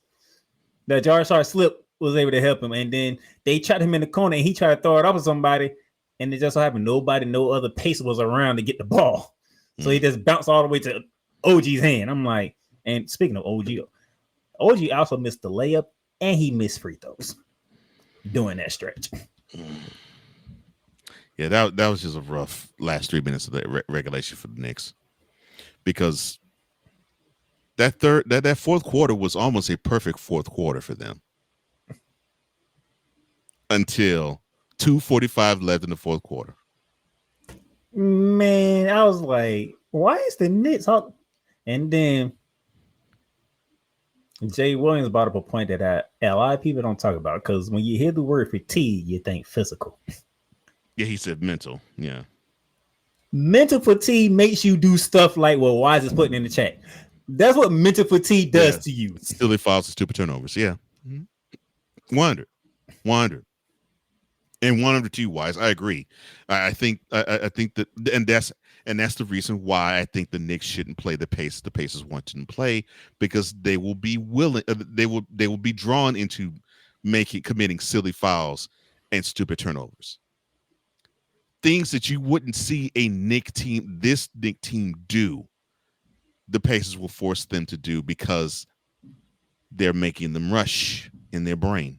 that Josh Hart slipped, was able to help him. And then they trapped him in the corner and he tried to throw it off of somebody. And it just so happened no other pacer was around to get the ball. So he just bounced all the way to OG's hand. I'm like, and speaking of OG also missed the layup and he missed free throws during that stretch. Yeah, that was just a rough last 3 minutes of the regulation for the Knicks, because that fourth quarter was almost a perfect fourth quarter for them until 2:45 left in the fourth quarter. Man, I was like, why is the Knicks up? And then Jay Williams brought up a point that a lot of people don't talk about, because when you hear the word fatigue, you think physical. Yeah, he said mental. Yeah. Mental fatigue makes you do stuff like what Wise is putting in the chat. That's what mental fatigue does to you. Silly fouls and stupid turnovers. Yeah. 100. And 100 to you, Wise. I agree. I think that, and that's the reason why I think the Knicks shouldn't play the pace the Pacers want to play, because they will be willing. They will be drawn into committing silly fouls and stupid turnovers. Things that you wouldn't see this Knicks team do, the Pacers will force them to do, because they're making them rush in their brain.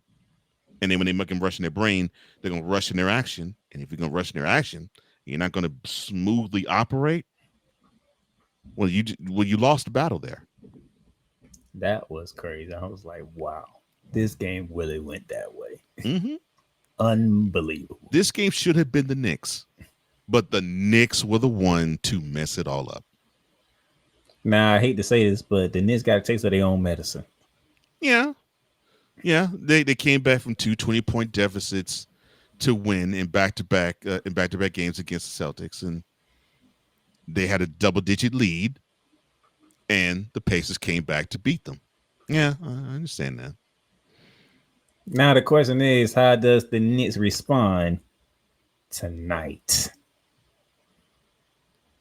And then when they make them rush in their brain, they're going to rush in their action. And if you're going to rush in their action, you're not going to smoothly operate. Well, you lost the battle there. That was crazy. I was like, wow, this game really went that way. Mm-hmm. Unbelievable. This game should have been the Knicks, but the Knicks were the one to mess it all up. Now, I hate to say this, but the Knicks got a taste of their own medicine. Yeah. They came back from 2 20-point deficits to win in back-to-back games against the Celtics, and they had a double-digit lead, and the Pacers came back to beat them. Yeah, I understand that. Now the question is, how does the Knicks respond tonight?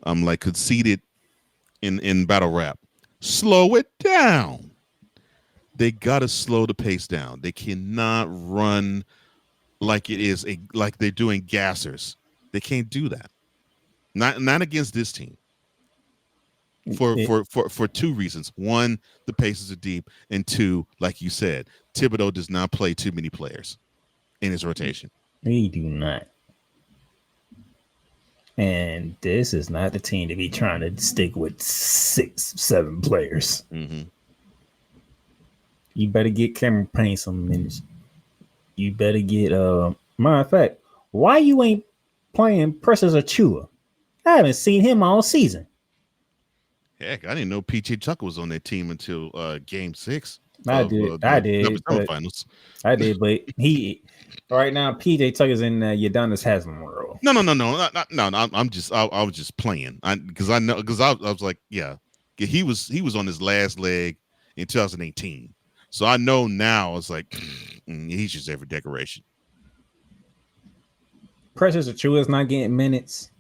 I'm like conceded in battle rap. Slow it down. They gotta slow the pace down. They cannot run like they're doing gassers. They can't do that. Not against this team. For two reasons. One, the paces are deep, and two, like you said, Thibodeau does not play too many players in his rotation. He do not. And this is not the team to be trying to stick with 6-7 players. Mm-hmm. You better get Cameron Payne some minutes. You better get matter of fact, why you ain't playing Precious Achua? I haven't seen him all season. Heck, I didn't know PJ Tucker was on that team until Game 6. I did, but he right now PJ Tucker's in Udonis Haslam world. No. I was just playing. I was like, yeah, he was on his last leg in 2018. So I know now. It's like he's just there for decoration. Precious Achua is not getting minutes.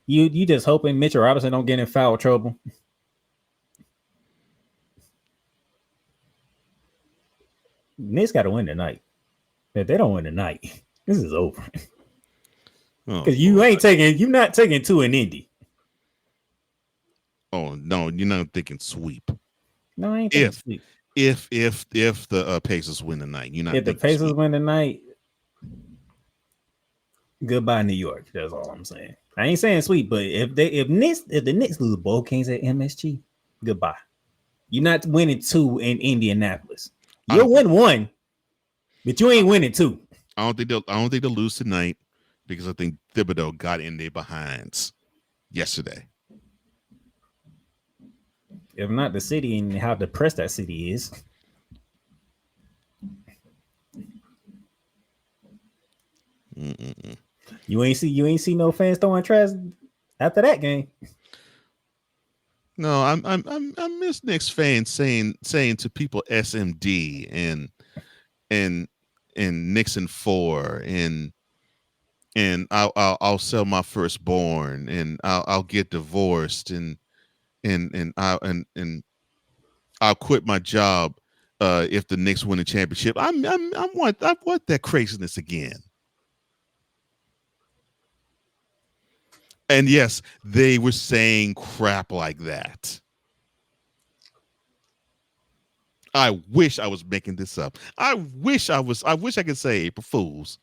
You just hoping Mitchell Robinson don't get in foul trouble. Knicks got to win tonight. If they don't win tonight, this is over. Because you're not taking 2 in Indy. Oh no, you're not thinking sweep. No, I ain't thinking sweep. If the Pacers win tonight, you're not. If the Pacers win tonight, Goodbye, New York. That's all I'm saying. I ain't saying sweet, but if the Knicks lose both games at MSG, goodbye. You're not winning 2 in Indianapolis. You'll win 1, but you ain't winning 2. I don't think they'll lose tonight because I think Thibodeau got in their behinds yesterday. If not the city and how depressed that city is. Mm-mm-mm. You ain't see no fans throwing trash after that game. No, I miss Knicks fans saying to people SMD and Nixon 4 and I'll sell my firstborn and I'll get divorced and I'll quit my job if the Knicks win a championship. I want that craziness again. And yes, they were saying crap like that. I wish I was making this up. I wish I could say April Fools.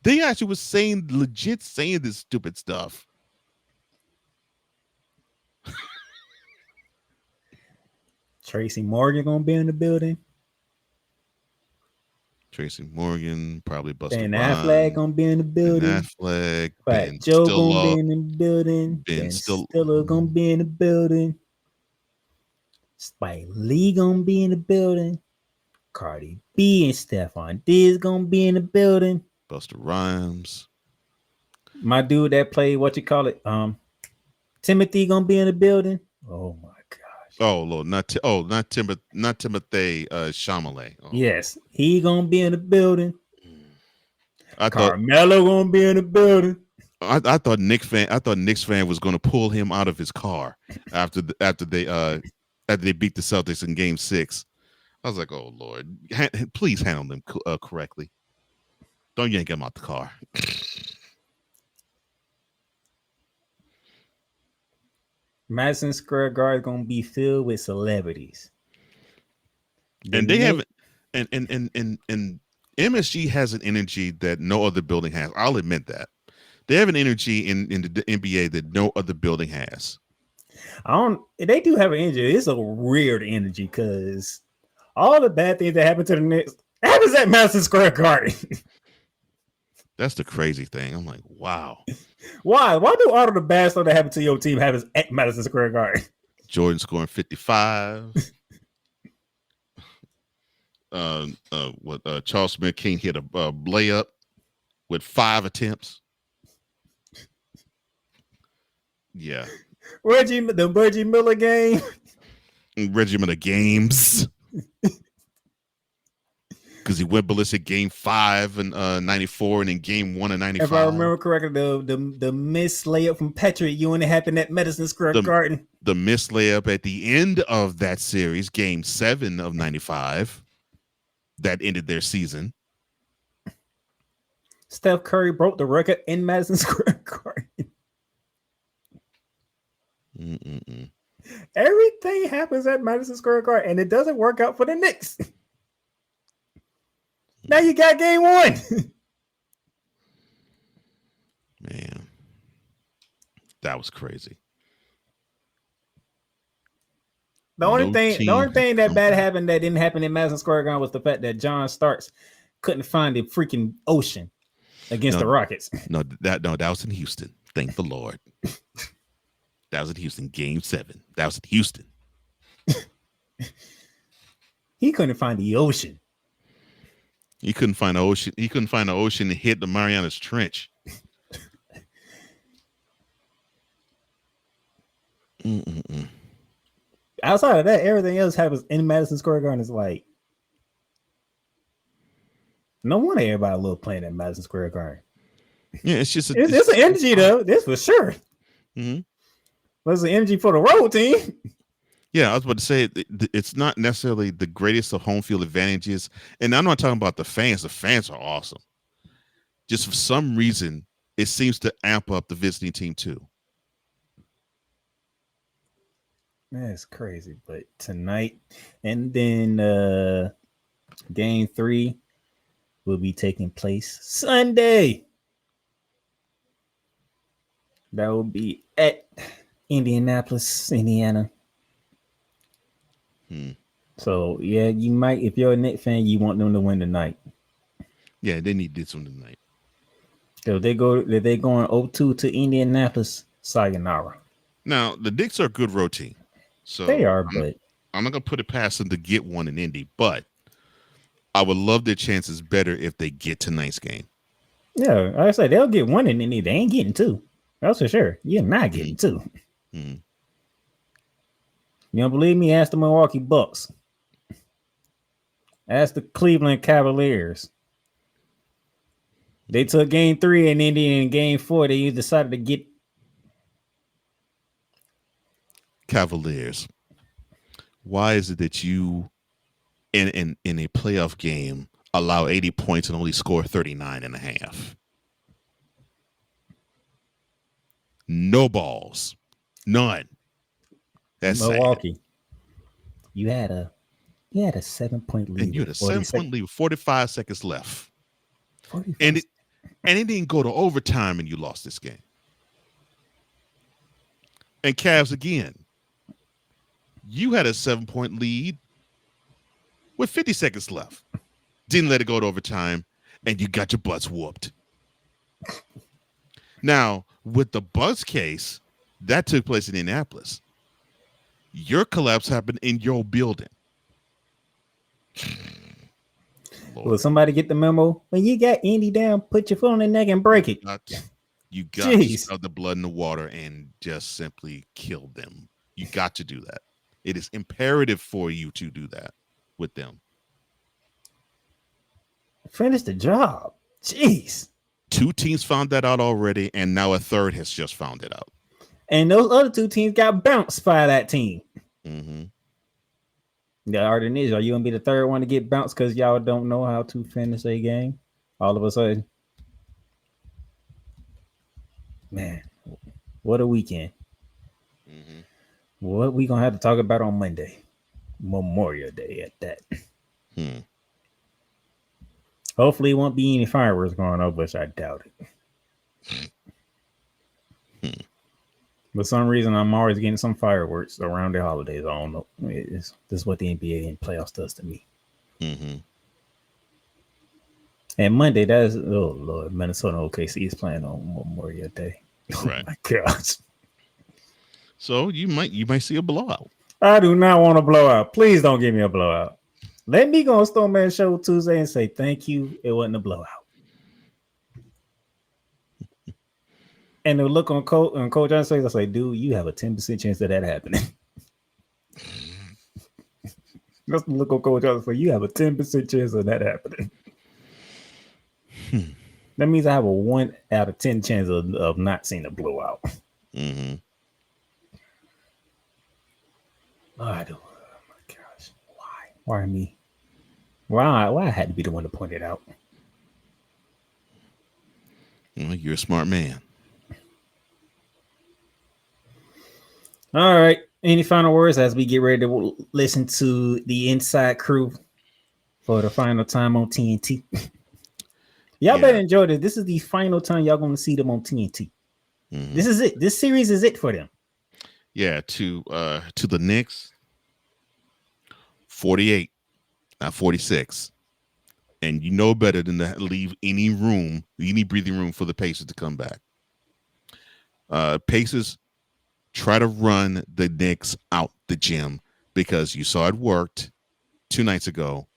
They actually was legit saying this stupid stuff. Tracy Morgan gonna be in the building. Tracy Morgan, probably Buster Ben Rhymes. Affleck gonna be in the building. Ben Affleck, Fat Ben Joe Stiller, gonna be in the building. Ben Stiller gonna be in the building. Spike Lee gonna be in the building. Cardi B and Stephon Diggs gonna be in the building. Buster Rhymes. My dude that played Timothy gonna be in the building. Oh my gosh. Oh Lord, not Timothy Chalamet. Oh. Yes, he gonna be in the building. I Carmelo gonna be in the building. I thought Knicks fan was gonna pull him out of his car after they beat the Celtics in Game 6. I was like, oh Lord, please handle them correctly. Don't yank him out the car. Madison Square Garden is gonna be filled with celebrities, and they have, and MSG has an energy that no other building has. I'll admit that they have an energy in the NBA that no other building has. They do have an energy. It's a weird energy because all the bad things that happen to the Knicks happens at Madison Square Garden. That's the crazy thing. I'm like, wow. Why? Why do all of the bad stuff that happened to your team happen at Madison Square Garden? Jordan scoring 55. Charles Smith King hit a layup with 5 attempts. Yeah. The Reggie Miller game. Reggie Miller games. Because he went ballistic Game 5 in 94 and in Game 1 in 95. If I remember correctly, the missed layup from Patrick Ewing happened at Madison Square Garden. The missed layup at the end of that series, Game 7 of 95, that ended their season. Steph Curry broke the record in Madison Square Garden. Mm-mm-mm. Everything happens at Madison Square Garden, and it doesn't work out for the Knicks. Now you got Game 1. Man, that was crazy. The only thing that bad happened that didn't happen in Madison Square Garden was the fact that John Starks couldn't find the freaking ocean against the Rockets. No, that was in Houston. Thank the Lord. That was in Houston, Game 7. That was in Houston. He couldn't find the ocean. He couldn't find the ocean. He couldn't find the ocean and hit the Marianas Trench. Mm-mm-mm. Outside of that, everything else happens in Madison Square Garden. Is like, no wonder everybody love playing at Madison Square Garden. Yeah, it's just it's an energy though. This for sure. Mm-hmm. There's an energy for the road team. Yeah, I was about to say it's not necessarily the greatest of home field advantages, and I'm not talking about the fans. The fans are awesome. Just for some reason, it seems to amp up the visiting team too. That's crazy. But tonight, and then Game 3 will be taking place Sunday. That will be at Indianapolis, Indiana. So yeah, you might, if you're a Knicks fan, you want them to win tonight. Yeah, they need to do something tonight. So if they're going 0-2 to Indianapolis, sayonara. Now the Knicks are a good road team, so They are, but I'm not gonna put it past them to get one in Indy, but I would love their chances better if they get tonight's game. yeah, like I said, they'll get one in Indy. They ain't getting two. That's for sure. You're not getting two. Mhm. You don't believe me? Ask the Milwaukee Bucks. Ask the Cleveland Cavaliers. They took game 3 in Indy, and game 4 they decided to get Cavaliers. Why is it that you in a playoff game allow 80 points and only score 39 and a half? No balls. None. That's Milwaukee. sad. You had a 7-point lead. And you had a 7-point lead with 45 seconds left. And it didn't go to overtime and you lost this game. And Cavs again. You had a 7-point lead with 50 seconds left. Didn't let it go to overtime, and you got your butts whooped. Now, with the Bucks case, that took place in Indianapolis. Your collapse happened in your building. Will somebody get the memo? When you got Indy down, put your foot on their neck and break it. You got to smell the blood in the water and just simply kill them. You got to do that. It is imperative for you to do that with them. Finish the job. Jeez. 2 teams found that out already, and now a third has just found it out. And those other 2 teams got bounced by that team. Mm-hmm. Yeah, Arden is. Are you gonna be the third one to get bounced because y'all don't know how to finish a game? All of a sudden, man, what a weekend! Mm-hmm. What we gonna have to talk about on Monday, Memorial Day at that. Hopefully, it won't be any fireworks going off, which I doubt it. For some reason, I'm always getting some fireworks around the holidays. I don't know. This is what the NBA and playoffs does to me. Mm-hmm. And Monday, that's, oh Lord, Minnesota OKC is playing on Memorial Day. Right. Oh my gosh. So you might see a blowout. I do not want a blowout. Please don't give me a blowout. Let me go on Stoneman Show Tuesday and say thank you. It wasn't a blowout. And the look on Coach John's face, I say, dude, you have a 10% chance of that happening. That's the look on Coach John's face. You have a 10% chance of that happening. That means I have a 1 out of 10 chance of not seeing a blowout. Mm-hmm. I do. Oh my gosh. Why me? Why I had to be the one to point it out? Well, you're a smart man. All right. Any final words as we get ready to listen to the Inside Crew for the final time on TNT? Y'all better enjoy this. This is the final time y'all going to see them on TNT. Mm-hmm. This is it. This series is it for them. Yeah, to the Knicks, 48, not 46. And you know better than to leave any breathing room for the Pacers to come back. Pacers try to run the Knicks out the gym because you saw it worked 2 nights ago.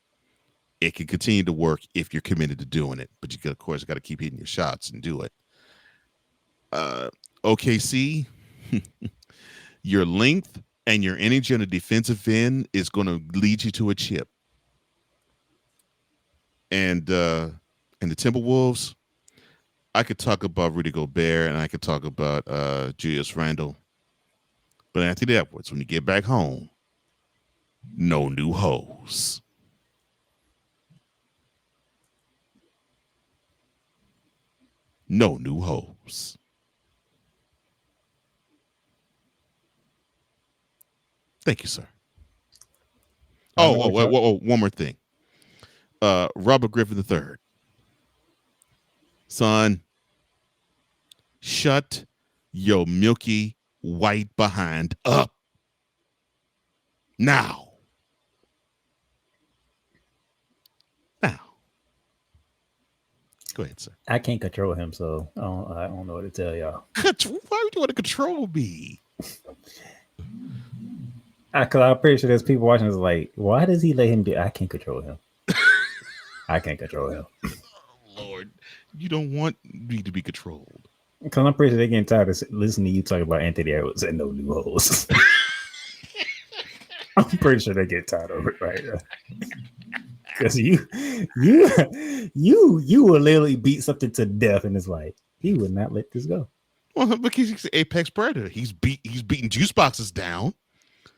It can continue to work if you're committed to doing it, but you of course got to keep hitting your shots and do it. OKC, your length and your energy on the defensive end is going to lead you to a chip. And the Timberwolves, I could talk about Rudy Gobert and I could talk about Julius Randle. But Anthony Edwards, when you get back home, no new hoes. No new hoes. Thank you, sir. Oh, one more thing. Robert Griffin III. Son, shut your milky white behind up. Now. Go ahead, sir. I can't control him, so I don't know what to tell y'all. Why would you want to control me? Because I'm pretty sure there's people watching this like, why does he let him do? I can't control him. I can't control him. Oh, Lord, you don't want me to be controlled. Because I'm pretty sure they're getting tired of listening to you talk about Anthony Edwards and no new holes. I'm pretty sure they get tired of it right now. Because you will literally beat something to death, and it's like he would not let this go. Well, because he's an apex predator. He's beating juice boxes down.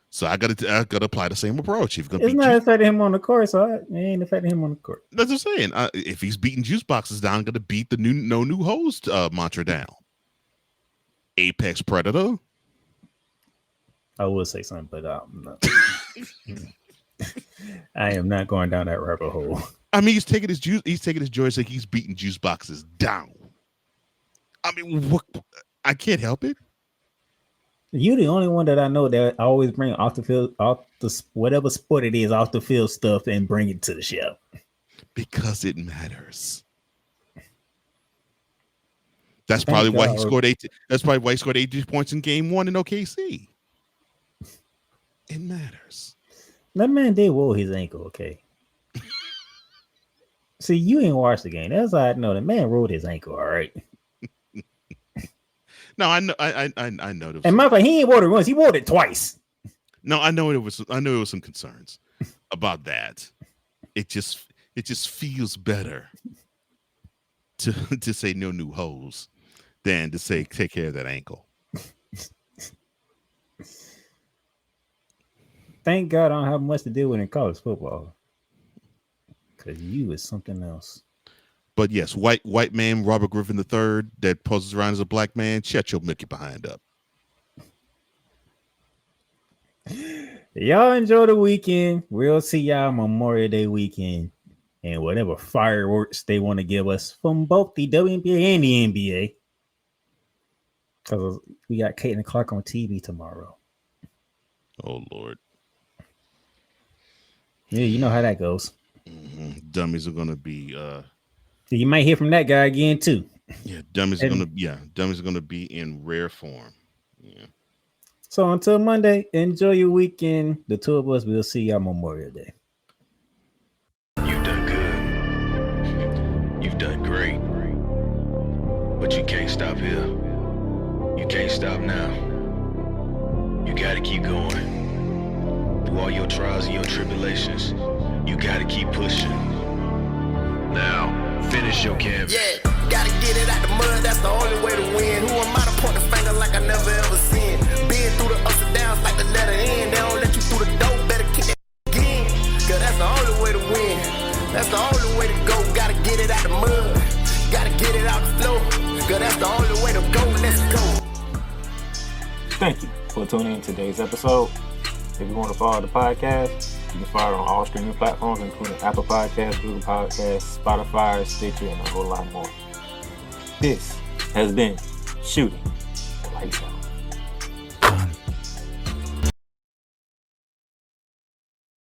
So I gotta apply the same approach. If It's not affecting him on the court, so it ain't affecting him on the court. That's what I'm saying. If he's beating juice boxes down, I'm gonna beat the no new host mantra down. Apex predator. I would say something, but no. I am not going down that rabbit hole. I mean, he's taking his joystick. He's beating juice boxes down. I mean, what? I can't help it. You're the only one that I know that I always bring off the field, whatever sport it is, off the field stuff, and bring it to the show because it matters. That's probably why he scored 8. That's probably why he scored 80 points in Game 1 in OKC. It matters. That man did roll his ankle, okay? See, you ain't watched the game. That's how I know the man rolled his ankle, all right? No, I know. I know. And my fact, he ain't rolled it once. He rolled it twice. No, I know it was. I know there was some concerns about that. It just feels better to say no new holes than to say take care of that ankle. Thank God I don't have much to deal with in college football. Because you is something else. But yes, white man Robert Griffin III that poses around as a black man, shut your milky behind up. Y'all enjoy the weekend. We'll see y'all Memorial Day weekend. And whatever fireworks they want to give us from both the WNBA and the NBA. Because we got Kate and Clark on TV tomorrow. Oh, Lord. Yeah, you know how that goes. Mm-hmm. Dummies are gonna be you might hear from that guy again too. Yeah, dummies are gonna be in rare form. Yeah. So until Monday, enjoy your weekend. The two of us will see y'all Memorial Day. You've done good. You've done great. But you can't stop here. You can't stop now. You gotta keep going. Through all your trials and your tribulations, you gotta keep pushing. Now, finish your canvas. Yeah, gotta get it out the mud, that's the only way to win. Who am I to point the finger like I never ever seen? Been through the ups and downs like the letter N. They don't let you through the door, better kick that again. Cause that's the only way to win. That's the only way to go. Gotta get it out the mud. Gotta get it out the flow. Cause that's the only way to go. Let's go. Thank you for tuning in to today's episode. If you want to follow the podcast, you can follow it on all streaming platforms, including Apple Podcasts, Google Podcasts, Spotify, Stitcher, and a whole lot more. This has been Shooting Lights Out.